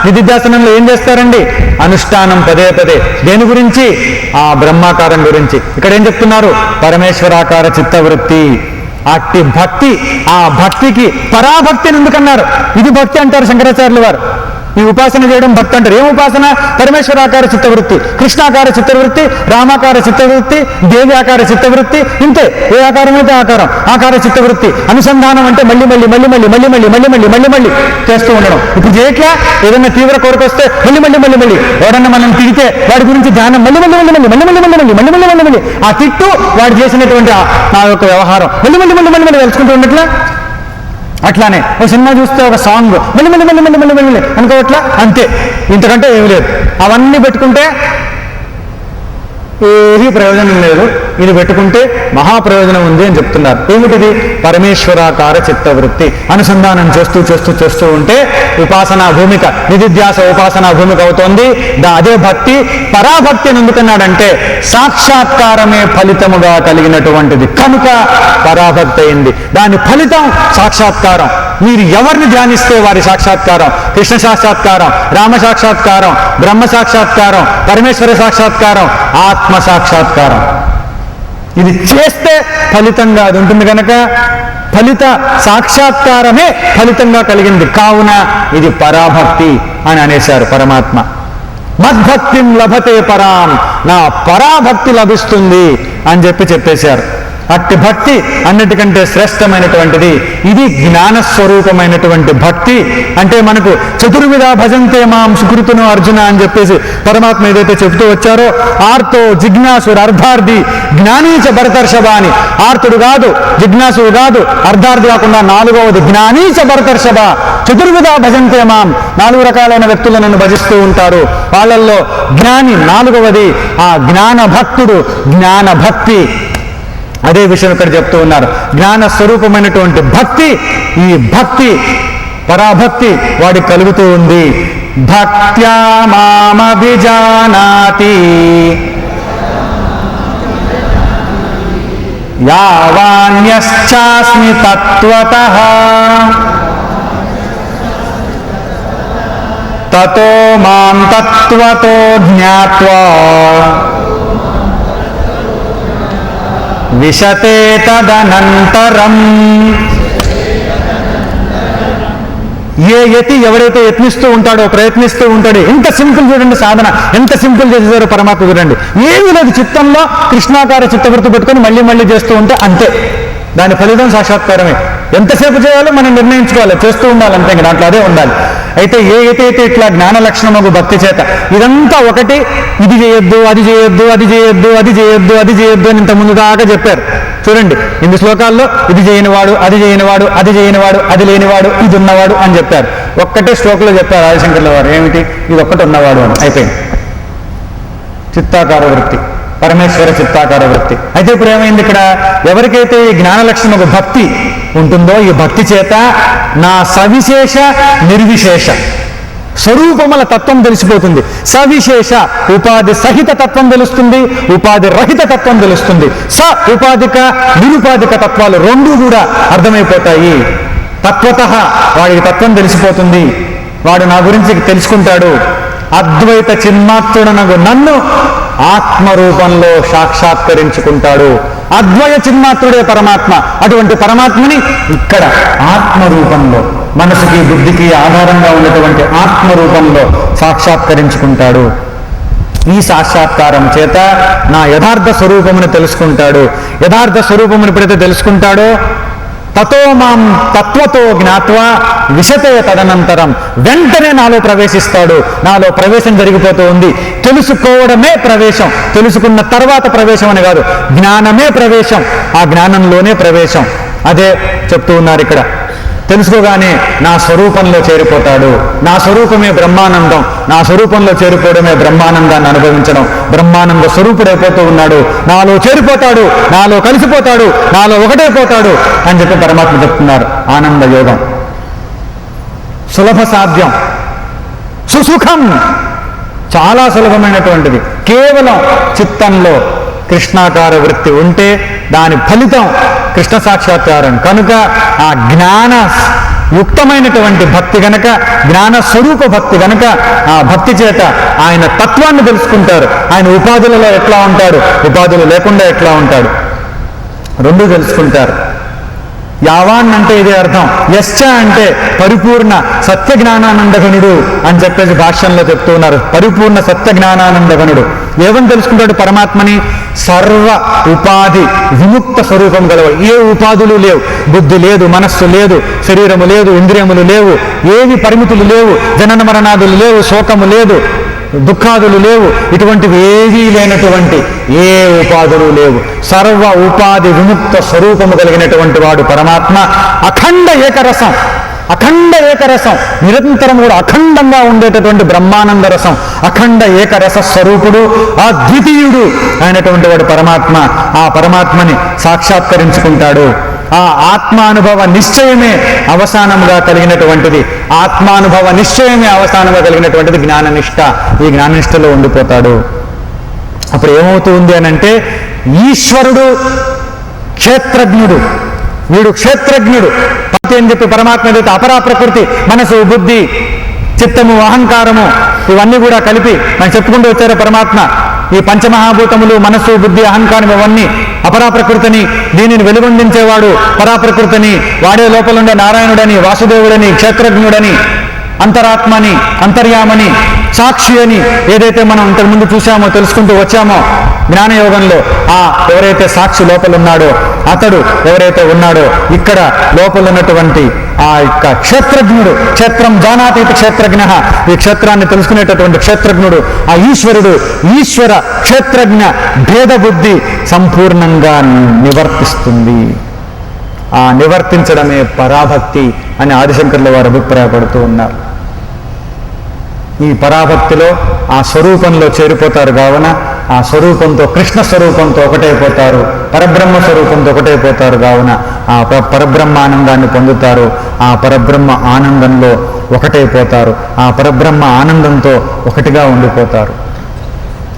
నిధిధ్యాసనంలో ఏం చేస్తారండి? అనుష్ఠానం పదే పదే. దేని గురించి? ఆ బ్రహ్మాకారం గురించి. ఇక్కడ ఏం చెప్తున్నారు? పరమేశ్వరాకార చిత్తవృత్తి. అట్టి భక్తి, ఆ భక్తికి పరాభక్తిని ఎందుకన్నారు? ఇది భక్తి అంటారు శంకరాచార్యుల వారు. ఈ ఉపాసన చేయడం భక్తి అంటారు. ఏం ఉపాసన? పరమేశ్వరాకార చిత్తవృత్తి, కృష్ణాకార చిత్తవృత్తి, రామాకార చిత్తవృత్తి, దేవి ఆకార చిత్తవృత్తి. ఇంతే, ఏ ఆకారం అయితే ఆకారం, ఆకార చిత్తవృత్తి. అనుసంధానం అంటే మళ్ళీ మళ్ళీ మళ్ళీ మళ్ళీ మళ్ళీ మళ్ళీ మళ్ళీ మళ్ళీ మళ్ళీ మళ్ళీ చేస్తూ ఉండడం. ఇప్పుడు చేయట్లా? ఏదైనా తీవ్ర కోరిక వస్తే మళ్ళీ మళ్ళీ మళ్ళీ మళ్ళీ, ఎవడన్నా మనం తిడితే వాడి గురించి ధ్యానం మళ్ళీ మళ్ళీ మళ్ళీ మళ్ళీ మళ్ళీ మళ్ళీ మళ్ళీ మళ్ళీ మళ్ళీ మళ్ళీ మళ్ళీ మళ్ళీ, ఆ తిట్టు వాడు చేసినటువంటి ఆ యొక్క వ్యవహారం మళ్ళీ మళ్ళీ మళ్ళీ మళ్ళీ మళ్ళీ తెలుసుకుంటూ ఉండట్లా? అట్లానే ఒక సినిమా చూస్తే ఒక సాంగ్ మళ్ళీ మళ్ళీ మళ్ళీ మళ్ళీ మళ్ళీ మళ్ళీ అనుకోవట్లా? అంతే, ఇంతకంటే ఏమి లేదు. అవన్నీ పెట్టుకుంటే ఏమీ ప్రయోజనం లేదు. ఇది పెట్టుకుంటే మహాప్రయోజనం ఉంది అని చెప్తున్నారు. ఏమిటిది? పరమేశ్వరాకార చిత్తవృత్తి. అనుసంధానం చేస్తూ చేస్తూ చేస్తూ ఉంటే ఉపాసనా భూమిక, నిధిధ్యాస ఉపాసనా భూమిక అవుతోంది. అదే భక్తి. పరాభక్తిని ఎందుకన్నాడంటే సాక్షాత్కారమే ఫలితముగా కలిగినటువంటిది కనుక పరాభక్తి అయింది. దాని ఫలితం సాక్షాత్కారం. మీరు ఎవరిని ధ్యానిస్తే వారి సాక్షాత్కారం. కృష్ణ సాక్షాత్కారం, రామ సాక్షాత్కారం, బ్రహ్మ సాక్షాత్కారం, పరమేశ్వర సాక్షాత్కారం, ఆత్మ సాక్షాత్కారం. ఇది చేస్తే ఫలితంగా అది ఉంటుంది కనుక ఫలిత సాక్షాత్కారమే ఫలితంగా కలిగింది. కావున ఇది పరాభక్తి అని అనేశారు పరమాత్మ. మద్భక్తిం లభతే పరాం, నా పరాభక్తి లభిస్తుంది అని చెప్పేశారు. అట్టి భక్తి అన్నిటికంటే శ్రేష్టమైనటువంటిది. ఇది జ్ఞానస్వరూపమైనటువంటి భక్తి. అంటే మనకు చతుర్విధ భజంతే మాం సుకృతును అర్జున అని చెప్పేసి పరమాత్మ ఏదైతే చెబుతూ వచ్చారో, ఆర్తో జిజ్ఞాసుడు అర్ధార్థి జ్ఞానీచ భరతర్షభ అని. ఆర్తుడు కాదు, జిజ్ఞాసుడు కాదు, అర్ధార్థి కాకుండా నాలుగవది జ్ఞానీచ భరతర్షభ. చతుర్విధ భజంతే మాం, 4 రకాలైన వ్యక్తులు నన్ను భజిస్తూ ఉంటారు. వాళ్ళల్లో జ్ఞాని నాలుగవది. ఆ జ్ఞాన భక్తుడు, జ్ఞాన భక్తి. అదే విషయం ఇక్కడ చెప్తూ ఉన్నారు. జ్ఞాన స్వరూపమైనటువంటి భక్తి, ఈ భక్తి పరాభక్తి వాడికి కలుగుతూ ఉంది. భక్త్యా మామభిజానాతి యావాన్యశ్చాస్మి తత్వతః తతో మాం తత్వతో జ్ఞాత్వా విశతే తదనంతరం. ఏ యతి ఎవరైతే యత్నిస్తూ ఉంటాడో, ప్రయత్నిస్తూ ఉంటాడో, ఎంత సింపుల్ చూడండి సాధన, ఎంత సింపుల్ చేసేసారో పరమాత్మ చూడండి. ఏమీ లేదు, చిత్తంలో కృష్ణాకార చిత్తవృత్తి పెట్టుకొని మళ్ళీ మళ్ళీ చేస్తూ ఉంటే అంతే, దాని ఫలితం సాక్షాత్కారమే. ఎంతసేపు చేయాలో మనం నిర్ణయించుకోవాలి, చేస్తూ ఉండాలి అంతే, దాంట్లో అదే ఉండాలి. అయితే ఏ అయితే ఇట్లా జ్ఞాన లక్షణము భక్తి చేత ఇదంతా ఒకటి, ఇది చేయొద్దు, అది చేయొద్దు, అది చేయొద్దు, అది చేయొద్దు, అది చేయొద్దు అని ఇంత ముందు దాకా చెప్పారు చూడండి. ఇన్ని శ్లోకాల్లో ఇది చేయనివాడు, అది చేయనివాడు, అది చేయనివాడు, అది లేనివాడు, ఇది ఉన్నవాడు అని చెప్పారు. ఒక్కటే శ్లోకంలో చెప్పారు ఆదిశంకర్ల వారు, ఏమిటి? ఇది ఒక్కటి ఉన్నవాడు అని. అయిపోయింది. చిత్తాకార వృత్తి, పరమేశ్వర చిత్తాకార వృత్తి. అయితే ఇప్పుడు ఏమైంది ఇక్కడ? ఎవరికైతే ఈ జ్ఞాన లక్షణము భక్తి ఉంటుందో, ఈ భక్తి చేత నా సవిశేష నిర్విశేష స్వరూపముల తత్వం తెలిసిపోతుంది. సవిశేష ఉపాధి సహిత తత్వం తెలుస్తుంది, ఉపాధి రహిత తత్వం తెలుస్తుంది. స ఉపాధిక నిరుపాధిక తత్వాలు రెండూ కూడా అర్థమైపోతాయి. తత్వతః వాడికి తత్వం తెలిసిపోతుంది, వాడు నా గురించి తెలుసుకుంటాడు. అద్వైత చిన్మాత్రుడనగు నన్ను ఆత్మరూపంలో సాక్షాత్కరించుకుంటాడు. అద్వయ చిన్మాత్రుడే పరమాత్మ. అటువంటి పరమాత్మని ఇక్కడ ఆత్మరూపంలో, మనసుకి బుద్ధికి ఆధారంగా ఉన్నటువంటి ఆత్మరూపంలో సాక్షాత్కరించుకుంటాడు. ఈ సాక్షాత్కారం చేత నా యథార్థ స్వరూపమును తెలుసుకుంటాడు. యథార్థ స్వరూపమును ఎప్పుడైతే తెలుసుకుంటాడో తతో మాం తత్వతో జ్ఞాత్వా విశతే తదనంతరం, వెంటనే నాలో ప్రవేశిస్తాడు. నాలో ప్రవేశం జరిగిపోతూ ఉంది. తెలుసుకోవడమే ప్రవేశం, తెలుసుకున్న తర్వాత ప్రవేశం అని కాదు, జ్ఞానమే ప్రవేశం, ఆ జ్ఞానంలోనే ప్రవేశం. అదే చెప్తూ ఉన్నారు ఇక్కడ. తెలుసుకోగానే నా స్వరూపంలో చేరిపోతాడు. నా స్వరూపమే బ్రహ్మానందం, నా స్వరూపంలో చేరిపోవడమే బ్రహ్మానందాన్ని అనుభవించడం. బ్రహ్మానంద స్వరూపుడైపోతూ ఉన్నాడు, నాలో చేరిపోతాడు, నాలో కలిసిపోతాడు, నాలో ఒకటైపోతాడు అని చెప్పి పరమాత్మ చెప్తున్నారు. ఆనంద యోగం సులభ సాధ్యం, సుసుఖం చాలా సులభమైనటువంటిది. కేవలం చిత్తంలో కృష్ణాకార వృత్తి ఉంటే దాని ఫలితం కృష్ణ సాక్షాత్కారం. కనుక ఆ జ్ఞాన యుక్తమైనటువంటి భక్తి గనక, జ్ఞాన స్వరూప భక్తి గనక, ఆ భక్తి చేత ఆయన తత్వాన్ని తెలుసుకుంటారు. ఆయన ఉపాధులలో ఎట్లా ఉంటాడు, ఉపాధులు లేకుండా ఎట్లా ఉంటాడు, రెండూ తెలుసుకుంటారు. యావాన్ అంటే ఇదే అర్థం. యశ్చ అంటే పరిపూర్ణ సత్య జ్ఞానానందగణుడు అని చెప్పేసి భాష్యంలో చెప్తూ ఉన్నారు. పరిపూర్ణ సత్య జ్ఞానానందగణుడు ఏమని తెలుసుకుంటాడు పరమాత్మని? సర్వ ఉపాధి విముక్త స్వరూపం గలవాడు. ఏ ఉపాధులు లేవు, బుద్ధి లేదు, మనస్సు లేదు, శరీరము లేదు, ఇంద్రియములు లేవు, ఏవి పరిమితులు లేవు, జనన మరణాదులు లేవు, శోకము లేదు, దుఃఖాదులు లేవు, ఇటువంటివి ఏవీ లేనటువంటి ఏ ఉపాధులు లేవు. సర్వ ఉపాధి విముక్త స్వరూపము కలిగినటువంటి వాడు పరమాత్మ. అఖండ ఏకరసం, అఖండ ఏకరసం, నిరంతరం కూడా అఖండంగా ఉండేటటువంటి బ్రహ్మానంద రసం, అఖండ ఏకరస స్వరూపుడు, అద్వితీయుడు అయినటువంటి వాడు పరమాత్మ. ఆ పరమాత్మని సాక్షాత్కరించుకుంటాడు. ఆ ఆత్మానుభవ నిశ్చయమే అవసానంగా కలిగినటువంటిది, ఆత్మానుభవ నిశ్చయమే అవసానంగా కలిగినటువంటిది జ్ఞాననిష్ట. ఈ జ్ఞాననిష్టలో ఉండిపోతాడు. అప్పుడు ఏమవుతుంది అని అంటే, ఈశ్వరుడు క్షేత్రజ్ఞుడు, వీడు క్షేత్రజ్ఞుడు. ప్రకృతి అని చెప్పి పరమాత్మ ఏదైతే అపరా ప్రకృతి, మనసు, బుద్ధి, చిత్తము, అహంకారము ఇవన్నీ కూడా కలిపి మనం చెప్పుకుంటూ వచ్చారు పరమాత్మ. ఈ పంచమహాభూతములు, మనస్సు, బుద్ధి, అహంకారం ఇవన్నీ అపరా ప్రకృతిని, దీనిని వెలుగొందించేవాడు పరాప్రకృతిని, వాడే లోపలుండే నారాయణుడని, వాసుదేవుడని, క్షేత్రజ్ఞుడని, అంతరాత్మని, అంతర్యామని, సాక్షి అని ఏదైతే మనం ఇంతకుముందు చూసామో, తెలుసుకుంటూ వచ్చామో జ్ఞానయోగంలో, ఆ ఎవరైతే సాక్షి లోపల ఉన్నాడో, అతడు ఎవరైతే ఉన్నాడో, ఇక్కడ లోపల ఉన్నటువంటి ఆ యొక్క క్షేత్రజ్ఞుడు, క్షేత్రం జానాతీత క్షేత్రజ్ఞ, ఈ క్షేత్రాన్ని తెలుసుకునేటటువంటి క్షేత్రజ్ఞుడు, ఆ ఈశ్వరుడు, ఈశ్వర క్షేత్రజ్ఞ భేద బుద్ధి సంపూర్ణంగా నివర్తిస్తుంది. ఆ నివర్తించడమే పరాభక్తి అని ఆదిశంకర్ల వారు అభిప్రాయపడుతూ ఉన్నారు. ఈ పరాభక్తిలో ఆ స్వరూపంలో చేరిపోతారు కావున, ఆ స్వరూపంతో, కృష్ణ స్వరూపంతో ఒకటైపోతారు, పరబ్రహ్మ స్వరూపంతో ఒకటైపోతారు కావున ఆ పరబ్రహ్మానందాన్ని పొందుతారు. ఆ పరబ్రహ్మ ఆనందంలో ఒకటైపోతారు, ఆ పరబ్రహ్మ ఆనందంతో ఒకటిగా ఉండిపోతారు.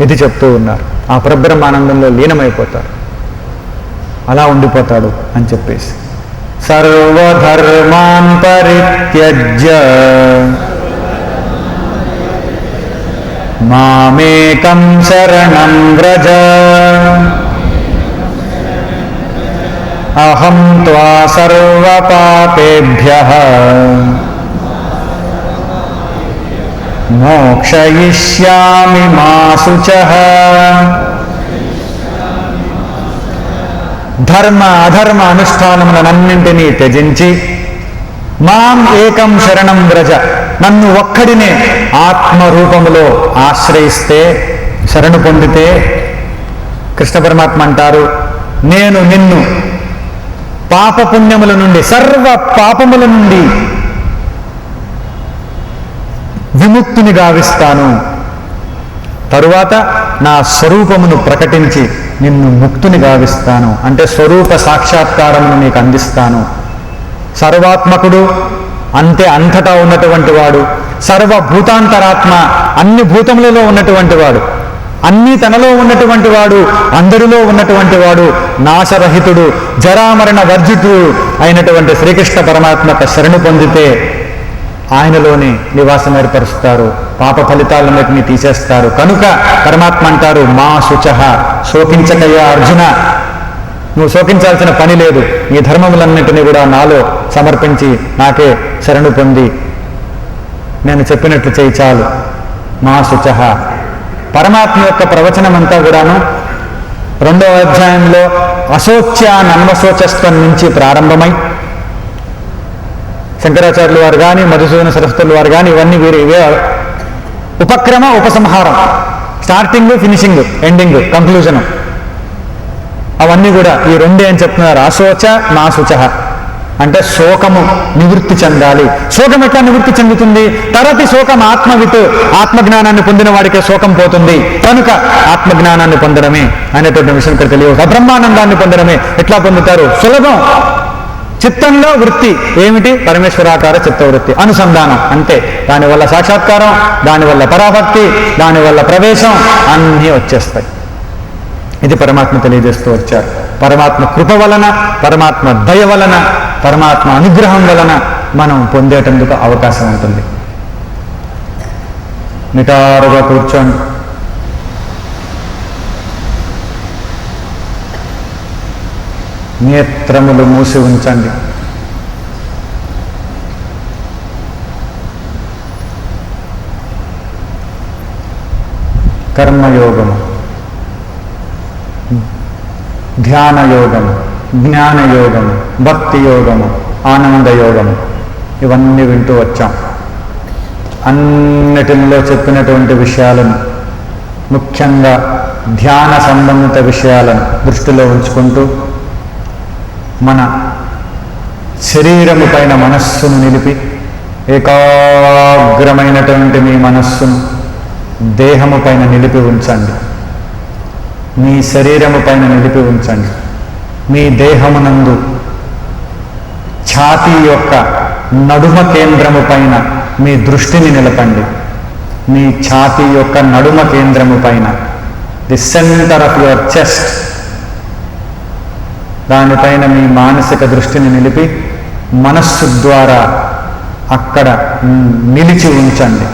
ఇది చెప్తూ ఉన్నారు. ఆ పరబ్రహ్మ ఆనందంలో లీనమైపోతారు, అలా ఉండిపోతాడు అని చెప్పేసి. సర్వధర్మాన్ పరిత్యజ్య మామేకం శరణం వ్రజ అహం త్వా సర్వపాపేభ్యః మోక్షయిష్యామి మా శుచః. ధర్మ అధర్మ అనుష్ఠానములనన్నింటినీ త్యజించి మాం ఏకం శరణం వ్రజ, నన్ను ఒక్కడినే ఆత్మరూపములో ఆశ్రయిస్తే, శరణు పొందితే, కృష్ణ పరమాత్మ అంటారు, నేను నిన్ను పాపపుణ్యముల నుండి, సర్వ పాపముల నుండి విముక్తిని గావిస్తాను. తరువాత నా స్వరూపమును ప్రకటించి నిన్ను ముక్తుని గావిస్తాను. అంటే స్వరూప సాక్షాత్కారమును నీకు అందిస్తాను. సర్వాత్మకుడు, అంతే అంతటా ఉన్నటువంటి వాడు, సర్వభూతాంతరాత్మ, అన్ని భూతములలో ఉన్నటువంటి వాడు, అన్ని తనలో ఉన్నటువంటి వాడు, అందరిలో ఉన్నటువంటి వాడు, నాశరహితుడు, జరామరణ వర్జితుడు అయినటువంటి శ్రీకృష్ణ పరమాత్మక శరణు పొందితే ఆయనలోనే నివాసం ఏర్పరుస్తారు, పాప ఫలితాలన్నిటినీ తీసేస్తారు. కనుక పరమాత్మ అంటారు, మా శుచః, శోకించకయ్యా అర్జున, నువ్వు శోకించాల్సిన పని లేదు. ఈ ధర్మములన్నింటినీ కూడా నాలో సమర్పించి నాకే శరణు పొంది నేను చెప్పినట్లు చేయి చాలు. మా శుచః. పరమాత్మ యొక్క ప్రవచనం అంతా కూడాను 2వ అధ్యాయంలో అశోచ్య నన్మశోచస్వం నుంచి ప్రారంభమై శంకరాచార్యులు వారు కానీ, మధుసూదన సరస్వతులు వారు కానీ, ఇవన్నీ ఇవే ఉపక్రమ ఉపసంహారం, స్టార్టింగ్ ఫినిషింగ్ ఎండింగ్ కంక్లూజన్, అవన్నీ కూడా ఈ రెండే అని చెప్తున్నారు. అశోచ నా శుచః అంటే శోకము నివృత్తి చెందాలి. శోకం ఎట్లా నివృత్తి చెందుతుంది? తరతి శోకం ఆత్మవిత్, ఆత్మజ్ఞానాన్ని పొందిన వాడికే శోకం పోతుంది. కనుక ఆత్మజ్ఞానాన్ని పొందడమే అనేటువంటి విషయం ఇక్కడ తెలియదు. బ్రహ్మానందాన్ని పొందడమే. ఎట్లా పొందుతారు? సులభం. చిత్తంలో వృత్తి ఏమిటి? పరమేశ్వరాకార చిత్తవృత్తి, అనుసంధానం, అంతే. దానివల్ల సాక్షాత్కారం, దానివల్ల పరాభక్తి, దానివల్ల ప్రవేశం అన్నీ వచ్చేస్తాయి. ఇది పరమాత్మ తెలియజేస్తూ వచ్చారు. పరమాత్మ కృప వలన, పరమాత్మ దయ వలన, పరమాత్మ అనుగ్రహం వలన మనం పొందేటందుకు అవకాశం ఉంటుంది. నిటారుగా కూర్చోండి. నేత్రములు మూసి ఉంచండి. కర్మయోగము, ధ్యానయోగము, జ్ఞానయోగము, భక్తి యోగము, ఆనందయోగము, ఇవన్నీ వింటూ వచ్చాం. అన్నిటిలో చెప్పినటువంటి విషయాలను, ముఖ్యంగా ధ్యాన సంబంధిత విషయాలను దృష్టిలో ఉంచుకుంటూ మన శరీరము పైన మనస్సును నిలిపి, ఏకాగ్రమైనటువంటి మీ మనస్సును దేహము పైన నిలిపి ఉంచండి. మీ శరీరము పైన నిలిపి ఉంచండి. మీ దేహమునందు ఛాతీ యొక్క నడుమ కేంద్రము పైన మీ దృష్టిని నిలపండి. మీ ఛాతీ యొక్క నడుమ కేంద్రము పైన, the centre of your chest, దానిపైన మీ మానసిక దృష్టిని నిలిపి మనస్సు ద్వారా అక్కడ నిలిచి ఉంచండి.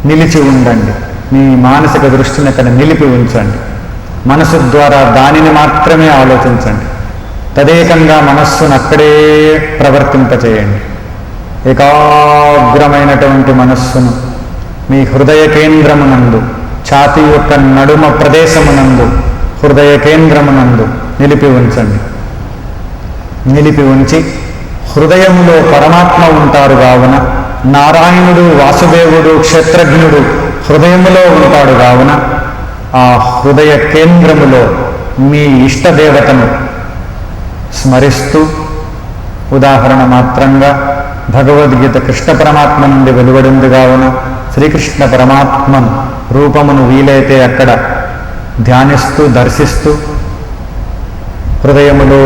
నిలిచి ఉండండి. మీ మానసిక దృష్టిని అక్కడ నిలిపి ఉంచండి. మనసు ద్వారా దానిని మాత్రమే ఆలోచించండి. తదేకంగా మనస్సును అక్కడే ప్రవర్తింపచేయండి. ఏకాగ్రమైనటువంటి మనస్సును మీ హృదయ కేంద్రమునందు, ఛాతీ యొక్క నడుమ ప్రదేశమునందు, హృదయ కేంద్రమునందు నిలిపి ఉంచండి. నిలిపి ఉంచి హృదయములో పరమాత్మ ఉంటారు కావున, నారాయణుడు, వాసుదేవుడు, క్షేత్రజ్ఞుడు హృదయములో ఉంటాడు కావున, ఆ హృదయ కేంద్రములో మీ ఇష్టదేవతను స్మరిస్తూ, ఉదాహరణ మాత్రంగా భగవద్గీత కృష్ణ పరమాత్మ నుండి వెలువడింది కావున శ్రీకృష్ణ పరమాత్మను రూపమును వీలైతే అక్కడ ధ్యానిస్తూ, దర్శిస్తూ, హృదయములో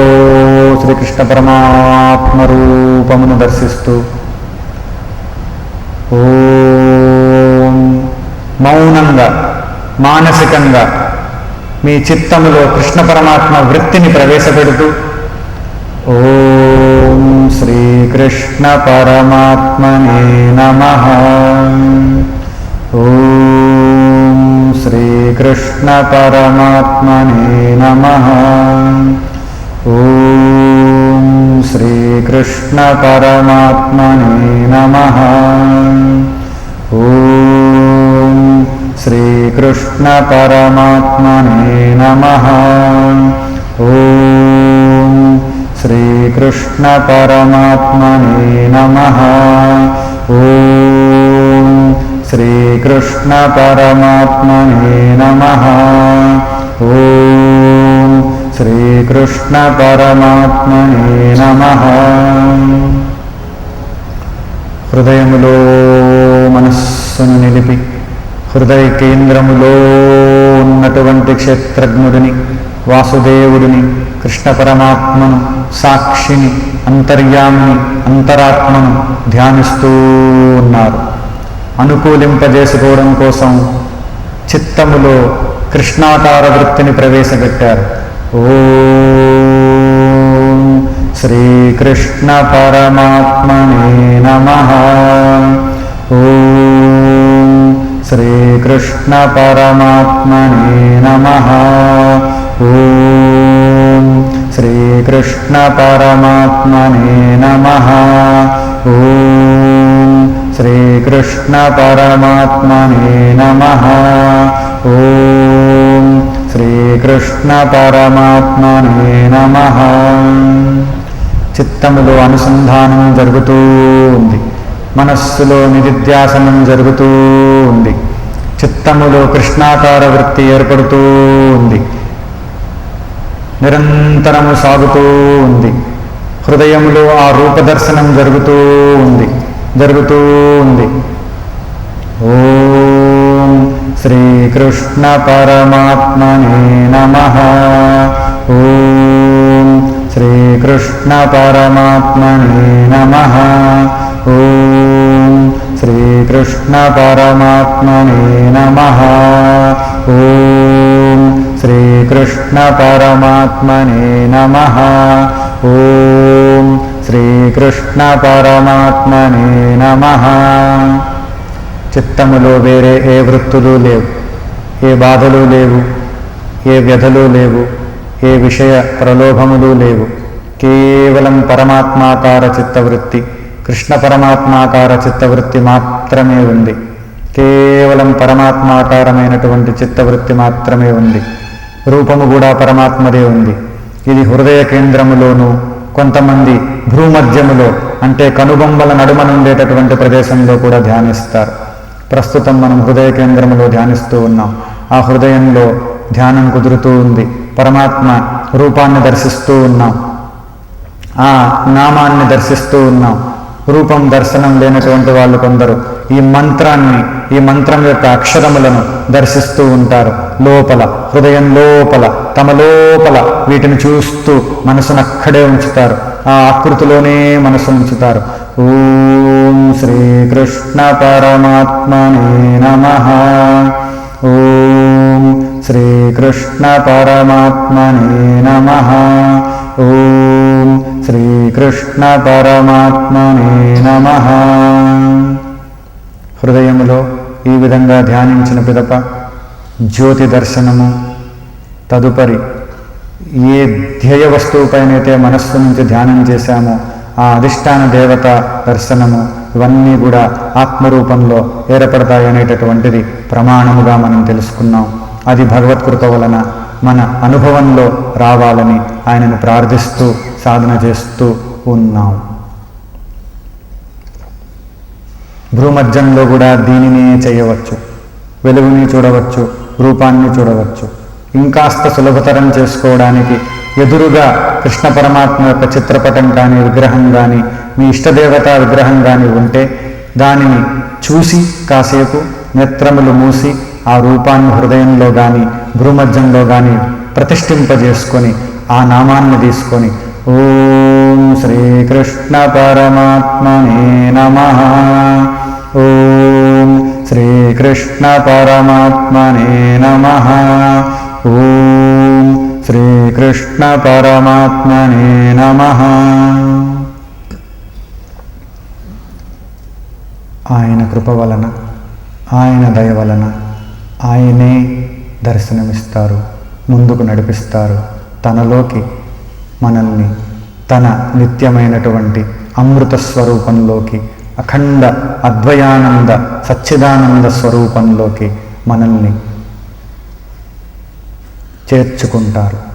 శ్రీకృష్ణ పరమాత్మ రూపమును దర్శిస్తూ ఓం మౌనంగా, మానసికంగా మీ చిత్తములో కృష్ణ పరమాత్మ వృత్తిని ప్రవేశపెడుతూ ఓం శ్రీకృష్ణ పరమాత్మనే నమః, ఓం శ్రీకృష్ణ పరమాత్మనే నమః, ఓం శ్రీకృష్ణ పరమాత్మనే నమః. ఓం శ్రీకృష్ణ పరమాత్మనే నమః. ఓం శ్రీకృష్ణ పరమాత్మనే నమః. ఓం శ్రీకృష్ణ పరమాత్మనే నమః. ఓం శ్రీకృష్ణ పరమాత్మనే నమః. హృదయములో మనస్సును నిలిపి హృదయ కేంద్రములో ఉన్నటువంటి క్షేత్రజ్ఞుడిని, వాసుదేవుడిని, కృష్ణ పరమాత్మను, సాక్షిని, అంతర్యామిని, అంతరాత్మను ధ్యానిస్తూ ఉన్నారు. అనుకూలింపజేసుకోవడం కోసం చిత్తములో కృష్ణాకార వృత్తిని ప్రవేశపెట్టారు. ఓం శ్రీకృష్ణ పరమాత్మనే నమః. ఓం శ్రీకృష్ణ పరమాత్మనే నమః. ఓం శ్రీకృష్ణ పరమాత్మనే నమః. ఓం శ్రీకృష్ణ పరమాత్మనే నమః. ఓం శ్రీకృష్ణ పరమాత్మనే నమః. చిత్తములో అనుసంధానం జరుగుతూ ఉంది, మనస్సులో నిధిధ్యాసనం జరుగుతూ ఉంది, చిత్తములో కృష్ణాకార వృత్తి ఏర్పడుతూ ఉంది, నిరంతరము సాగుతూ ఉంది. హృదయములో ఆ రూపదర్శనం జరుగుతూ ఉంది. ఓం శ్రీకృష్ణ పరమాత్మనే నమః. ఓం శ్రీకృష్ణ పరమాత్మనే నమః. ఓం శ్రీకృష్ణ పరమాత్మనే నమః. ఓం శ్రీకృష్ణ పరమాత్మనే నమః. ఓం శ్రీకృష్ణ పరమాత్మనే నమః. చిత్తములో వేరే ఏ వృత్తులు లేవు, ఏ బాధలు లేవు, ఏ వ్యధలు లేవు, ఏ విషయ ప్రలోభములు లేవు. కేవలం పరమాత్మాకార చిత్తవృత్తి, కృష్ణ పరమాత్మాకార చిత్తవృత్తి మాత్రమే ఉంది. కేవలం పరమాత్మాకారమైనటువంటి చిత్తవృత్తి మాత్రమే ఉంది. రూపము కూడా పరమాత్మదే ఉంది. ఇది హృదయ కేంద్రములోనూ, కొంతమంది భ్రూమధ్యములో అంటే కనుబొమ్మల నడుమనుండేటటువంటి ప్రదేశంలో కూడా ధ్యానిస్తారు. ప్రస్తుతం మనం హృదయ కేంద్రములో ధ్యానిస్తూ ఉన్నాం. ఆ హృదయంలో ధ్యానం కుదురుతూ ఉంది. పరమాత్మ రూపాన్ని దర్శిస్తూ ఉన్నాం, ఆ నామాన్ని దర్శిస్తూ ఉన్నాం. రూపం దర్శనం లేనటువంటి వాళ్ళు కొందరు ఈ మంత్రాన్ని, ఈ మంత్రం యొక్క అక్షరములను దర్శిస్తూ ఉంటారు. లోపల, హృదయం లోపల, తమ లోపల వీటిని చూస్తూ మనసును అక్కడే ఉంచుతారు. ఆ ఆకృతిలోనే మనసు ఉంచుతారు. ఓం శ్రీకృష్ణ పరమాత్మనే నమః. ఓం శ్రీకృష్ణ పరమాత్మనే నమః. ఓం శ్రీకృష్ణ పరమాత్మనే నమః. హృదయములో ఈ విధంగా ధ్యానించిన పిదప జ్యోతి దర్శనము, తదుపరి ఏ ధ్యేయ వస్తువుపైనైతే మనస్సు నుంచి ధ్యానం చేశామో ఆ అధిష్టాన దేవత దర్శనము, ఇవన్నీ కూడా ఆత్మరూపంలో ఏర్పడతాయనేటటువంటిది ప్రమాణముగా మనం తెలుసుకున్నాం. అది భగవత్కృప వలన మన అనుభవంలో రావాలని ఆయనను ప్రార్థిస్తూ సాధన చేస్తూ ఉన్నాం. భ్రూమధ్యంలో కూడా దీనిని చేయవచ్చు. వెలుగుని చూడవచ్చు, రూపాన్ని చూడవచ్చు. ఇంకాస్త సులభతరం చేసుకోవడానికి ఎదురుగా కృష్ణ పరమాత్మ యొక్క చిత్రపటం కానీ, విగ్రహం కానీ, మీ ఇష్టదేవత విగ్రహం కానీ ఉంటే దానిని చూసి కాసేపు నేత్రములు మూసి ఆ రూపాన్ని హృదయంలో కానీ భ్రూమధ్యంలో కానీ ప్రతిష్ఠింపజేసుకొని ఆ నామాన్ని తీసుకొని ఓం శ్రీకృష్ణ పరమాత్మనే నమః. ఓం శ్రీకృష్ణ పరమాత్మనే నమః. ఓం శ్రీకృష్ణ పరమాత్మనే నమః. ఆయన కృప వలన, ఆయన దయ వలన ఆయనే దర్శనమిస్తారు, ముందుకు నడిపిస్తారు, తనలోకి మనల్ని తన నిత్యమైనటువంటి అమృత స్వరూపంలోకి, అఖండ అద్వయానంద సచ్చిదానంద స్వరూపంలోకి మనల్ని చేర్చుకుంటారు.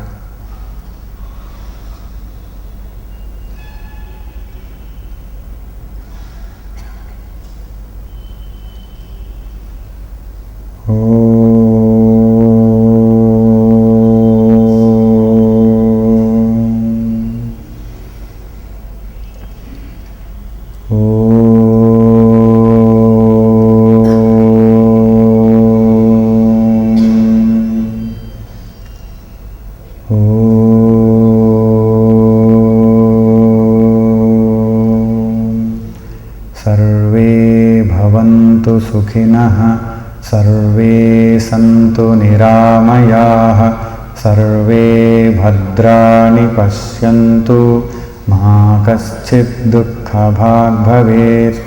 सर्वे भवन्तु सुखिनः, सर्वे सन्तु निरामयाः, सर्वे भद्राणि पश्यन्तु, मा कश्चित् दुःखभाग् भवेत्।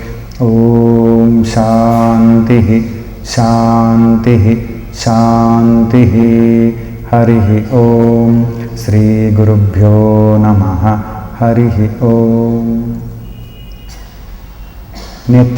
ॐ शान्तिः शान्तिः शान्तिः। हरिः ॐ। श्रीगुरुभ्यो नमः। हरिः ॐ। नेत्र